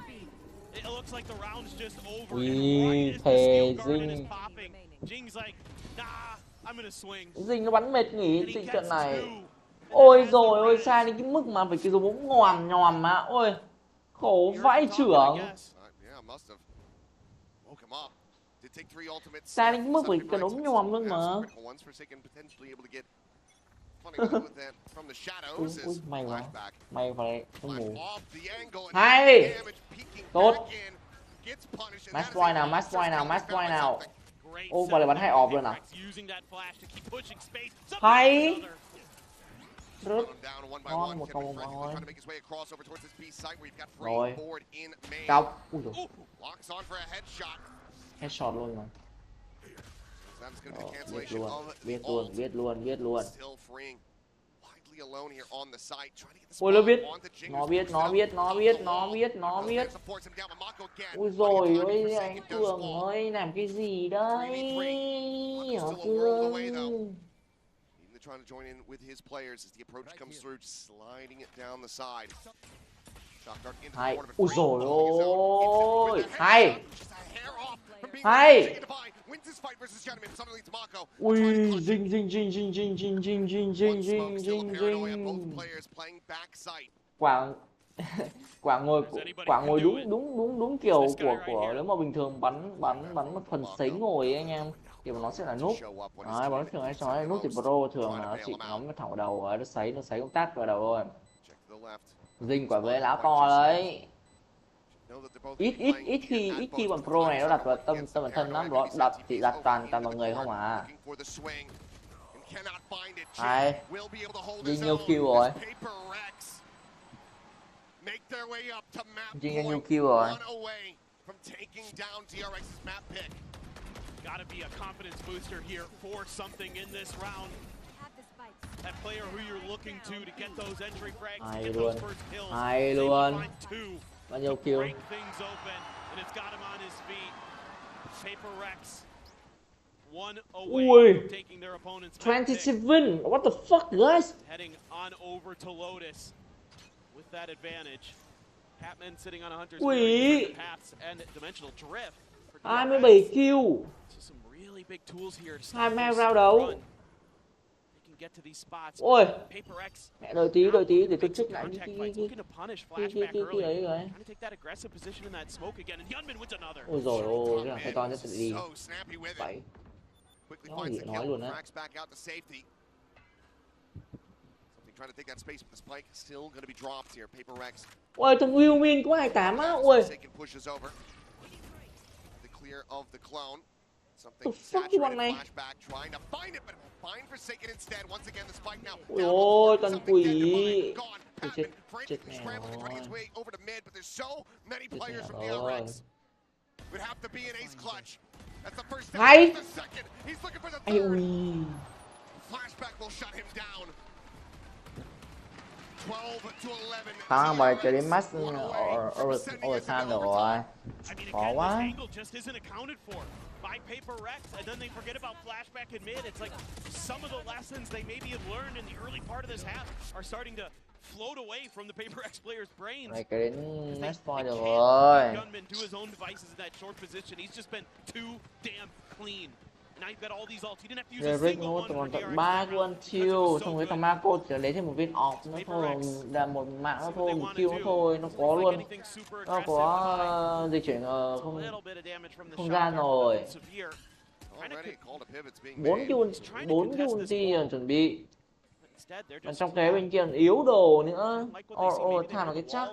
It looks like the round's just over. Ui, and right as the thề steel garden is Dinh. popping, Jing's like, nah, I'm going to swing. Dinh nó bắn mệt nghỉ And he trận gets này. two. Ôi rồi ôi, sai đến cái mức mà phải cái giống nhòm mà. Ôi, khổ vãi trưởng. Yeah, must have woke him up. Did take three ultimates. Sai đến cái mức phải cái đống nhòm luôn mà. Critical ones. Forsaken potentially able to get funny with that from the shadows. Ui, As may quá. flashback. May phải không ngủ. Off the angle and Hay. damage peeking Tốt. back in. Gets punished and Match that is point a nào, match monster point nào, skill match to point balance nào. something. Ô, bà lại bắn hai ọp luôn à? Using that flash to keep pushing space. Hay. Rớt. Down one by Ngon, one. một Can cầu be một frantically rồi. trying to make his way across over towards this B site where you've got free Rồi. forward in main. Cọc. Ui dồi. Locks on for a headshot. Headshot luôn mà. That's going to be Biết cancellation luôn, of biết the luôn, ult. biết luôn, biết luôn. Still freeing. Widely alone here on the site, trying to get the Ôi nó spot biết, onto Jing, nó who's biết, pushed nó out biết, nó off biết, the nó wall. biết, nó biết. Mako supports him down, but Mako again. Ui Plenty of rồi time to ôi, forsake anh it, does Cường fall. ơi, làm cái gì đấy? Hả Still a world away, Cường? though. Even trying to join in with his players as the approach comes through, just sliding it down the side. Shock dart into the Hay, corner, but ui free. rồi With ôi, the headshot, hay. just a hair off from being Hay. Jing and Divine wins this fight versus Gentleman. Suddenly leads to Mako. Ui, dinh, dinh, dinh, dinh, dinh, dinh, dinh, dinh, dinh, One smoke, dinh, still a dinh, paranoia. Both dinh. players playing backside. Quảng Quảng ngồi đúng kiểu của nếu mà bình thường bắn một phần sấy ngồi ấy anh em thì nó sẽ là núp. Đấy, bắn thường hay nói là núp thì pro thường là nó chỉ ngắm nó thẳng vào đầu rồi nó sấy công tát vào đầu thôi. Dinh quả với lão to đấy. Ít khi bọn pro này nó đặt vào tâm bản thân lắm, nó đặt toàn vào người không à. Hay, Dinh nhiều kill rồi. Dinh nhiều kill rồi. Gotta be a confidence booster here for something in this round. That player who you're looking to get those entry frags, Hay get luôn, those first kills. hay They luôn. find two, Bao nhiêu kill? break things open, and it's got him on his feet. Paper Rex, one away Ui, from taking their opponent's map pick. 27, what the fuck guys? Heading on over to Lotus with that advantage. Patman sitting on a hunter's Ui. mark, paths and dimensional drift. for DRX. 27 kill. So some really big tools here to Hai stop mươi hai this round đấu. run. They can get to these spots. Ôi, Paper X mẹ đợi tí để tôi check lại contact fights, looking to punish flashback cái early. ấy rồi. Trying to take that aggressive position in that smoke again, and Yunman wins another. Ôi rồi ôi, cái thằng thay to nhất tự đi. Bảy. Nói gì nói luôn á. Trying to take that space, but the spike still going to be dropped here. Paper X. Ôi, thằng Will Min có 28 á. Ôi. The clear of the clone. The Something fuck cái bọn này. flashback trying to find it, but find Forsaken instead. Once again, the spike now. Ôi, con quỷ. Tôi chết mẹ rồi. Over to mid, but there's so many players from DRX. Would have to be an ace clutch. That's the first step. Hay. The second. He's looking for the Ây third. ui. Flashback will shut him down. 12 to 11. Thằng mà chơi đến match overtime rồi. Khó quá. By Paper Rex, and then they forget about flashback and mid. It's like some of the lessons they maybe have learned in the early part of this half are starting to float away from the Paper Rex players' brains. Này cái đến match point được rồi. Gunman do his own devices in that short position. He's just been too damn clean. Now you've got all these ults. He didn't have to use a Rick single nó one for còn tận DRX. 3 quân chiêu, xong rồi thằng Marco chỉ lấy thêm một viên off nữa thôi, là một mạng nữa thôi, một kill nữa thôi, nó có luôn, nó có dịch chuyển không gian rồi. 4 cái ulti chuẩn bị. Còn trong cái bên kia yếu đồ nữa. Overtime là cái chắc.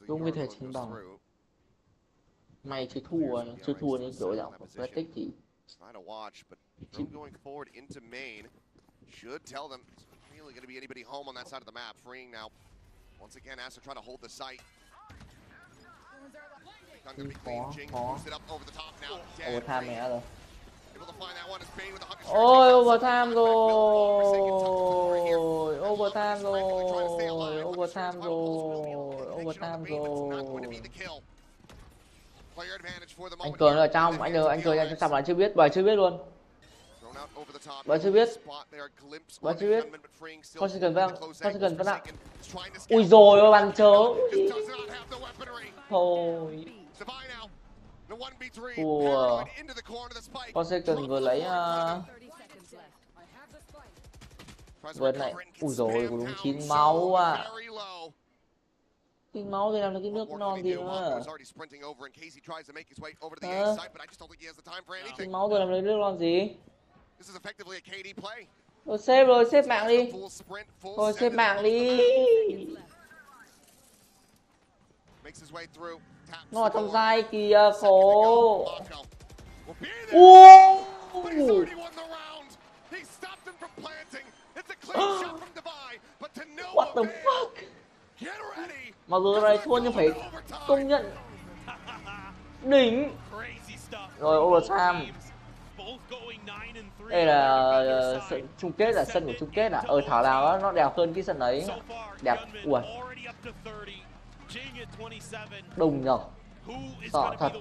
Đúng như thể chiến bằng. Mày chưa thua những kiểu dạng Fnatic thì Trying to watch, but going forward into main should tell them it's really going to be anybody home on that side of the map. Freeing now. Once again, has to try to hold the site. Going to be clean. Jing boosts it up over the top now. overtime mẹ rồi. Able to find that one. It's Bane with the hug. Ôi overtime rồi. Overtime rồi. Anh Cường ở trong, anh Cường ở trong là chưa biết, bà chưa biết luôn. Bà chưa biết. Con sẽ cần ạ. Ui rồi ôi bàn chớ. Thôi. Ủa. Con sẽ cần vừa lấy vượt này. Ui rồi đúng 9 máu à. 9 máu thì làm được cái nước non gì nữa. 9 máu rồi làm được nước non gì. Rồi xếp mạng đi. Thôi xếp mạng đi. Nó ở trong dai kìa khổ. What the fuck? Mặc dù này thua nhưng phải công nhận đỉnh. Rồi overtime. Đây là chung kết, là sân của chung kết à? Thảo nào nó đẹp hơn cái sân ấy. Đẹp. Ui. Đùng nhở. Sợ thật.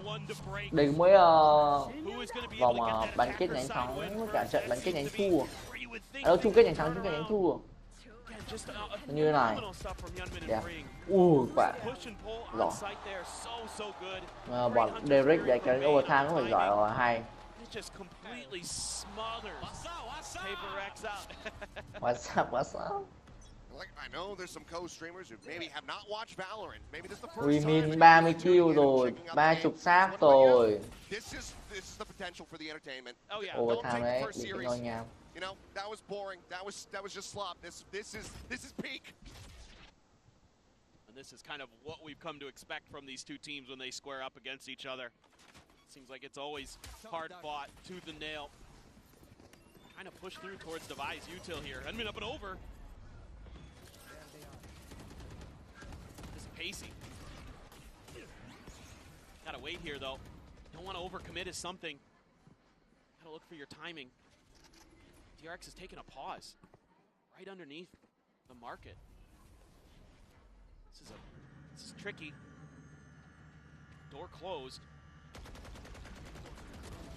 Đây mới vòng bán kết nhánh thắng cả trận bán kết nhánh thua. Chung kết nhánh thắng, chung kết nhánh thua. Như thế này. Đẹp. Quả. Giỏi. Bọn Derek để cái overtime nó phải giỏi rồi, hay. What's up? I know there's some co-streamers who maybe have not watched Valorant. Maybe this is the first We time. mean 30 kill rồi, 30 xác rồi. This is the potential for the entertainment. Oh yeah. Overtime đấy, bị cái nhoi nhào. You know, that was boring. That was just slop. This is peak. And this is kind of what we've come to expect from these two teams when they square up against each other. Seems like it's always hard fought, tooth and nail. Trying to push through towards Device util here. Hunman up and over. This is pacey. Gotta wait here though. Don't want to overcommit is something. Gotta look for your timing. DRX has taken a pause right underneath the market. This is tricky. Door closed.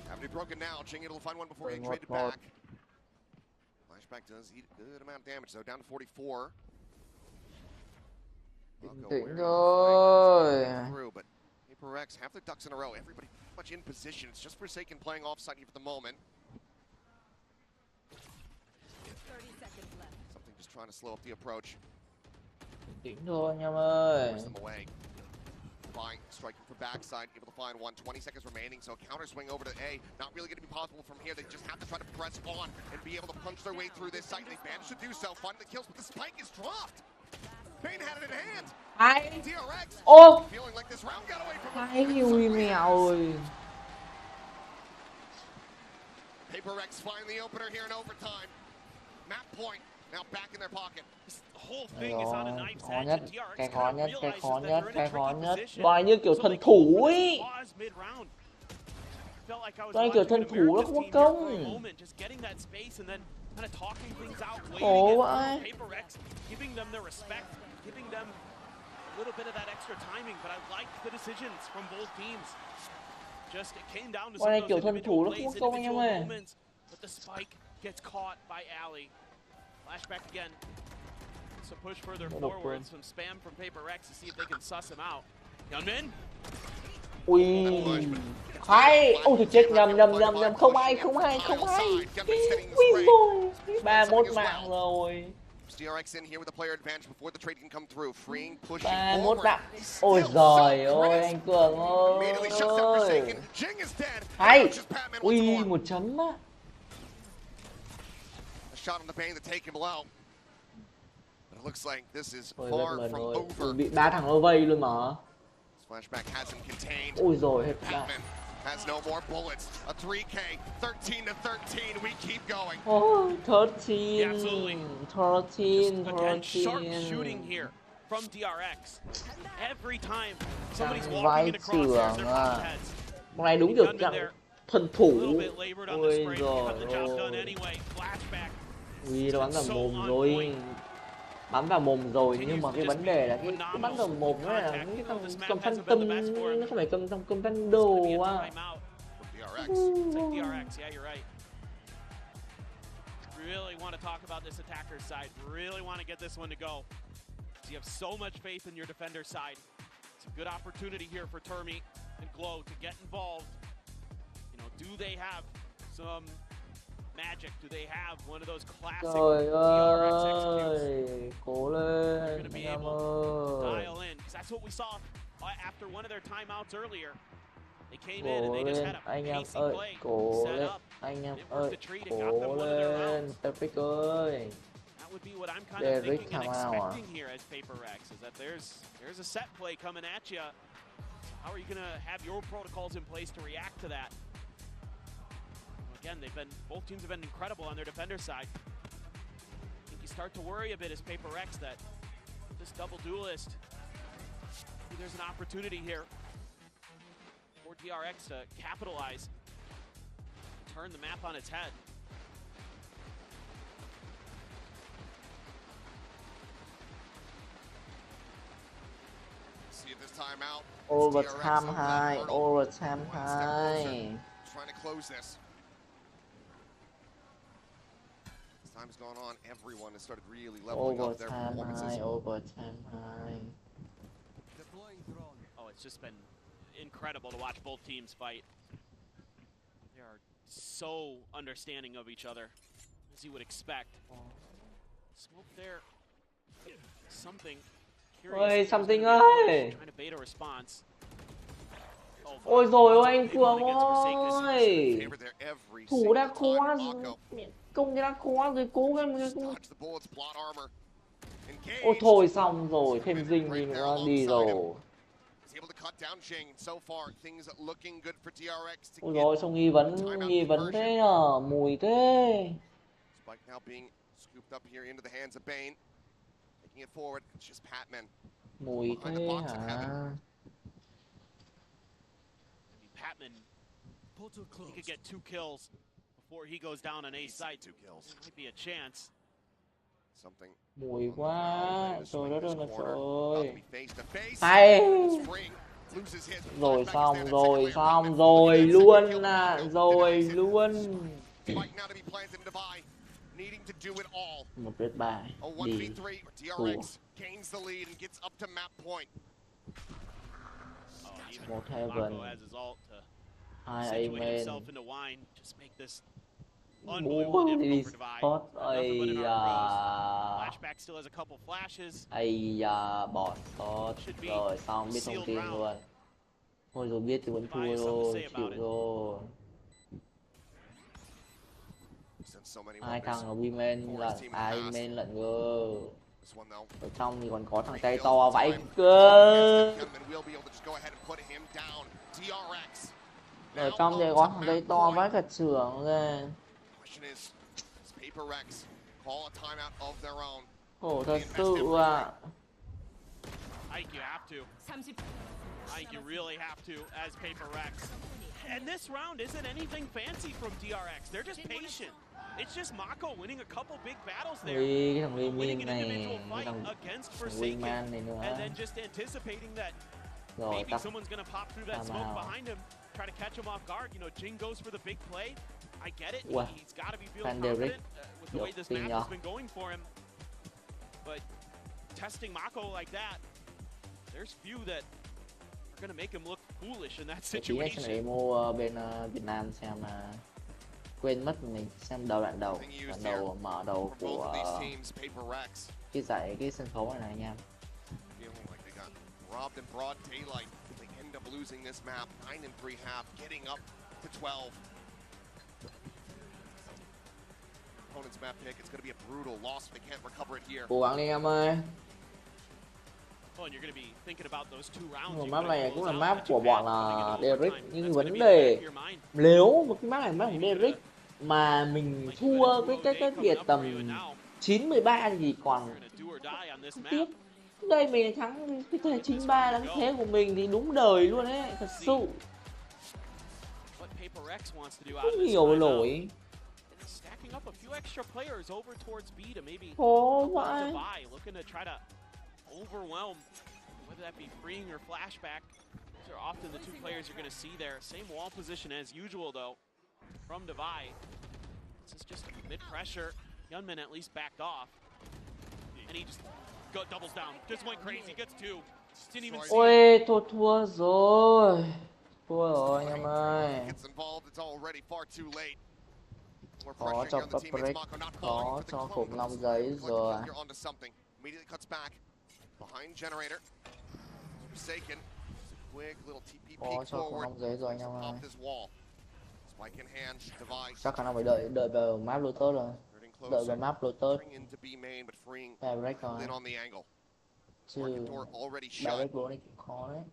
Having to be broken now. Ching will find one before getting traded back. Flashback does eat a good amount of damage though, down to 44. Tỉnh rồi. But Paper X have their ducks in a row. Everybody much in position. It's just Forsaken playing offside here for the moment. 30 seconds left. Something just trying to slow up the approach. Chỉnh thôi anh em ơi. Force them away. Fine, striking for backside, able to find one. 20 seconds remaining, so counter swing over to A. Not really going to be possible from here. They just have to try to press on and be able to punch their way through this site. They managed to do so, find the kills, but the spike is dropped. Bane had it in hand. Hay. DRX Ô. feeling like this round got away from Hay ui mèo ơi. Paper Rex find the opener here in overtime. Map point now back in their pocket. Khó nhất, cái khó nhất, cái khó nhất, cái khó nhất. Toàn như kiểu thần thủ ấy. Toàn kiểu thần thủ nó không có công. Khổ vậy. Con này kiểu thần thủ nó không có công anh em ơi. Flashback again. So push further forward. Some spam from Paper Rex to see if they can suss him out. Gunman. Ui. Hay. Ôi thì chết nhầm. Không ai. Ui rồi. 31 mạng rồi. DRX in here with the player advantage before the trade can come through. Freeing, pushing 31 mạng. Ôi giời ơi anh Cường ơi. Hay. Ui 1 chấm á. Shot on the Bane to take him low. But it looks like this is far from over. Bị 3 thằng nó vây luôn mà. Flashback has him contained. Ôi rồi hết ra. Has no more bullets. A 3K, 13 to 13. We keep going. Oh, 13. 13. Again, sharp shooting here from DRX. Every time somebody's walking vai in across their à. heads. Con này đúng kiểu dạng thần thủ. Ôi rồi ui nó bắn vào mồm rồi. Bắn vào mồm rồi nhưng mà cái vấn đề là cái bắn vào mồm nó là cái cầm thanh tâm, nó không phải cầm thanh đồ à. Really want to talk about this attacker side. Really want to get this one to go. You have so much faith in your defender side. It's a good opportunity here for Termi and Glow to get involved. You know, do they have some magic? Do they have one of those classic DRX executes? Cố They're going lên to be anh em able to ơi. dial in, because that's what we saw after one of their timeouts earlier. They came in Cố and they just lên had a anh em pacey ơi. play Cố set lên up. anh em It ơi. worked the treat and got them Cố one of their lên rounds. Perfect ơi. That would be what I'm kind Để of thinking and Rick nào à? expecting here as Paper Rex, is that there's a set play coming at you. How are you going to have your protocols in place to react to that? Again, both teams have been incredible on their defender side. I think you start to worry a bit as Paper Rex that this double duelist, there's an opportunity here for DRX to capitalize, turn the map on its head. See if this time out. Overtime high. Overtime high. Trying to close this. As time's gone on, everyone has started really leveling up their Overtime performances. high. Overtime high. Oh, it's just been incredible to watch both teams fight. They are so understanding of each other, as you would expect. Smoke there. Something curious. Ôi something ơi. Trying to bait a response. Ôi rồi ôi anh Cường ơi. Thủ đã khó rồi. Công đã khó rồi, cố gắng. Ôi thôi xong rồi, thêm dinh gì nữa đi rồi. Ôi rồi xong nghi vấn thế à, mùi thế. Mùi thế hả? Patman, he could get 2 kills before he goes down on A site. 2 kills. Might be a chance. Mùi quá, trời đất ơi là trời. Hay. Rồi xong rồi luôn à, rồi luôn. 1-3 đi. Một heaven. situate himself into wine, just make this Bố unbelievably đi difficult for Divide. spot. Nothing but Ây an da. art pros. Flashback still has a couple flashes. Ây da, bỏ spot. Rồi xong biết thông tin luôn. Thôi rồi biết thì vẫn thua rồi, chịu rồi. Hai thằng ở Women là ai main lận cơ. Ở trong thì còn có thằng tay to vãi cơ. Ở trong thì có thằng tay to vãi cả trưởng ra. Khổ thật sự à. I think you have to. I think you really have to as Paper Rex. And this round isn't anything fancy from DRX. They're just patient. It's just Mako winning a couple big battles there. Cái thằng Winning Min an này, individual cái fight thằng against Forsaken. này nữa. And then just anticipating that Rồi maybe tắt someone's going to pop through that smoke behind him, try to catch him off guard. You know, Jing goes for the big play. I get it. Wow. He's got to be feeling confident with the way this map has been going for him. But testing Mako like that, there's few that are going to make him look foolish in that situation. Để mua bên Việt Nam xem là quên mất mình xem đoạn đầu mở đầu của cái giải cái sân khấu này anh em. Robbed in broad daylight. They end up losing this map 9 and 3 half, getting up to 12. Opponent's map pick. It's going to be a brutal loss if they can't recover it here. Cố gắng đi em ơi. Map này cũng là map của bọn là Derek, nhưng vấn đề nếu một cái map này map của Derek mà mình thua với cái biệt tầm 9-13 thì còn tiếc. Đây mình thắng cái thế 9-3 là cái thế của mình thì đúng đời luôn ấy, thật sự không hiểu nổi. Khổ vậy. Overwhelm, whether that be freeing or flashback. These are often the two players you're going to see there. Same wall position as usual, though, from Divide. This is just mid-pressure. Yunmin at least backed off. And he just doubles down. Just went crazy, gets two. Didn't even see Ôi, tôi thua rồi. Thua rồi anh em ơi. Khó cho Patrick, khó cho khủng long giấy rồi. Behind generator. Forsaken. Quick little TP Khó cho khủng long giấy rồi anh em ơi. off this wall. Spike in hand, Divide. Chắc khả năng phải đợi vào map Lotus rồi. Đợi vào map Lotus. Patrick rồi. Chứ Patrick luôn cũng khó đấy.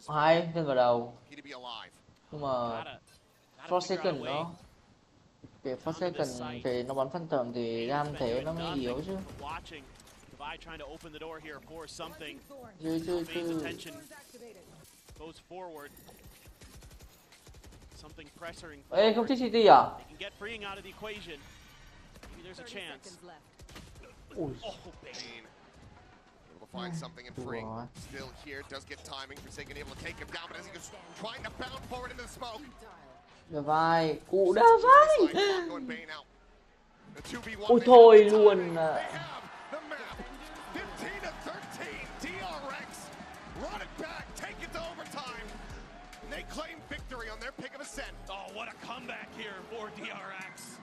Hay, lên vào đầu. Nhưng mà Forsaken nó cái Forsaken thì nó bắn phân tầm thì ram thế nó mới yếu chứ. Ê, không thích City à? Ui. Find something in free. Still here, does get timing. Forsaken able to take him down, but as he goes trying to bound forward into the smoke. Vai, cụ đá vai. Ôi thôi luôn. They claim victory on their pick of ascent. Oh, what a comeback here for DRX.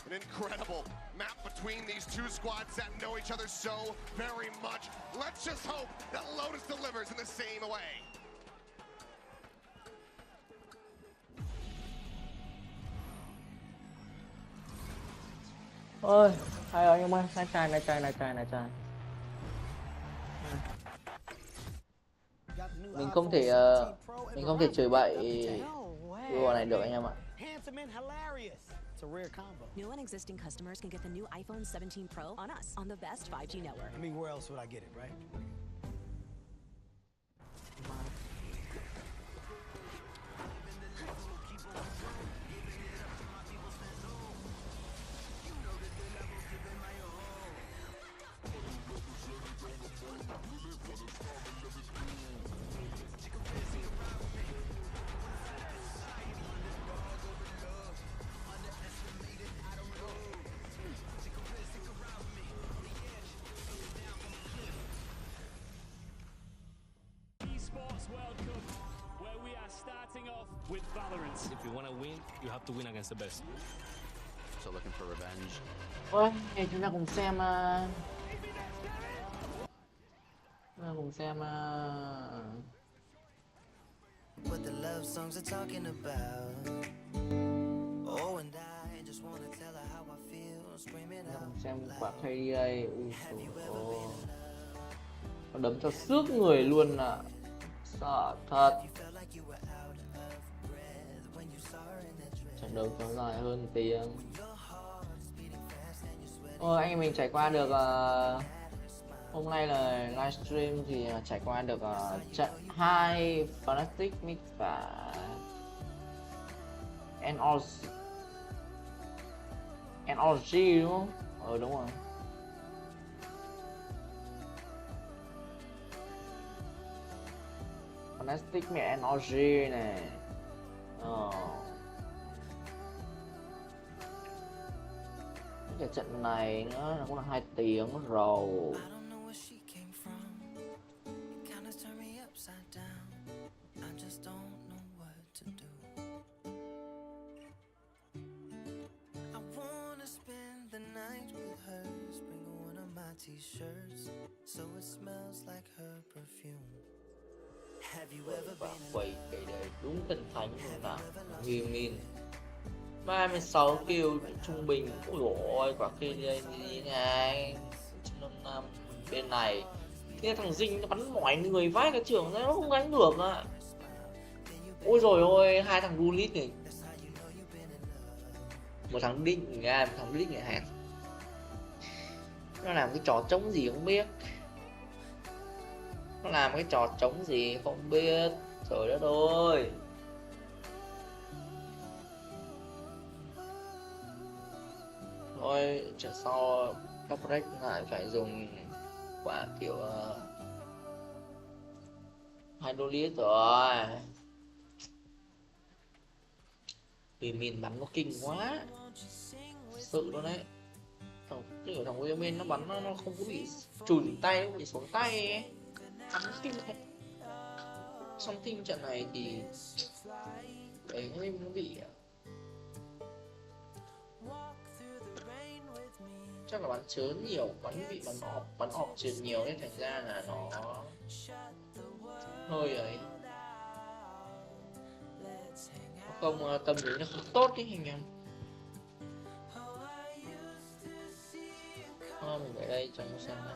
An incredible map between these two squads that know each other so very much. Let's just hope that Lotus delivers in the same way. Ôi, hay rồi nhưng mà này trai. Mình không thể chửi bậy đùa này được anh em ạ. It's a rare combo. New and existing customers can get the new iPhone 17 Pro on us on the best 5G network. I mean, where else would I get it, right? tolerance. If you want to win, you have to win against the best. So looking for revenge. Ôi, chúng ta cùng xem What the love songs are talking about. Oh, and I just want to tell her how I feel, screaming out. xem quả KDA. Nó đấm cho xước người luôn ạ. Sợ thật. Trận đấu kéo dài hơn tiếng. Anh em mình trải qua được hôm nay là livestream thì trải qua được trận 2 Fnatic Mix và NRG đúng không? Đúng rồi. Fnatic mẹ NRG này. Cái trận này nữa nó cũng là 2 tiếng rồi. T-shirts, so it smells like her perfume. Have you ever Và been quay cái đấy đúng thần thánh luôn nào. Min 36 kill trung bình. Ui dồi ôi, quả kia đây gì này 155 bên này. Thế thằng Dinh nó bắn mỏi người vãi cả trường nó không gánh được ạ. Ôi rồi ôi, hai thằng Rulit này. Một thằng Đinh Nga, một thằng Rulit người Hàn. Nó làm cái trò trống gì không biết. Nó làm cái trò trống gì không biết. Trời đất ơi. Thôi trận sau các break lại phải dùng quả kiểu Hydrolit rồi. Vì mình bắn nó kinh quá. Sự luôn đấy. Thằng William nó bắn nó không có bị chùn tay, không bị xuống tay ấy. Bắn kinh thật. Xong team trận này thì đấy nó bị chắc là bắn chớn nhiều, bắn ọp chớn nhiều nên thành ra là nó hơi ấy, không tâm lý nó không tốt cái hình em. Mình ở đây cho nó xem này.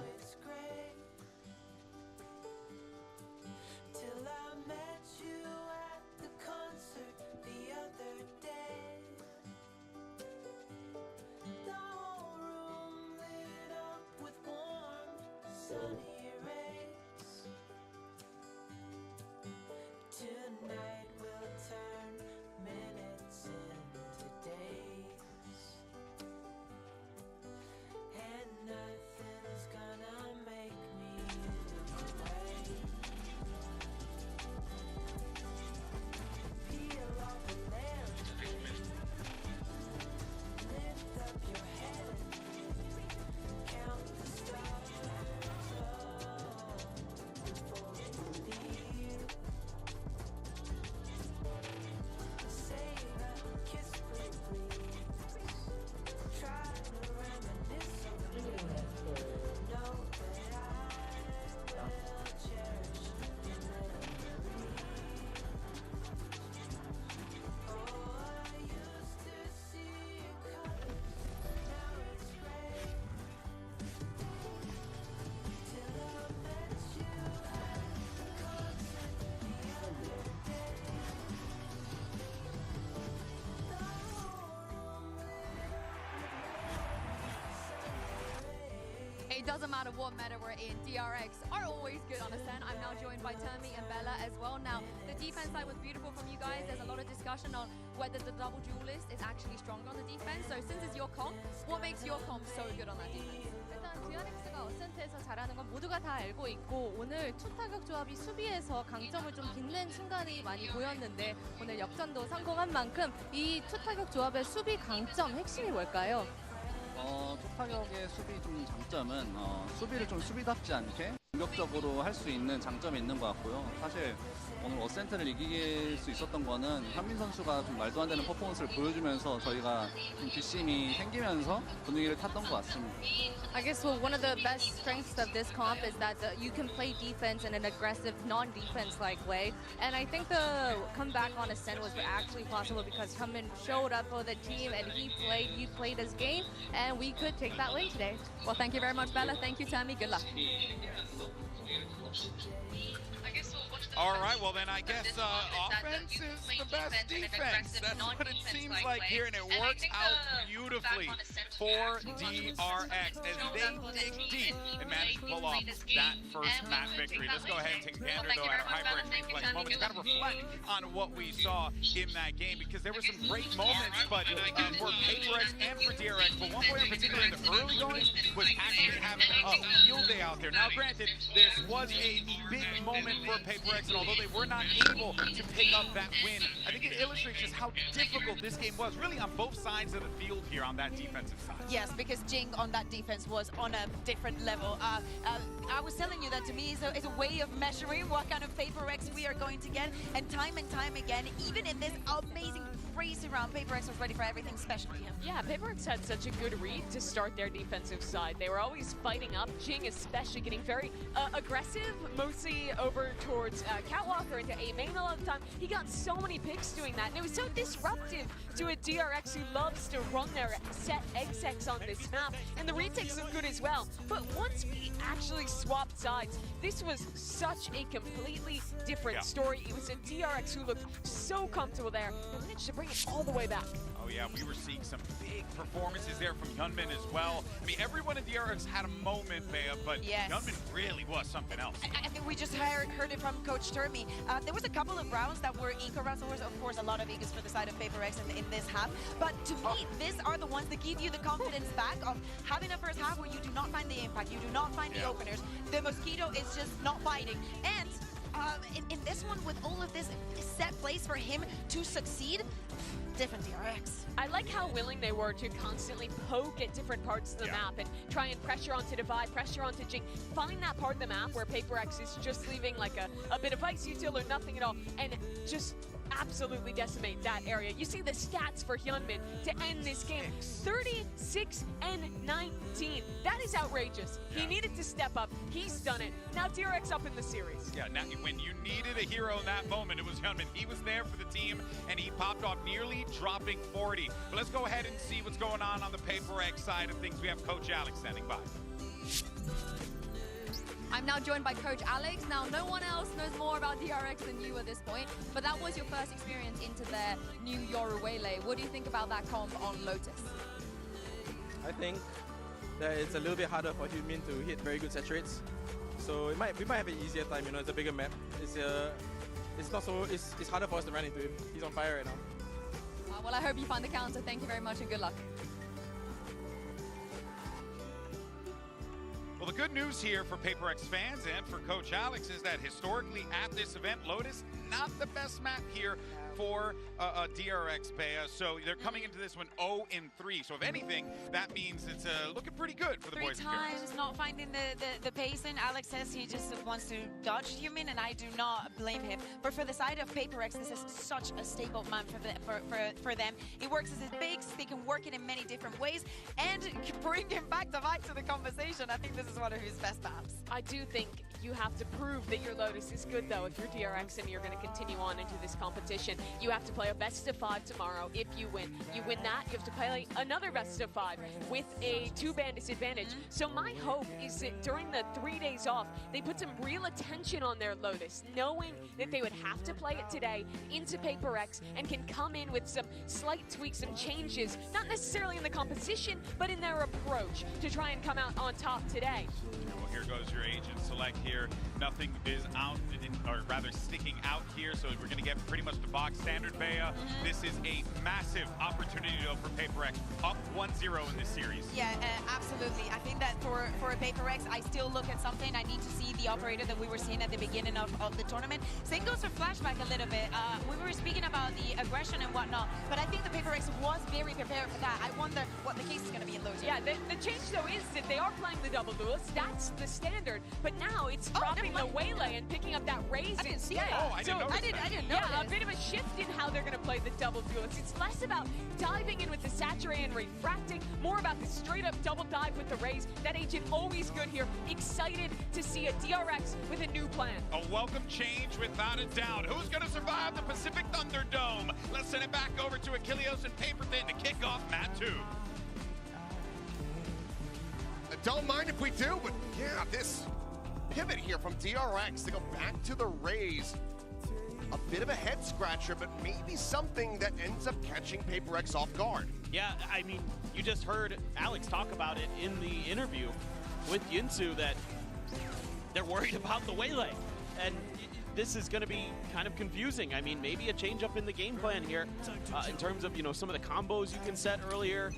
It doesn't matter what meta we're in, DRX are always good on Ascent. I'm now joined by Termi and Bella as well. Now, the defense side was beautiful from you guys. There's a lot of discussion on whether the double duelist is actually stronger on the defense. So since it's your comp, what makes your comp so good on that defense? 일단 DRX가 어센트에서 잘하는 건 모두가 다 알고 있고 오늘 투 타격 조합이 수비에서 강점을 좀 빛낸 순간이 많이 보였는데 오늘 역전도 성공한 만큼 이 투 타격 조합의 수비 강점 핵심이 뭘까요? 투타격의 수비 좀 장점은 수비를 좀 수비답지 않게 공격적으로 할 수 있는 장점이 있는 것 같고요. 사실 오늘 어센트를 이길 수 있었던 거는 현민 선수가 좀 말도 안 되는 퍼포먼스를 보여주면서 저희가 좀 뒷심이 생기면서 분위기를 탔던 것 같습니다. I guess one of the best strengths of this comp is that you can play defense in an aggressive, non-defense like way. And I think the comeback on Ascent was actually possible because Hyunmin showed up for the team and he played his game, and we could take that win today. Well, thank you very much, Bella. Thank you, Tammy. Good luck. All right, well then I guess offense is the best defense. That's what it seems like here, and it works out beautifully for DRX as they dig deep and manage to pull off that first map victory. Let's go ahead and take a gander, though, at our hyper reflex moment to kind of reflect on what we saw in that game, because there were some great moments, but for PaperX and for DRX, but one player in particular in the early going was actually having a field day out there. Now, granted, this was a big moment for PaperX, and although they were not able to pick up that win, I think it illustrates just how difficult this game was, really on both sides of the field here on that defensive side. Yes, because Jing on that defense was on a different level. I was telling you that to me it's a way of measuring what kind of PaperX we are going to get, and time again, even in this amazing race around, PaperX was ready for everything, especially him. Yeah, PaperX had such a good read to start their defensive side. They were always fighting up, Jing especially getting very aggressive, mostly over towards Catwalk or into A main a lot of the time. He got so many picks doing that, and it was so disruptive to a DRX who loves to run their set execs on this map, and the retakes look good as well. But once we actually swapped sides, this was such a completely different story. It was a DRX who looked so comfortable there and managed to bring it all the way back. Oh yeah, we were seeing some big performances there from Hyunmin as well. I mean, everyone in DRX had a moment, Bea, but yes, Hyunmin really was something else. I think we just heard it from Coach Termi. There was a couple of rounds that were eco rounds. There was, of course, a lot of egos for the side of PaperX in this half. But to me, these are the ones that give you the confidence back of having a first half where you do not find the impact, you do not find the openers. The Mosquito is just not fighting. And in this one, with all of this set plays for him to succeed, different DRX. I like how willing they were to constantly poke at different parts of the map and try and pressure onto Divide, pressure onto Jing, find that part of the map where PaperX is just leaving like a bit of ice util or nothing at all, and just absolutely decimate that area. You see the stats for Hyunmin to end this game, 36 and 19. That is outrageous. He needed to step up. He's done it. Now DRX up in the series. Yeah, now when you needed a hero in that moment, it was Hyunmin. He was there for the team, and he popped off, nearly dropping 40. But let's go ahead and see what's going on the PaperX side of things. We have Coach Alex standing by. I'm now joined by Coach Alex. Now, no one else knows more about DRX than you at this point, but that was your first experience into their new Yoru Waylay. What do you think about that comp on Lotus? I think that it's a little bit harder for Hyunmin to hit very good set rates. So we might have an easier time, you know, it's a bigger map. It's harder for us to run into him. He's on fire right now. Well, I hope you find the counter. Thank you very much and good luck. Well, the good news here for PaperX fans and for Coach Alex is that historically at this event, Lotus, not the best map here for DRX, Bea. So they're coming into this one 0-3. So if anything, that means it's looking pretty good for the boys. 3 times not finding the pacing. Alex says he just wants to dodge Hyunmin, and I do not blame him. But for the side of PaperX, this is such a staple map for them. It works as a base. They can work it in many different ways and bring him back to the conversation. I think this is one of his best maps. I do think you have to prove that your Lotus is good, though. If you're DRX and you're going to continue on into this competition, you have to play a best of 5 tomorrow. If you win that, you have to play another best of 5 with a 2-ban disadvantage. So my hope is that during the 3 days off, they put some real attention on their Lotus, knowing that they would have to play it today into PaperX and can come in with some slight tweaks, some changes, not necessarily in the composition, but in their approach to try and come out on top today. Well, here goes your agent select here. Nothing is out, or rather sticking out here, so we're going to get pretty much the box standard, Bea. This is a massive opportunity for PaperX, up 1-0 in this series. Yeah, absolutely. I think that for PaperX, I still look at something. I need to see the operator that we were seeing at the beginning of the tournament. Same goes for Flashback a little bit. We were speaking about the aggression and whatnot, but I think the PaperX was very prepared for that. I wonder what the case is going to be in those. Yeah, the change, though, is that they are playing the double duelist. That's the standard, but now it's dropping the waylay and picking up that raise instead. I didn't know. Yeah, a bit of a shift in how they're going to play the double duelist. It's less about diving in with the saturate and refracting, more about the straight up double dive with the raise. That agent always good here. Excited to see a DRX with a new plan. A welcome change without a doubt. Who's going to survive the Pacific Thunderdome? Let's send it back over to Achilles and Paper Thin to kick off Mat 2. Don't mind if we do, but yeah, this pivot here from DRX to go back to the raise. A bit of a head scratcher, but maybe something that ends up catching Paper X off guard. Yeah, I mean, you just heard Alex talk about it in the interview with Yinsu that they're worried about the waylay. And this is going to be kind of confusing. I mean, maybe a change up in the game plan here in terms of, some of the combos you can set earlier.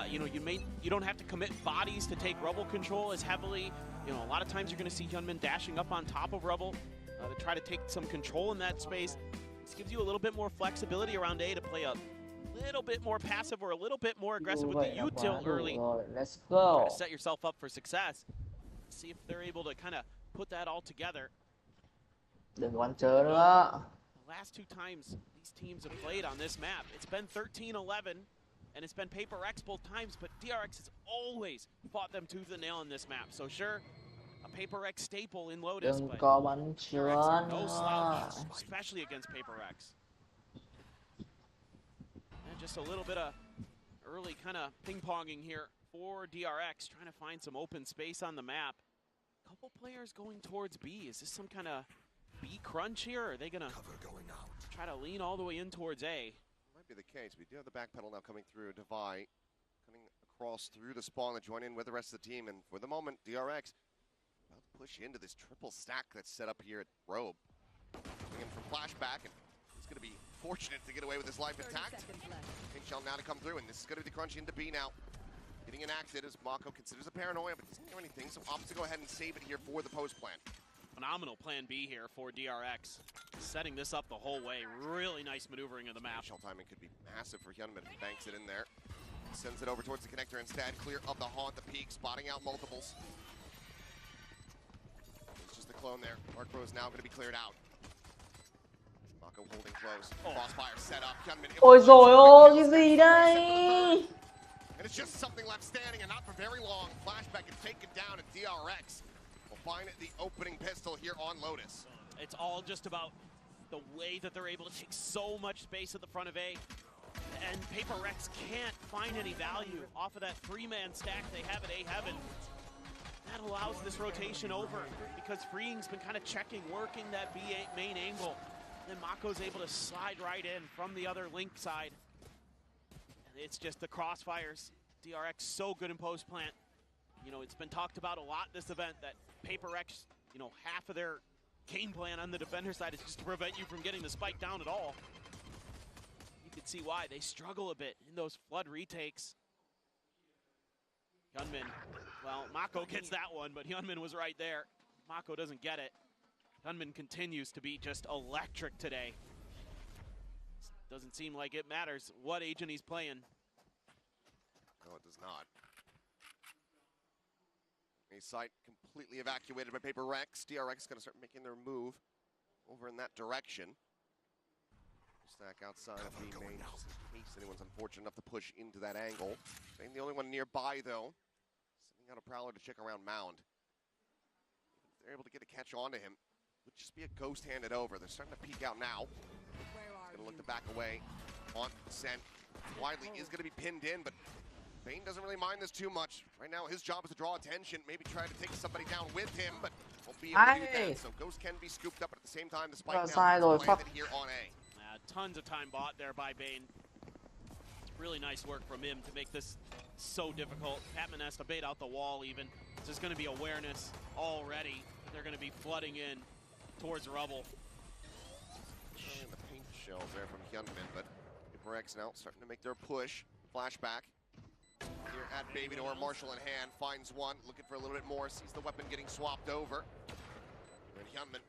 You don't have to commit bodies to take Rubble control as heavily. A lot of times you're going to see Hyunmin dashing up on top of Rubble to try to take some control in that space. This gives you a little bit more flexibility around A to play a little bit more passive or a little bit more aggressive with the U-tilt early. Let's go. Try to set yourself up for success. See if they're able to kind of put that all together. Đừng còn chờ nữa. The last two times these teams have played on this map, it's been 13-11, and it's been Paper X both times, but DRX has always fought them tooth and nail on this map. So sure, a Paper X staple in Lotus, Đừng but có bắn DRX are no chướng. slouch, especially against Paper X. And just a little bit of early kind of ping-ponging here for DRX, trying to find some open space on the map. Couple players going towards B. Is this some kind of B crunch here, or are they gonna try to lean all the way in towards A? Might be the case. We do have the back pedal now coming through. Devi coming across through the spawn to join in with the rest of the team. And for the moment, DRX about to push into this triple stack that's set up here at Robe. Coming in from flashback, and he's going to be fortunate to get away with his life intact. Pink shell now to come through, and this is going to be the crunch into B now. Getting enacted as Mako considers a paranoia, but doesn't hear anything, so opts to go ahead and save it here for the post plan. Phenomenal plan B here for DRX. Setting this up the whole way. Really nice maneuvering of the map. Shell timing could be massive for Hyunmin if he banks it in there. Sends it over towards the connector instead. Clear of the haunt, the peak, spotting out multiples. It's just the clone there. Arc Bro is now going to be cleared out. Mako holding close. Crossfire set up. Hyunmin. Ôi dồi ôi, cái gì đây? And it's just something left standing, and not for very long. Flashback is taken down, and DRX will find the opening pistol here on Lotus. It's all just about the way that they're able to take so much space at the front of A. And Paper Rex can't find any value off of that three-man stack they have at A Heaven. That allows this rotation over because Freeing's been kind of checking, working that B main angle. And then Mako's able to slide right in from the other link side. It's just the crossfires. DRX so good in post plant. It's been talked about a lot this event that Paper X, half of their game plan on the defender side is just to prevent you from getting the spike down at all. You can see why they struggle a bit in those flood retakes. Hyunmin, well, Mako gets that one, but Hyunmin was right there. Mako doesn't get it. Hyunmin continues to be just electric today. Doesn't seem like it matters what agent he's playing. No, it does not. A site completely evacuated by Paper Rex. DRX is going to start making their move over in that direction. Stack outside of the main, just in case anyone's unfortunate enough to push into that angle. Being the only one nearby, though. Sending out a Prowler to check around Mound. If they're able to get a catch onto him, it would just be a ghost handed over. They're starting to peek out now. Going to look to back away on Sen. Widely is going to be pinned in, but Bane doesn't really mind this too much. Right now, his job is to draw attention, maybe try to take somebody down with him, but won't be able to do that. So Ghost can be scooped up, but at the same time, the spike now is landed here on A. Tons of time bought there by Bane. Really nice work from him to make this so difficult. Patman has to bait out the wall even. There's going to be awareness already. They're going to be flooding in towards Rubble. The pink shells there from Hyunmin, but Paper X now starting to make their push. Flashback. Here at Baby Door, Marshall in hand, finds one, looking for a little bit more, sees the weapon getting swapped over. And Hyunmin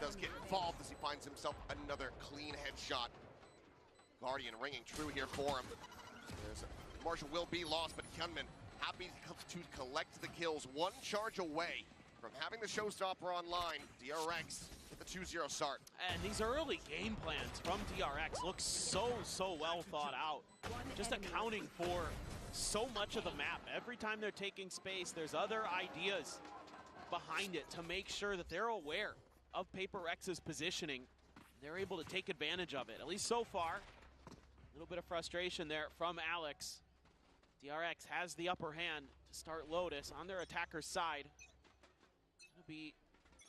does get involved as he finds himself another clean headshot. Guardian ringing true here for him. Marshall will be lost, but Hyunmin happy to collect the kills. One charge away From having the showstopper online, DRX with the 2-0 start. And these early game plans from DRX look so well thought out. Just accounting for so much of the map. Every time they're taking space, there's other ideas behind it to make sure that they're aware of Paper Rex's positioning. They're able to take advantage of it, at least so far. A little bit of frustration there from Alex. DRX has the upper hand to start Lotus on their attacker's side. Gonna be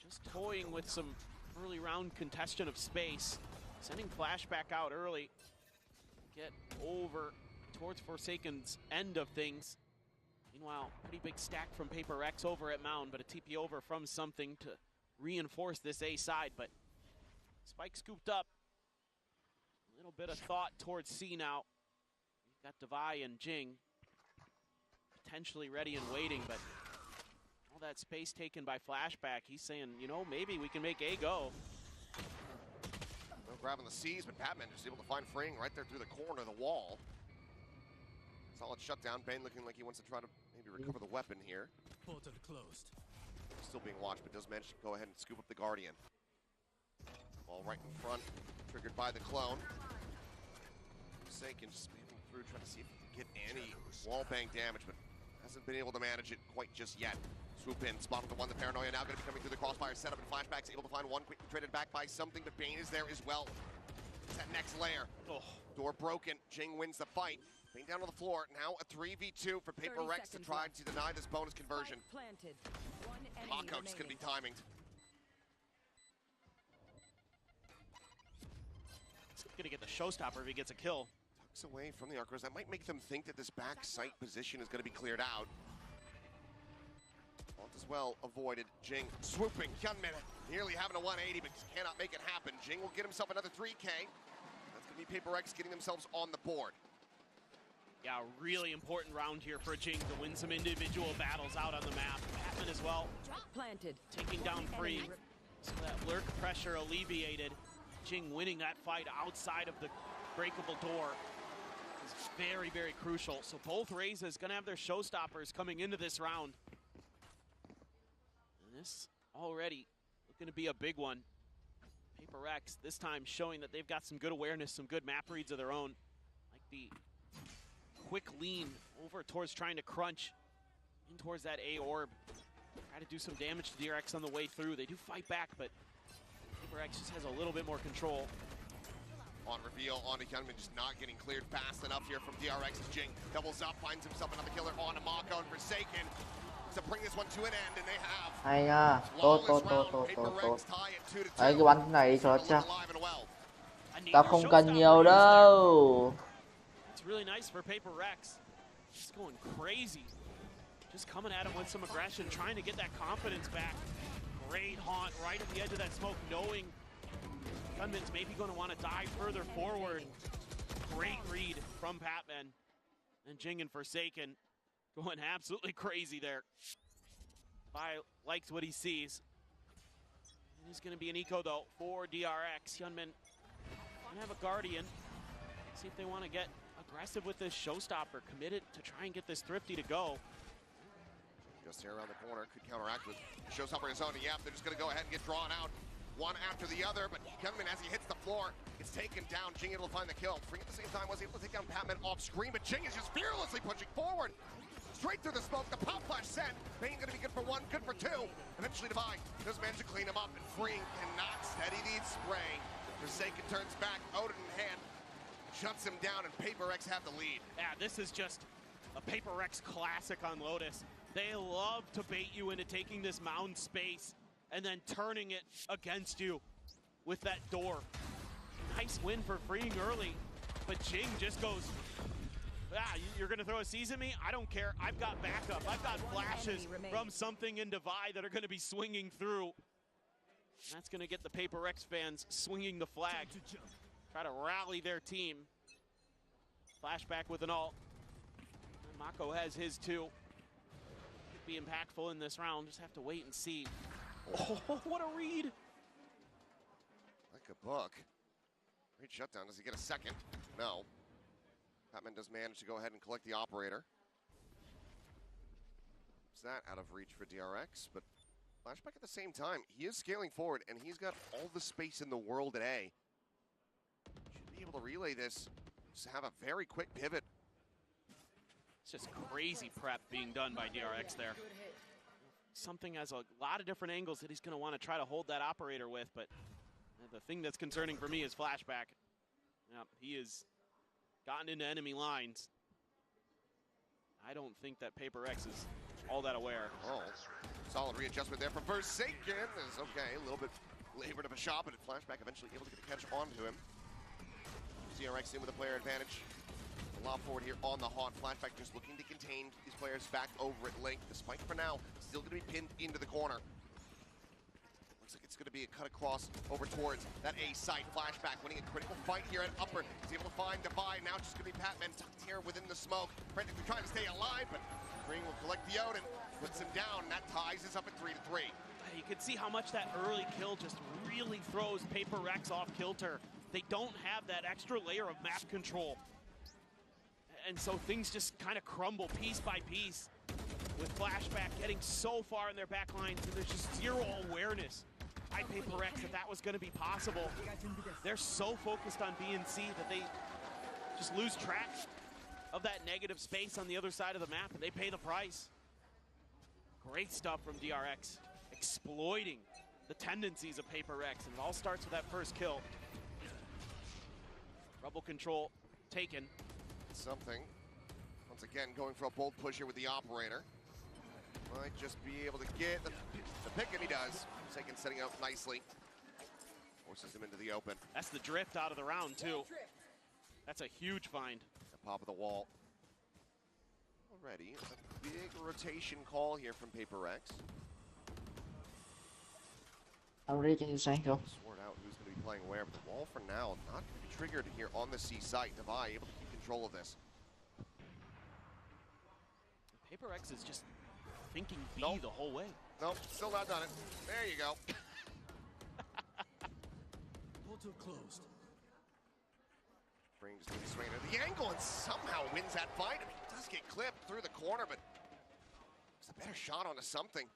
just toying with some early round congestion of space. Sending Flashback out early. Get over towards Forsaken's end of things. Meanwhile, pretty big stack from Paper Rex over at Mound, but a TP over from something to reinforce this A side, but Spike scooped up. A little bit of thought towards C now. We've got Devi and Jing potentially ready and waiting, but all that space taken by Flashback, he's saying, you know, maybe we can make A go. No grabbing the C's, but Batman just able to find Freeing right there through the corner of the wall. Solid shutdown. Bane looking like he wants to try to maybe recover the weapon here. Portal closed. Still being watched, but does manage to go ahead and scoop up the Guardian. Ball right in front, triggered by the clone. Forsaken just moving through, trying to see if he can get any wall bang damage, but hasn't been able to manage it quite just yet. Swoop in, spotted the one, the Paranoia now going to be coming through the crossfire setup, and Flashback's able to find one, quickly traded back by something, but Bane is there as well. It's that next layer. Oh. Door broken, Jing wins the fight. Bane down on the floor, now a 3v2 for Paper Rex to try to deny this bonus conversion. Mako just going to be timing. He's going to get the showstopper if he gets a kill. Tucks away from the Archers. That might make them think that this back sight position is going to be cleared out. Alt as well avoided. Jing swooping. Hyunmin nearly having a 180, but just cannot make it happen. Jing will get himself another 3K. That's going to be Paper Rex getting themselves on the board. Yeah, really important round here for Jing to win some individual battles out on the map. Batman as well. Planted. Taking down Free. So that lurk pressure alleviated. Jing winning that fight outside of the breakable door is very crucial. So both Razes gonna have their showstoppers coming into this round. And this already looking to be a big one. Paper Rex this time showing that they've got some good awareness, some good map reads of their own. Like the quick lean over towards trying to crunch in towards that A orb. Try to do some damage to DRX on the way through. They do fight back, but Paper Rex just has a little bit more control. On reveal, onto Hyunmin, just not getting cleared fast enough here from DRX as Jing doubles up, finds himself another killer on a Mako and Forsaken to bring this one to an end, and they have. Hay nha, tốt. Đấy, cái bắn thế này đi cho nó chắc. Tao không cần nhiều đâu. It's really nice for Paper Rex. He's going crazy. Just coming at him with some aggression, trying to get that confidence back. Great haunt right at the edge of that smoke, knowing Hyunmin's maybe going to want to dive further forward. Great read from Patman. And Jing and Forsaken going absolutely crazy there. Bai likes what he sees. It is going to be an eco though for DRX. Hyunmin gonna have a Guardian. See if they want to get aggressive with this showstopper. Committed to try and get this Thrifty to go. Just here around the corner, could counteract with showstopper in his own. Yeah, they're just going to go ahead and get drawn out one after the other, but Hyunmin, as he hits the floor, gets taken down. Jing able to find the kill. Free at the same time was able to take down Patman off screen, but Jing is just fearlessly pushing forward. Straight through the smoke, the pop flash sent. Bane going to be good for one, good for two. Eventually Devi does manage to clean him up, and Freeing cannot steady the spray. Forsaken turns back, Odin in hand, shuts him down, and Paper Rex have the lead. Yeah, this is just a Paper Rex classic on Lotus. They love to bait you into taking this mound space and then turning it against you with that door. Nice win for Freeing early, but Jing just goes, you're gonna throw a seize at me? I don't care, I've got backup. I've got flashes from something in Devi that are gonna be swinging through. And that's gonna get the Paper Rex fans swinging the flag. Try to rally their team. Flashback with an ult. And Mako has his too. Could be impactful in this round, just have to wait and see. Oh, what a read! Like a book. Great shutdown. Does he get a second? No. Patman does manage to go ahead and collect the operator. Is that out of reach for DRX, but Flashback at the same time. He is scaling forward, and he's got all the space in the world at A. Should be able to relay this. Just have a very quick pivot. It's just crazy prep being done by DRX there. Something has a lot of different angles that he's going to want to try to hold that operator with, but the thing that's concerning for me is Flashback. Yep, he has gotten into enemy lines. I don't think that Paper X is all that aware. Oh, solid readjustment there from Forsaken. Is okay, a little bit labored of a shot, but Flashback eventually able to get a catch onto him. DRX in with a player advantage. A lot forward here on the Haunt. Flashback just looking to contain these players back over at Link. The spike for now still going to be pinned into the corner. Looks like it's going to be a cut across over towards that A site. Flashback winning a critical fight here at Upper. He's able to find Divide. Now it's just going to be Patman tucked here within the smoke. Frantically trying to stay alive, but Green will collect the Odin. Puts him down. That ties us up at 3-3. You can see how much that early kill just really throws Paper Rex off kilter. They don't have that extra layer of map control. And so things just kind of crumble piece by piece with Flashback getting so far in their back lines, and there's just zero awareness by Paper Rex that was going to be possible. They're so focused on B and C that they just lose track of that negative space on the other side of the map, and they pay the price. Great stuff from DRX, exploiting the tendencies of Paper Rex, and it all starts with that first kill. Trouble control taken. Something. Once again, going for a bold push here with the operator. Might just be able to get the pick, and he does. Forsaken setting up nicely. Forces him into the open. That's the drift out of the round, too. That's a huge find. The pop of the wall. Already, a big rotation call here from Paper X. Ông đi trên sang không? Sort out who's going to be playing where, but the wall for now not going to be triggered here on the C site. Devi able to keep control of this. Paper X is just thinking B the whole way. Nope, still not done it. There you go. Portal closed. Brings the swing into the angle and somehow wins that fight. I mean, he does get clipped through the corner, but it's a better shot onto something.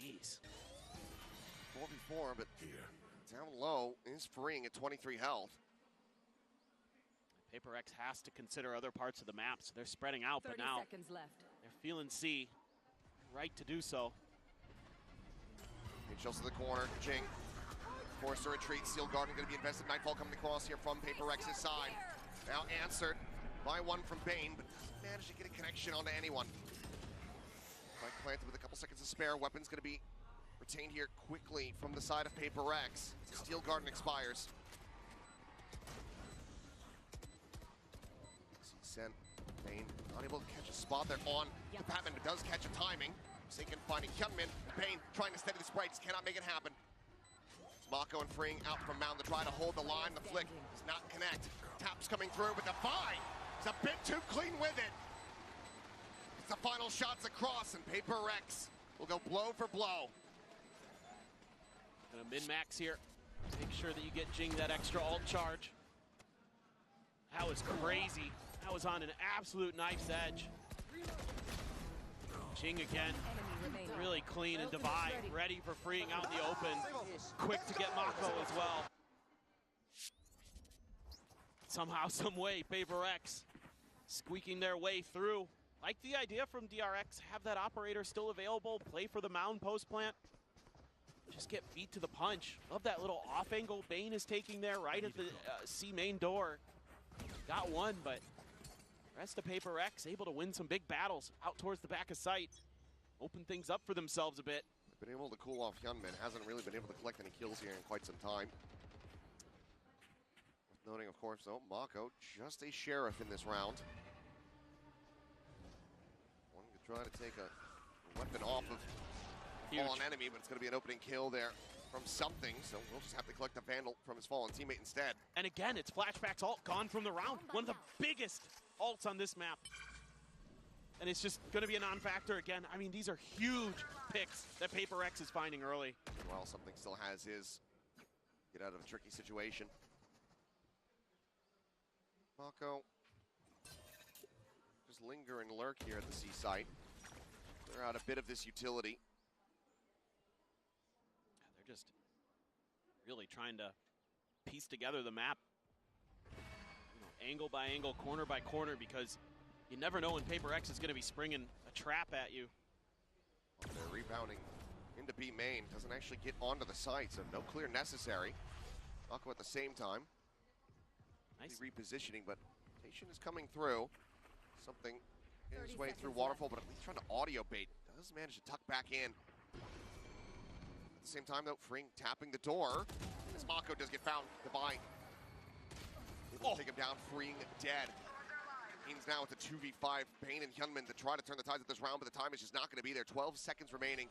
Jeez. 4v4, but down low is freeing at 23 health. Paper X has to consider other parts of the map, so they're spreading out, but now they're feeling C. Right to do so. He shows to the corner. Jing forced to retreat. Steel Garden going to be invested. Nightfall coming across here from Paper X's side. Now answered by one from Bane, but doesn't manage to get a connection onto anyone. Spike planted with a couple seconds to spare. Weapon's going to be retained here quickly from the side of Paper X. Steel Garden expires. Sent. Bane not able to catch a spot there on the Batman, but does catch a timing. Forsaken finding Hyunmin. Bane trying to steady the sprites, cannot make it happen. It's Mako and freeing out from Mound to try to hold the line. The flick does not connect. Taps coming through, but Defy is a bit too clean with it. It's the final shots across, and Paper X will go blow for blow. Gonna min-max here. Make sure that you get Jing that extra ult charge. That was crazy. That was on an absolute knife's edge. Jing again, really clean, and Divide ready for freeing out the open. Quick to get Mako as well. Somehow, some way, Paper X squeaking their way through. Like the idea from DRX, have that operator still available, play for the Mound post plant. Just get beat to the punch. Love that little off angle Bane is taking there right at the C main door. Got one, but rest of Paper X able to win some big battles out towards the back of sight. Open things up for themselves a bit. Been able to cool off Hyunmin. Hasn't really been able to collect any kills here in quite some time. Noting, of course, though, Mako just a sheriff in this round. Wanting to try to take a weapon off of a fallen enemy, but it's going to be an opening kill there from something, so we'll just have to collect the Vandal from his fallen teammate instead. And again, it's Flashback's ult gone from the round. One of the biggest ults on this map. And it's just going to be a non-factor again. I mean, these are huge picks that Paper X is finding early. Well, something still has his get out of a tricky situation. Mako just linger and lurk here at the C site. Clear out a bit of this utility. They're just really trying to piece together the map, angle by angle, corner by corner, because you never know when Paper X is going to be springing a trap at you. They're rebounding into B main. Doesn't actually get onto the site, so no clear necessary. Mako at the same time. Nice repositioning, but Tation is coming through. Something in his way through Waterfall, but at least trying to audio bait. Does manage to tuck back in. At the same time, though, Fring tapping the door. As Mako does get found, the buy. Able to take him down, Fring dead. Means now it's a 2v5. Bane and Hyunmin to try to turn the tides of this round, but the time is just not going to be there. 12 seconds remaining.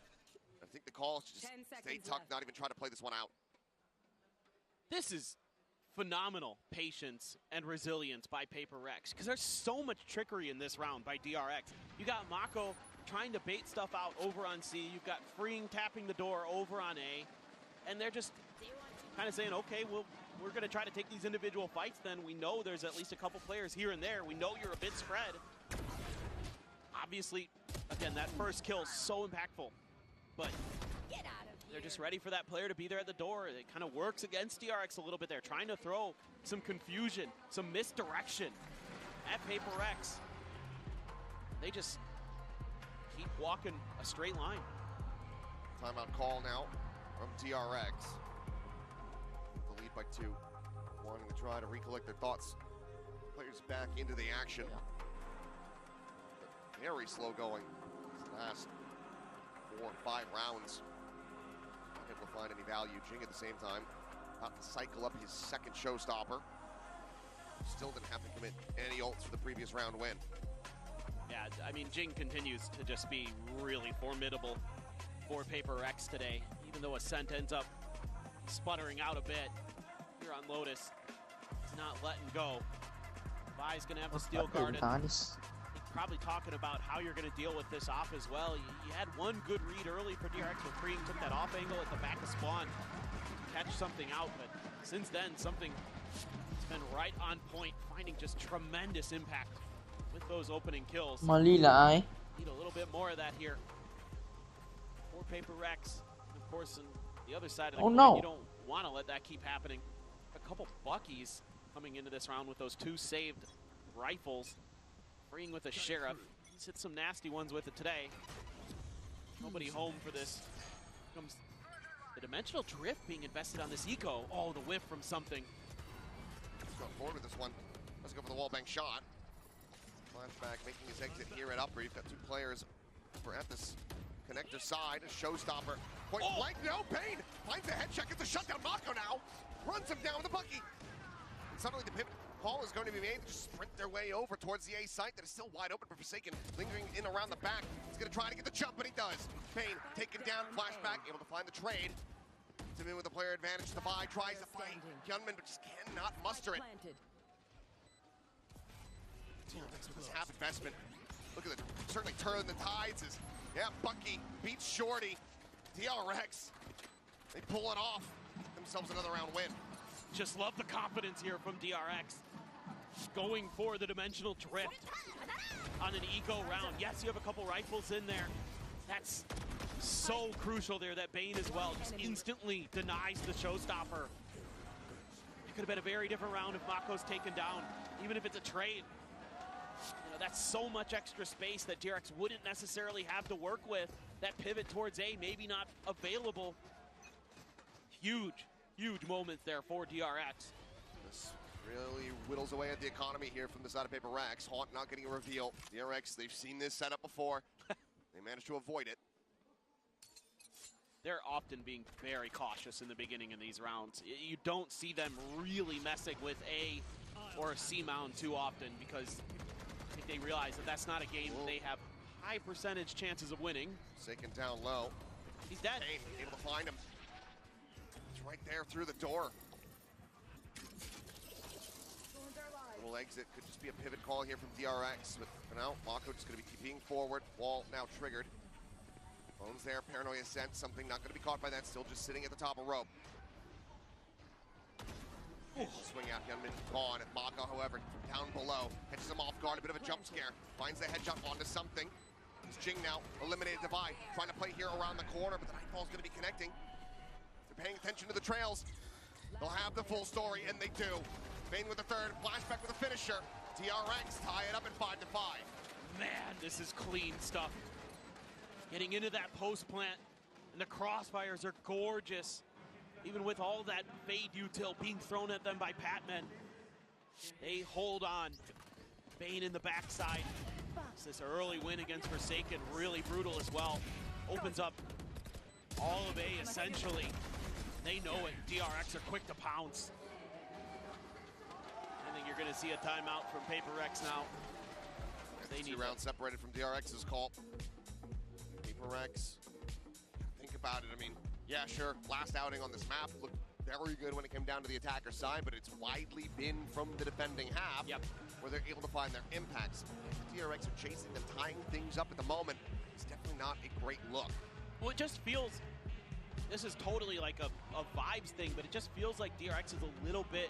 I think the call is to just stay tucked, not even try to play this one out. This is phenomenal patience and resilience by Paper Rex, because there's so much trickery in this round by DRX. You got Mako trying to bait stuff out over on C. You've got Freeing tapping the door over on A. And they're just kind of saying, okay, well, we're going to try to take these individual fights then. We know there's at least a couple players here and there. We know you're a bit spread. Obviously, again, that first kill is so impactful. But they're just ready for that player to be there at the door. It kind of works against DRX a little bit there, trying to throw some confusion, some misdirection at Paper Rex. They just keep walking a straight line. Timeout call now from DRX. The lead by 2. Wanting to try to recollect their thoughts. Players back into the action. But very slow going these last 4 or 5 rounds. Not able to find any value. Jing at the same time about to cycle up his second showstopper. Still didn't have to commit any ults for the previous round win. Yeah, I mean, Jing continues to just be really formidable for Paper Rex today, even though Ascent ends up sputtering out a bit here on Lotus. He's not letting go. Vi's going to have the steel guard. He's probably talking about how you're going to deal with this off as well. You had one good read early for DRX when Freeing took that off angle at the back of spawn to catch something out, but since then, something has been right on point, finding just tremendous impact with those opening kills. Molly là ai? Need a little bit more of that here for Paper Rex. And of course, on the other side of the coin, you don't want to let that keep happening. A couple Buckies coming into this round with those 2 saved rifles. Freeing with a Sheriff. He's hit some nasty ones with it today. Nobody home for this. Comes the Dimensional Drift being invested on this Eco. Oh, the whiff from something. Let's go forward with this one. Let's go for the wallbang shot. Flashback making his exit here at Upper. You've got 2 players over at this connector side. A showstopper. Point blank, no pain. Finds the head check. Gets a shutdown. Mako now runs him down with a Bucky. And suddenly the pivot call is going to be made to just sprint their way over towards the A site that is still wide open for Forsaken. Lingering in around the back. He's going to try to get the jump, and he does. Payne taken down. Flashback, able to find the trade. To in with the player advantage. The buy tries to fight Hyunmin, but just cannot muster it. This half investment. Look at it. Certainly turning the tides. As Bucky beats Shorty. DRX. They pull it off. Themselves another round win. Just love the confidence here from DRX. Going for the Dimensional Drift on an eco round. Yes, you have a couple rifles in there. That's so crucial there that Bane as well just instantly denies the showstopper. It could have been a very different round if Mako's taken down, even if it's a trade. You know, that's so much extra space that DRX wouldn't necessarily have to work with. That pivot towards A maybe not available. Huge moments there for DRX. This really whittles away at the economy here from the side of Paper Rex. Haunt not getting a reveal. DRX, they've seen this setup before. They managed to avoid it. They're often being very cautious in the beginning of these rounds. You don't see them really messing with A or a C mound too often because I think they realize that that's not a game they have high percentage chances of winning. Forsaken down low. He's dead. Payne able to find him. He's right there through the door. Little exit could just be a pivot call here from DRX, but for now, Mako just going to be TPing forward. Wall now triggered. Bones there, Paranoia Ascent, something not going to be caught by that, still just sitting at the top of rope. Swing out, Hyunmin gone. Mako, however, from down below, catches him off guard, a bit of a jump scare. Finds the headshot onto something. It's Jing now, eliminated Divide, trying to play here around the corner, but the Nightfall's going to be connecting. They're paying attention to the trails. They'll have the full story, and they do. Bane with the third, flashback with a finisher. DRX tie it up at 5-5. Man, this is clean stuff. Getting into that post plant, and the crossfires are gorgeous. Even with all that fade util being thrown at them by Patman, they hold on. Bane in the backside. This early win against Forsaken, really brutal as well. Opens up all of A essentially. They know it. DRX are quick to pounce. I think you're going to see a timeout from Paper Rex now. They need 2 rounds separated from DRX's call. Paper Rex, think about it. I mean, yeah, sure, last outing on this map looked very good when it came down to the attacker side, but it's widely been from the defending half where they're able to find their impacts. If the DRX are chasing and tying things up at the moment, it's definitely not a great look. Well, it just feels, this is totally like a vibes thing, but it just feels like DRX is a little bit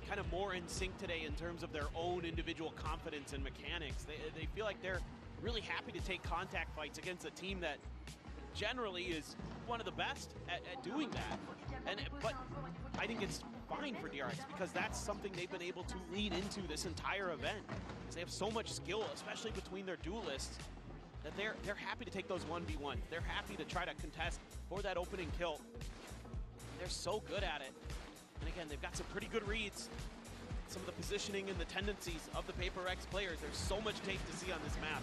kind of more in sync today in terms of their own individual confidence and mechanics. They feel like they're really happy to take contact fights against a team that generally is one of the best at doing that. But I think it's fine for DRX because that's something they've been able to lean into this entire event. Because they have so much skill, especially between their duelists, that they're happy to take those 1v1s. They're happy to try to contest for that opening kill. They're so good at it. And again, they've got some pretty good reads. Some of the positioning and the tendencies of the Paper Rex players. There's so much tape to see on this map.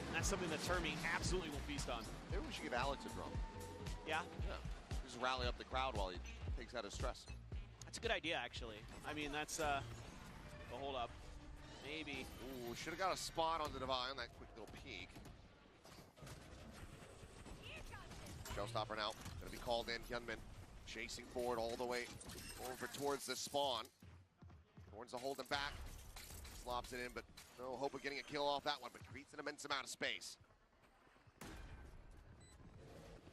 And that's something that Termi absolutely will feast on. Maybe we should give Alex a drum. Yeah? Yeah. Just rally up the crowd while he takes out his stress. That's a good idea, actually. I mean, that's, but hold up. Maybe. Ooh, should have got a spot on the Divine on that quick little peek. Showstopper now, gonna be called in. Hyunmin chasing forward all the way over towards the spawn. Thorns to hold him back. Slops it in, but no hope of getting a kill off that one, but creates an immense amount of space.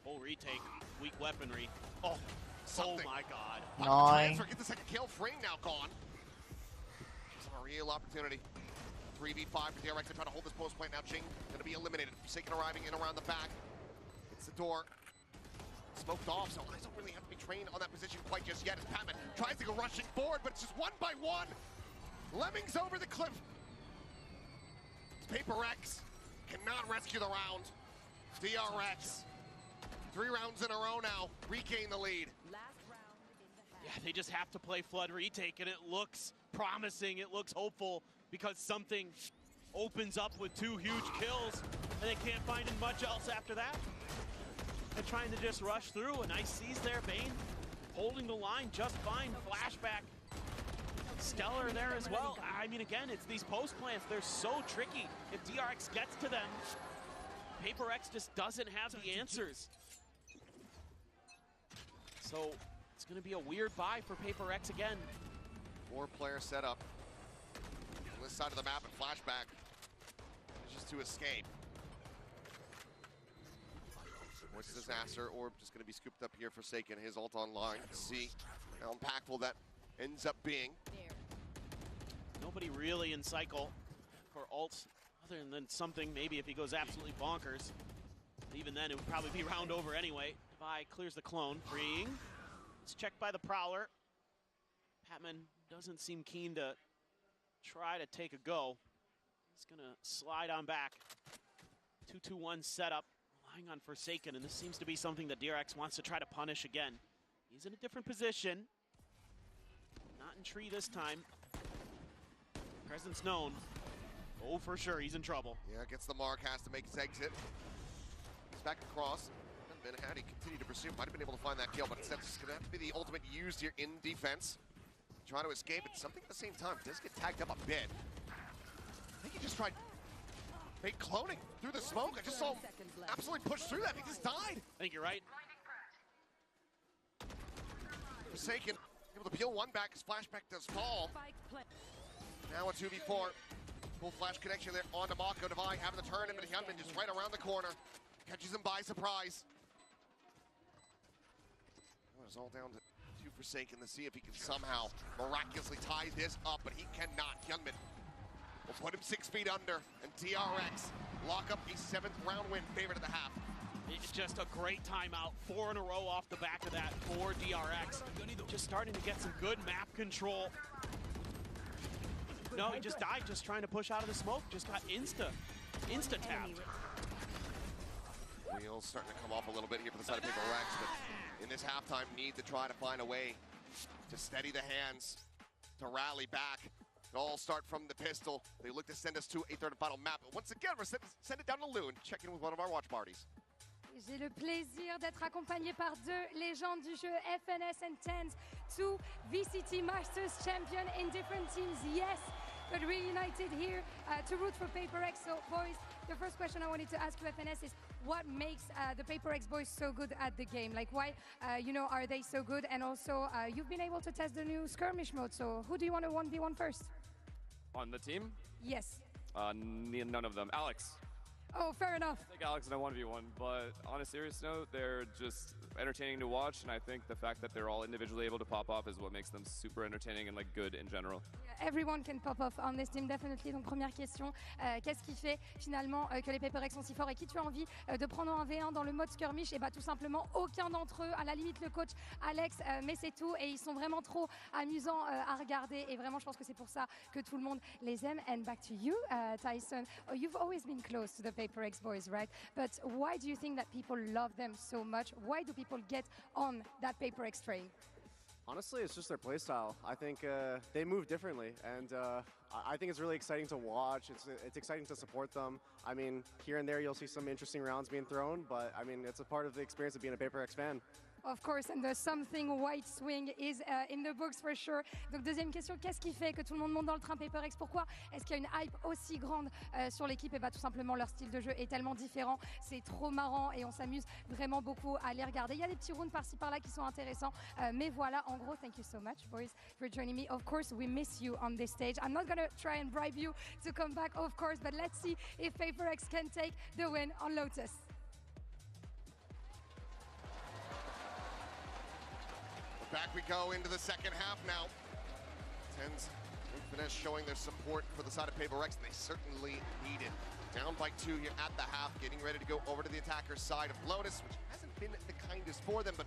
Full retake, weak weaponry. Oh, Something. Oh my god. Transfer, get the second kill. Frame now gone. Just a real opportunity. 3v5 for DRX to try to hold this post plant now. Jing gonna be eliminated. Forsaken arriving in around the back. Hits the door. Smoked off, so eyes don't really have to be trained on that position quite just yet as Patman tries to go rushing forward, but it's just one by one. Lemmings over the cliff. Paper Rex cannot rescue the round. DRX, 3 rounds in a row now, regain the lead. Yeah, they just have to play Flood retake, and it looks promising, it looks hopeful, because something opens up with 2 huge kills, and they can't find much else after that. They're trying to just rush through. A nice seize there, Bane holding the line just fine. Flashback, stellar there as well. I mean, again, it's these post plants. They're so tricky. If DRX gets to them, Paper X just doesn't have the answers. So it's going to be a weird buy for Paper X again. 4-player setup. On this side of the map and flashback is just to escape. What's disaster? Orb just going to be scooped up here, Forsaken. His ult online. See how impactful that ends up being. Nobody really in cycle for ults, other than something maybe if he goes absolutely bonkers. Even then, it would probably be round over anyway. Vi clears the clone, freeing. It's checked by the Prowler. Patman doesn't seem keen to try to take a go. He's going to slide on back. 2-2-1 setup. Relying on Forsaken, and this seems to be something that DRX wants to try to punish again. He's in a different position. Not in tree this time. Presence known. Oh, for sure, he's in trouble. Yeah, gets the mark, has to make his exit. He's back across. And had he continued to pursue, might have been able to find that kill, but instead it's going to have to be the ultimate used here in defense. Trying to escape, but something at the same time does get tagged up a bit. I think he just tried fake cloning through the smoke. I just saw him absolutely push through that. He just died. I think you're right. Forsaken able to peel one back as flashback does fall. Now a 2v4. Full flash connection there onto Mako. Divine having the turn, but Hyunmin just right around the corner. Catches him by surprise. Well, it's all down to Forsaken to see if he can somehow miraculously tie this up, but he cannot. Hyunmin will put him 6 feet under, and DRX lock up a 7th round win, favorite of the half. It's just a great timeout, 4 in a row off the back of that for DRX. Just starting to get some good map control. No, he just died just trying to push out of the smoke, just got insta-tapped. Wheels starting to come off a little bit here for the side of Paper Rex, but in this halftime need to try to find a way to steady the hands, to rally back. It all start from the pistol. They look to send us to a third and final map. But once again, we're send it down to Loon, check in with one of our watch parties. J'ai le plaisir d'être accompagné par deux légendes du jeu, FNS and TENS, two VCT Masters champion in different teams, yes, but reunited here to root for Paper X. So boys, the first question I wanted to ask you, FNS, is what makes the Paper X boys so good at the game? Like why, are they so good? And also, you've been able to test the new skirmish mode, so who do you want to 1v1 first? On the team? Yes. None of them. Alex. Oh, fair enough. I think Alex in a 1v1, but on a serious note, they're just entertaining to watch, and I think the fact that they're all individually able to pop off is what makes them super entertaining and like good in general. Yeah, everyone can pop off on this team, definitely. Donc première question, qu'est-ce qui fait finalement que les Paper X sont si forts et qui tu as envie de prendre en 1v1 dans le mode skirmish? Et bah tout simplement aucun d'entre eux, à la limite le coach Alex, mais c'est tout, et ils sont vraiment trop amusants à regarder, et vraiment je pense que c'est pour ça que tout le monde les aime. And back to you, Tyson. You've always been close to the Paper X boys, right? But why do you think that people love them so much? Why do people get on that Paper X train? Honestly, it's just their playstyle. I think they move differently, and I think it's really exciting to watch. It's exciting to support them. I mean, here and there you'll see some interesting rounds being thrown, but I mean, it's a part of the experience of being a Paper X fan. Of course, and the something white swing is in the books for sure. Donc deuxième question, qu'est-ce qui fait que tout le monde monte dans le train Paper X? Pourquoi est-ce qu'il y a une hype aussi grande sur l'équipe? Et bah tout simplement leur style de jeu est tellement différent, c'est trop marrant et on s'amuse vraiment beaucoup à les regarder. Il y a des petits rounds par-ci par-là qui sont intéressants, mais voilà, en gros, thank you so much boys for joining me. Of course, we miss you on this stage. I'm not gonna try and bribe you to come back, of course, but let's see if Paper X can take the win on Lotus. Back we go into the second half now. TENS and Finesse showing their support for the side of Paper X, and they certainly need it. Down by 2 here at the half, getting ready to go over to the attacker's side of Lotus, which hasn't been the kindest for them, but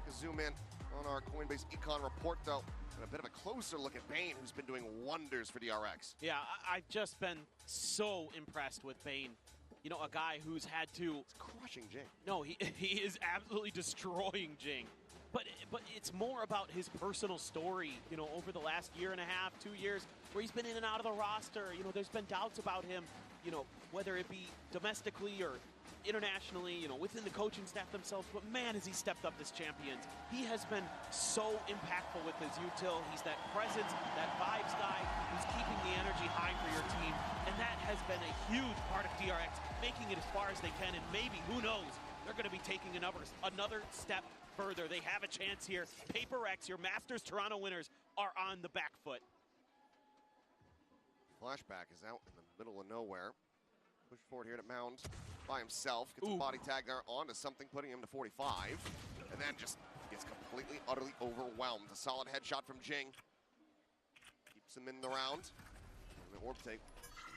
take a zoom in on our Coinbase Econ report, though, and a bit of a closer look at Bane, who's been doing wonders for DRX. Yeah, I've just been so impressed with Bane. You know, a guy who's had to... It's crushing Jing. No, he is absolutely destroying Jing. But it's more about his personal story, you know, over the last year and a half, 2 years, where he's been in and out of the roster. You know, there's been doubts about him, you know, whether it be domestically or internationally, you know, within the coaching staff themselves. But man, has he stepped up this champions. He has been so impactful with his util. He's that presence, that vibes guy who's keeping the energy high for your team. And that has been a huge part of DRX, making it as far as they can. And maybe, who knows, they're going to be taking another step further. They have a chance here. Paper X, your Masters Toronto winners, are on the back foot. Flashback is out in the middle of nowhere. Push forward here to Mound by himself. Gets a body tag there onto something, putting him to 45. And then just gets completely, utterly overwhelmed. A solid headshot from Jing. Keeps him in the round. And the orb take,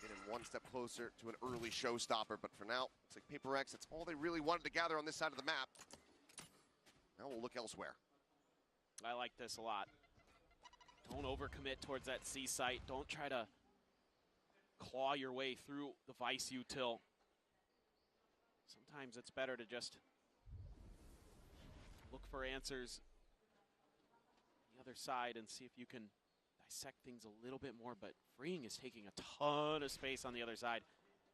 get him one step closer to an early showstopper. But for now, it's like Paper X, it's all they really wanted to gather on this side of the map. Now we'll look elsewhere. I like this a lot. Don't overcommit towards that C site. Don't try to claw your way through the Vice util. Sometimes it's better to just look for answers on the other side and see if you can dissect things a little bit more, but Freeing is taking a ton of space on the other side.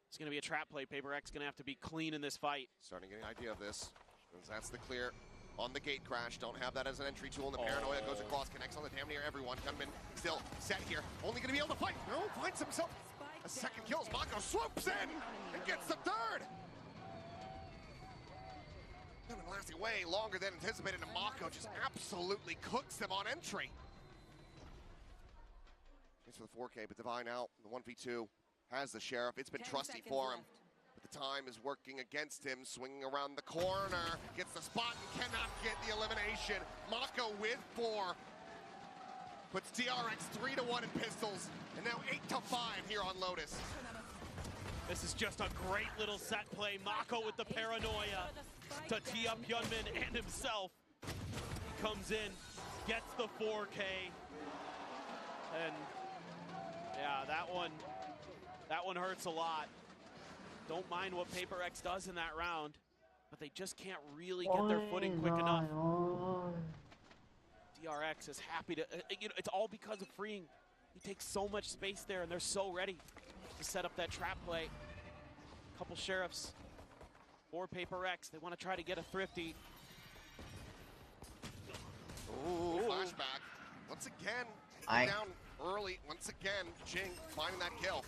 It's going to be a trap play. Paper X going to have to be clean in this fight. Starting to get an idea of this, because that's the clear on the gate crash. Don't have that as an entry tool, and the paranoia goes across, connects on the damn near everyone. Gunman still set here, only going to be able to fight. No, finds himself a second kill as Mako swoops in and gets the third. Gunman lasting way longer than anticipated, and Mako just absolutely cooks them on entry. Thanks for the 4K, but Divine out, the 1v2 has the Sheriff. It's been trusty for him. The time is working against him, swinging around the corner, gets the spot and cannot get the elimination. Mako with 4. puts DRX 3-1 in pistols, and now 8-5 here on Lotus. This is just a great little set play. Mako with the paranoia to tee up Hyunmin and himself. He comes in, gets the 4K, and yeah, that one hurts a lot. Don't mind what Paper X does in that round, but they just can't really get their footing quick enough. DRX is happy to, it's all because of freeing. He takes so much space there, and they're so ready to set up that trap play. Couple sheriffs for Paper X. They want to try to get a thrifty. Ooh, flashback. Once again, down early. Once again, Jing finding that kill.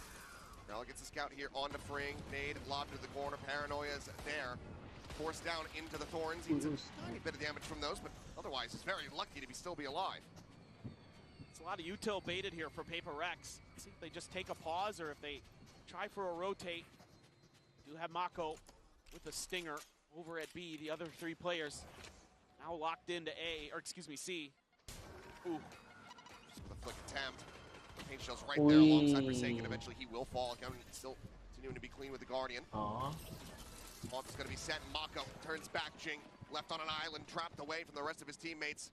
Now gets a scout here on the freeing. Nade lobbed to the corner. Paranoia's there. Forced down into the thorns. Eats a tiny bit of damage from those, but otherwise he's very lucky to still be alive. It's a lot of util baited here for Paper X. See if they just take a pause or if they try for a rotate. Do have Mako with the stinger over at B. The other three players now locked into A, or excuse me, C. Ooh. Just with a flick attempt. Paint Shell's right there alongside Forsaken. Eventually he will fall. Still continuing to be clean with the Guardian. Hawk is going to be set. Mako turns back. Jing left on an island, trapped away from the rest of his teammates.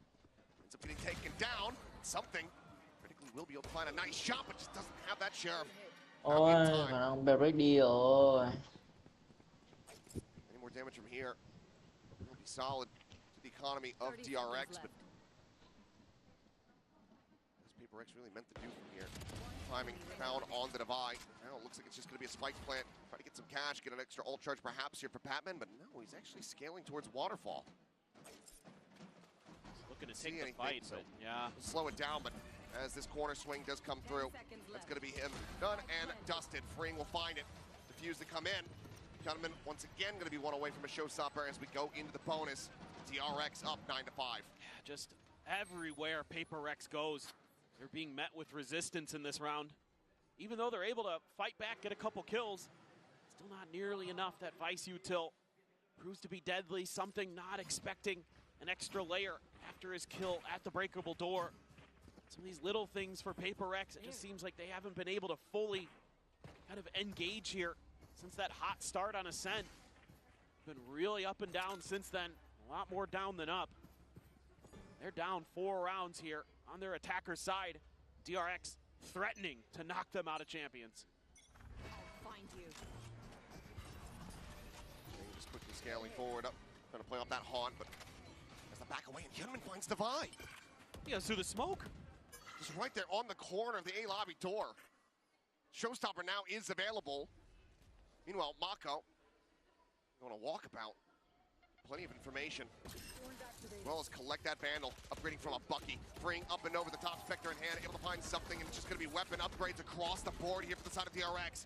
Ends up getting taken down. Something. Critically will be able to find a nice shot, but just doesn't have that sheriff. Ôi, mà ông Barrick đi rồi. Any more damage from here will be solid to the economy of DRX, but as Paper X really meant to do from here. Climbing down on the divide. Now it looks like it's just going to be a spike plant. Try to get some cash, get an extra ult charge perhaps here for Patman, but no, he's actually scaling towards Waterfall. Looking to take the fight, but yeah. Slow it down, but as this corner swing does come through, that's going to be him done and dusted. Freeing will find it. Defuse to come in. Gunman once again going to be one away from a showstopper as we go into the bonus. DRX up 9-5. Just everywhere Paper X goes, they're being met with resistance in this round. Even though they're able to fight back, get a couple kills, still not nearly enough. That Vice util proves to be deadly. Something not expecting an extra layer after his kill at the breakable door. Some of these little things for Paper X, it just seems like they haven't been able to fully kind of engage here since that hot start on Ascent. Been really up and down since then, a lot more down than up. They're down 4 rounds here on their attacker side. DRX threatening to knock them out of champions. I'll find you. Just quickly scaling forward up, trying to play off that haunt, but as the back away, and Hyunmin finds Divide. He goes through the smoke. Just right there on the corner of the A lobby door. Showstopper now is available. Meanwhile, Mako going to walkabout. Plenty of information. As well as collect that Vandal, upgrading from a Bucky, freeing up and over the top, Spectre in hand, able to find something, and it's just going to be weapon upgrades across the board here for the side of DRX.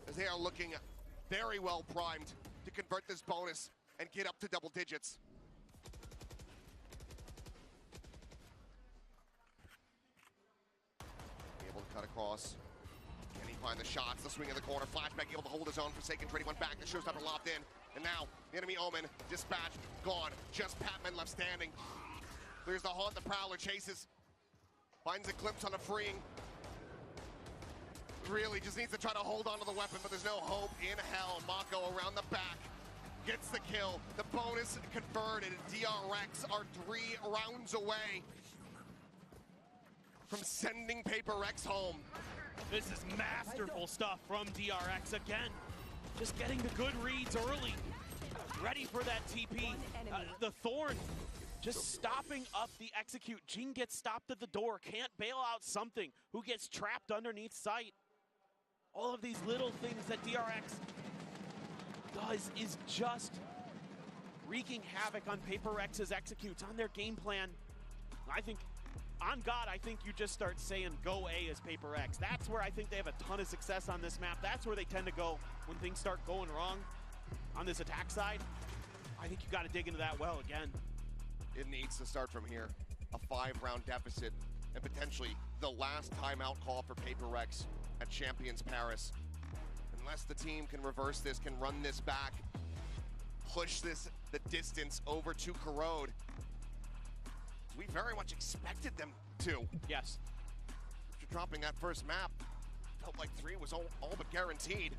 As they are looking very well primed to convert this bonus and get up to double digits. Able to cut across. Can he find the shots? The swing in the corner, flashback, able to hold his own. Forsaken trading one back, the showstopper locked in. And now, the enemy Omen, dispatched, gone. Just Patman left standing. Clears the haunt, the Prowler chases. Finds a glimpse on a freeing. Really just needs to try to hold on to the weapon, but there's no hope in hell. Mako around the back, gets the kill. The bonus converted. DRX are 3 rounds away from sending Paper X home. This is masterful stuff from DRX again. Just getting the good reads early. Ready for that TP. The Thorn just stopping up the execute. Jing gets stopped at the door. Can't bail out something. Who gets trapped underneath sight. All of these little things that DRX does is just wreaking havoc on Paper X's executes, on their game plan. I think, on God, I think you just start saying go A as Paper X. That's where I think they have a ton of success on this map. That's where they tend to go when things start going wrong on this attack side. I think you got to dig into that well again. It needs to start from here. A 5-round deficit and potentially the last timeout call for Paper X at Champions Paris. Unless the team can reverse this, can run this back, push this the distance over to Corrode. We very much expected them 2. Yes. After dropping that first map, felt like 3 was all but guaranteed.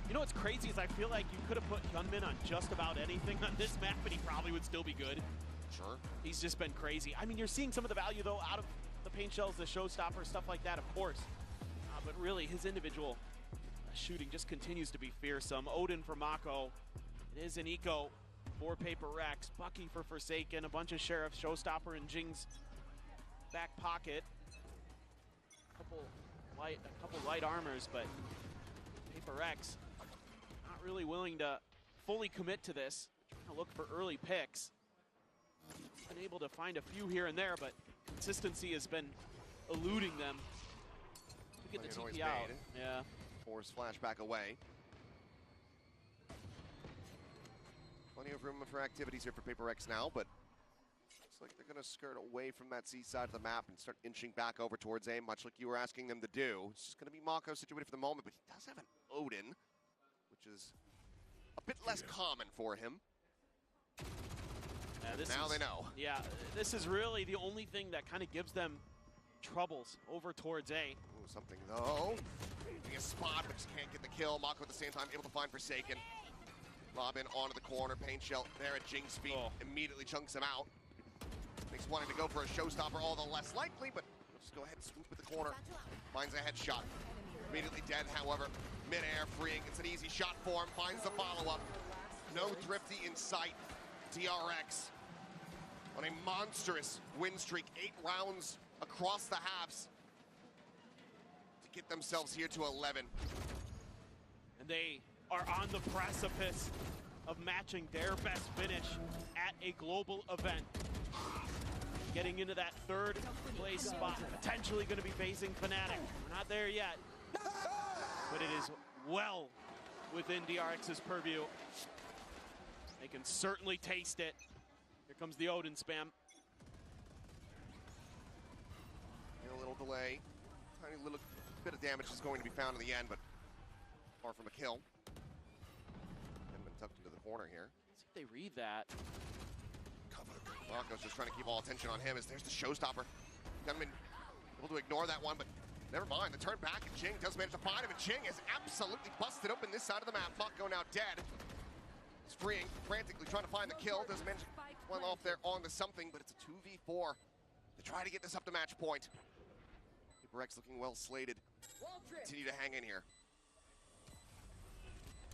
You know what's crazy is I feel like you could have put Hyunmin on just about anything on this map, and he probably would still be good. Sure. He's just been crazy. I mean, you're seeing some of the value, though, out of the paint shells, the showstopper, stuff like that, of course. But really, his individual shooting just continues to be fearsome. Odin for Mako. It is an eco for Paper Rex. Bucky for Forsaken. A bunch of Sheriff, Showstopper, and Jing's back pocket. A couple light armors, but Paper Rex not really willing to fully commit to this. Trying to look for early picks. Been able to find a few here and there, but consistency has been eluding them. To get the TP out. Yeah. Force flashback away. Plenty of room for activities here for Paper X now, but looks like they're going to skirt away from that C side of the map and start inching back over towards A, much like you were asking them to do. It's just going to be Mako situated for the moment, but he does have an Odin, which is a bit less common for him. Now they know. Yeah, this is really the only thing that kind of gives them troubles over towards A. Ooh, something though. Getting a spot, but just can't get the kill. Mako at the same time able to find Forsaken. Lob in onto the corner. Paint shell there at Jing's feet. Immediately chunks him out. Makes wanting to go for a showstopper all the less likely, but just go ahead and swoop at the corner. Finds a headshot. Immediately dead, however. Mid-air freeing. It's an easy shot for him. Finds the follow-up. No Thrifty in sight. DRX on a monstrous win streak. 8 rounds across the halves to get themselves here to 11. And they are on the precipice of matching their best finish at a global event. Getting into that 3rd place spot, potentially going to be facing Fnatic. We're not there yet, but it is well within DRX's purview. They can certainly taste it. Here comes the Odin spam. A little delay. Tiny little bit of damage is going to be found in the end, but far from a kill. And been tucked into the corner here. Let's see if they read that. Mako's just trying to keep all attention on him as there's the showstopper. Gunman able to ignore that one, but never mind. The turn back, and Jing does manage to find him, and Jing is absolutely busted open this side of the map. Mako now dead. He's freeing, frantically trying to find the kill. Doesn't manage one off there onto something, but it's a 2v4 to try to get this up to match point. Paper X looking well slated. Continue to hang in here.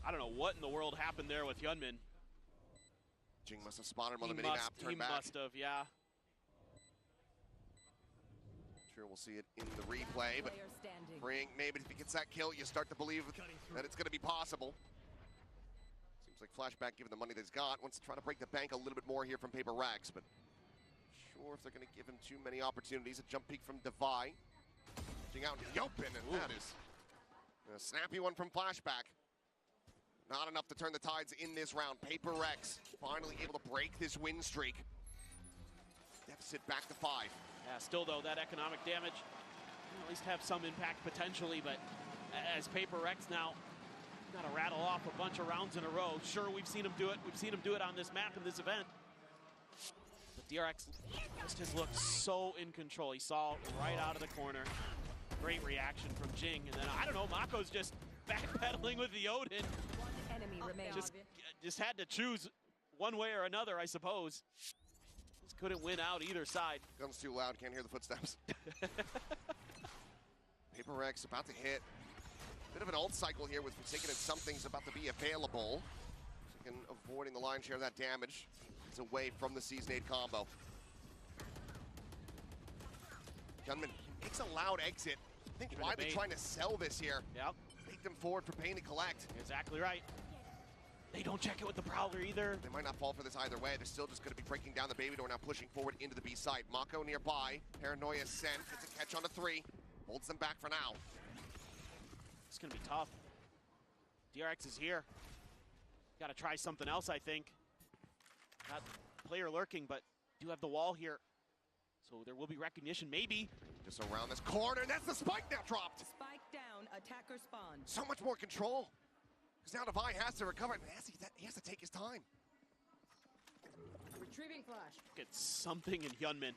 I don't know what in the world happened there with Hyunmin. Jing must have spotted him on the mini-map, turned back. He must have, yeah. Sure, we'll see it in the replay, but freeing, maybe if he gets that kill, you start to believe that it's going to be possible. Seems like Flashback, given the money that he's got, wants to try to break the bank a little bit more here from Paper Rex, but sure if they're going to give him too many opportunities. A jump peek from Devi. Jing out in the open, and that is a snappy one from Flashback. Not enough to turn the tides in this round. Paper Rex finally able to break this win streak. Deficit back to 5. Yeah, still though, that economic damage at least have some impact potentially, but as Paper Rex now got to rattle off a bunch of rounds in a row. Sure, we've seen him do it. We've seen him do it on this map in this event. But DRX just has looked so in control. He saw right out of the corner. Great reaction from Jing, and then I don't know, Mako's just backpedaling with the Odin. Just had to choose one way or another, I suppose. Just couldn't win out either side. Gun's too loud, can't hear the footsteps. Paper Rex about to hit. Bit of an ult cycle here with Forsaken, and something's about to be available. Forsaken avoiding the lion's share of that damage. It's away from the Seasonade combo. Gunman makes a loud exit. I think why they're trying to sell this here. Yep. Take them forward for Pain to collect. Exactly right. They don't check it with the Prowler either. They might not fall for this either way. They're still just going to be breaking down the baby door, now pushing forward into the B side. Mako nearby. Paranoia sent. Gets a catch on the 3. Holds them back for now. It's going to be tough. DRX is here. Got to try something else, I think. Got player lurking, but do have the wall here. So there will be recognition, maybe. Just around this corner, and that's the spike now dropped. Spike down, attacker spawn. So much more control. Because now Devi has to recover, and he has to take his time. Retrieving flash. Get something in Hyunmin.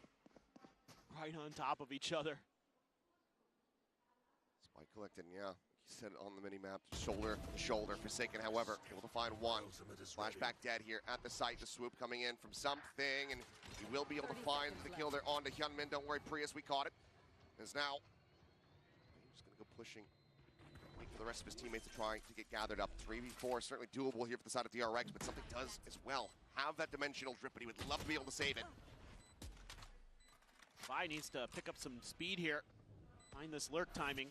Right on top of each other. Spike collected, yeah. He said it on the mini-map. Shoulder to shoulder. Forsaken, however, able to find one. Flashback dead here at the site. The swoop coming in from something, and he will be able to find the kill there onto Hyunmin. Don't worry, Prius, we caught it. Is now he's going to go pushing. Wait for the rest of his teammates to try to get gathered up. 3v4, certainly doable here for the side of DRX, but something does as well have that dimensional drip, but he would love to be able to save it. Vi needs to pick up some speed here. Find this lurk timing.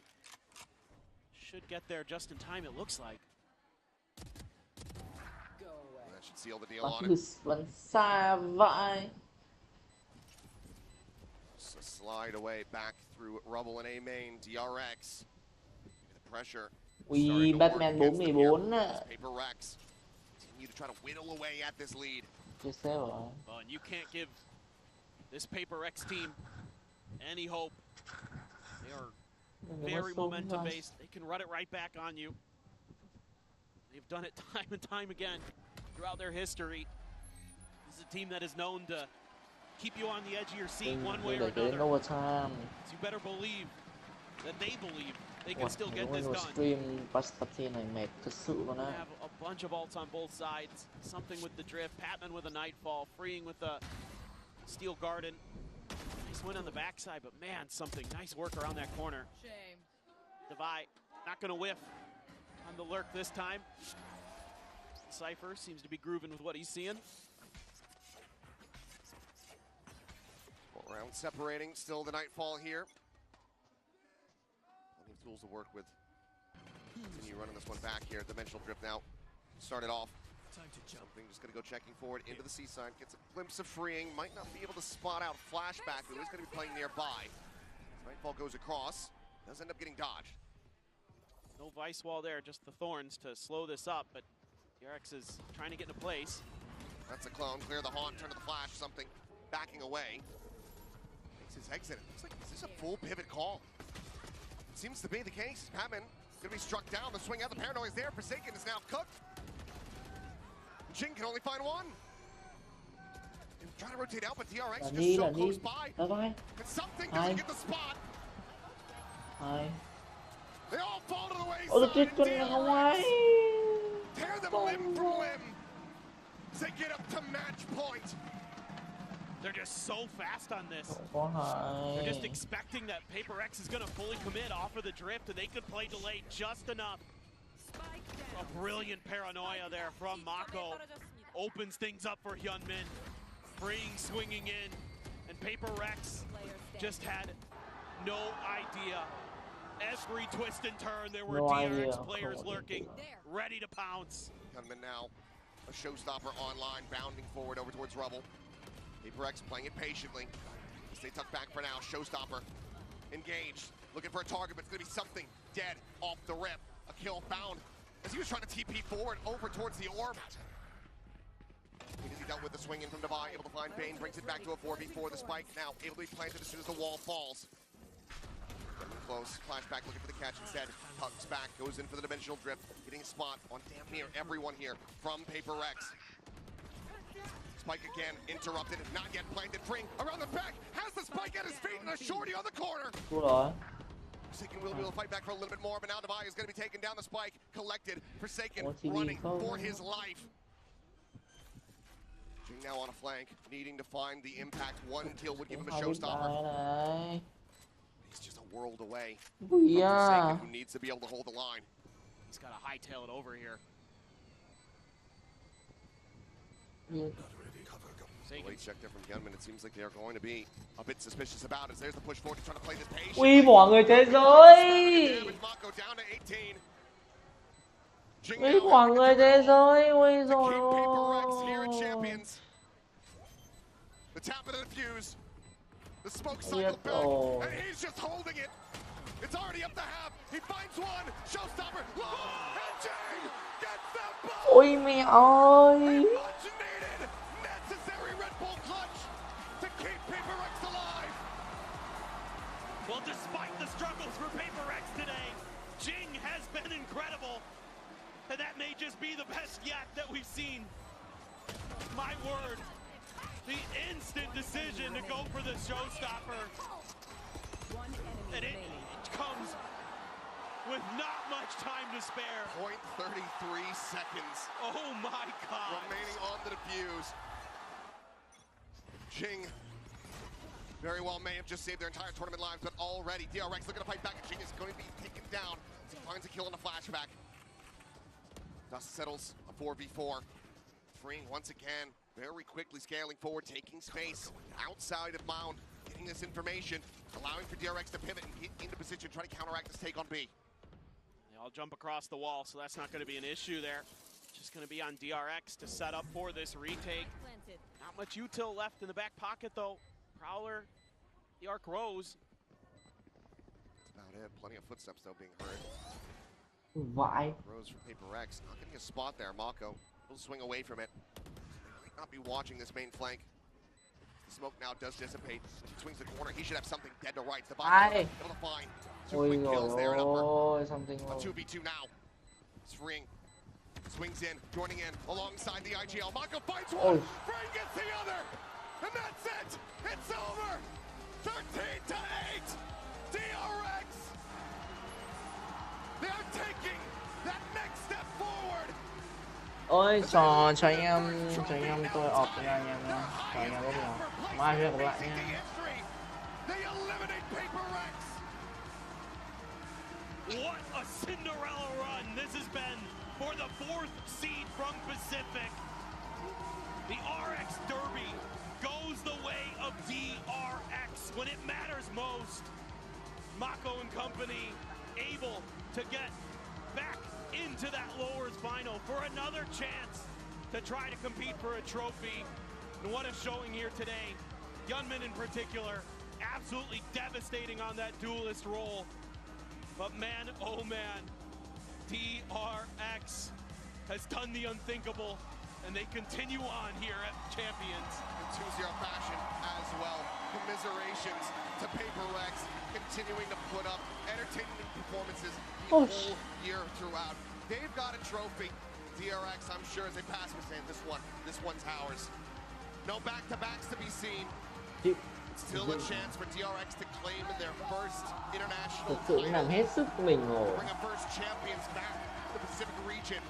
Should get there just in time, it looks like. That should seal the deal on it. Vẫn xa vậy. So slide away back through Rubble and A main. DRX. The pressure. Ui, Batman 44 nè. Paper Rex continue to try to whittle away at this lead. Chưa xếp rồi. Well, and you can't give this Paper Rex team any hope. They are very momentum based. They can run it right back on you. They've done it time and time again throughout their history. This is a team that is known to keep you on the edge of your seat one way or another. So you better believe that they believe they can still get this done. Stream Pastati này mệt thực sự luôn á. Have a bunch of ults on both sides. Something with the drift, Patman with a nightfall, freeing with a steel garden. Nice win on the backside, but man, something nice work around that corner. Shame. Devi not gonna whiff on the lurk this time. Cypher seems to be grooving with what he's seeing. Round separating, still the nightfall here. Plenty of tools to work with. Continue running this one back here. Dimensional drift now. Started off. Something just gonna go checking forward into the seaside. Gets a glimpse of freeing. Might not be able to spot out flashback, but he's gonna be playing nearby. Nightfall goes across. Does end up getting dodged. No vice wall there, just the thorns to slow this up, but DRX is trying to get into place. That's a clone. Clear the haunt, turn to the flash. Something backing away. Makes his exit. Looks like this is a full pivot call. Seems to be the case. Patman gonna be struck down. The swing out. The paranoia is there. Forsaken is now cooked. Jing can only find one. And trying to rotate out, but DRX is just so close by. And something doesn't get the spot. They all fall to the wayside. Tear them limb from limb. They get up to match point. They're just so fast on this. They're just expecting that Paper X is going to fully commit off of the drift, and they could play delay just enough. A brilliant paranoia there from Mako. Opens things up for Hyunmin. Freeing, swinging in. And Paper Rex just had no idea. Every twist and turn, there were DRX players lurking, ready to pounce. Hyunmin now, a showstopper online, bounding forward over towards Rubble. Paper X playing it patiently. Stay tucked back for now. Showstopper engaged, looking for a target, but it's gonna be something dead off the rip. A kill found as he was trying to TP forward over towards the orb. He dealt with the swing in from Devi, able to find Bane, brings it back to a 4v4. The spike now able to be planted as soon as the wall falls. Close, flashback looking for the catch instead. Tucks back, goes in for the dimensional drift, getting a spot on damn near everyone here from Paper Rex. Spike again, interrupted, not yet planted, freeing around the back, has the spike at his feet and a shorty on the corner. Forsaken will be able to fight back for a little bit more, but now Devi is going to be taking down the spike, collected, Forsaken running for his life. Jing now on a flank, needing to find the impact. One kill would give him a showstopper. He's just a world away from Forsaken, who needs to be able to hold the line. He's got to hightail it over here. Late check there from Hyunmin. It seems like they are going to be a bit suspicious about it. There's the push forward, trying to play this patient. Ui, mọi người thế giới. Ui, mọi người thế giới. Ui, rồi ôi. The tap of the fuse. The smoke cycle back, and he's just holding it. It's already up the half. He finds one. Showstopper. And Jing gets the ball. Ôi mẹ ơi. Much needed, necessary Red Bull clutch to keep Paper Rex alive. Well, despite the struggles for Paper Rex today, Jing has been incredible. And that may just be the best yet that we've seen. My word. The instant decision to go for the showstopper. And it comes with not much time to spare. 0.33 seconds. Oh my God. Remaining on the defuse. Jing very well may have just saved their entire tournament lives, but already DRX looking to fight back. Jing is going to be taken down as he finds a kill on the flashback. Dust settles a 4v4. Freeing once again, very quickly scaling forward, taking space outside of Mound, getting this information, allowing for DRX to pivot and get into position, trying to counteract this take on B. They all jump across the wall, so that's not going to be an issue there. Just going to be on DRX to set up for this retake. Not much util left in the back pocket, though. Prowler, the arc rose. That's about it. Plenty of footsteps, though, being heard. Vãi. Rose from Paper Rex, not getting a spot there. Mako will swing away from it. They might not be watching this main flank. The smoke now does dissipate. He swings the corner. He should have something dead to rights. The body able to find two quick kills there. Something a 2v2 now. Spring swings in, joining in alongside the IGL. Mako fights one. Frame gets the other. And that's it. It's over. 13-8. DRX. They're taking that next step forward. Ôi cho anh em tôi ọp cho anh em nha. Cho anh em rất là mai gặp lại nha. They eliminate Paper Rex. What a Cinderella run this has been for the 4th seed from Pacific. The RX Derby goes the way of DRX when it matters most. Mako and company able to get back into that lowers final for another chance to try to compete for a trophy. And what a showing here today. Yunmin in particular, absolutely devastating on that duelist role. But man, oh man, DRX has done the unthinkable, and they continue on here at Champions. In 2-0 fashion as well. Commiserations to Paper Rex, continuing to put up entertaining performances the whole year throughout. They've got a trophy. DRX, I'm sure, as they pass me saying this one's ours. No back-to-backs to be seen. Still a chance for DRX to claim their first international Thực sự làm hết sức mình rồi. Bring a first champions back to the Pacific region.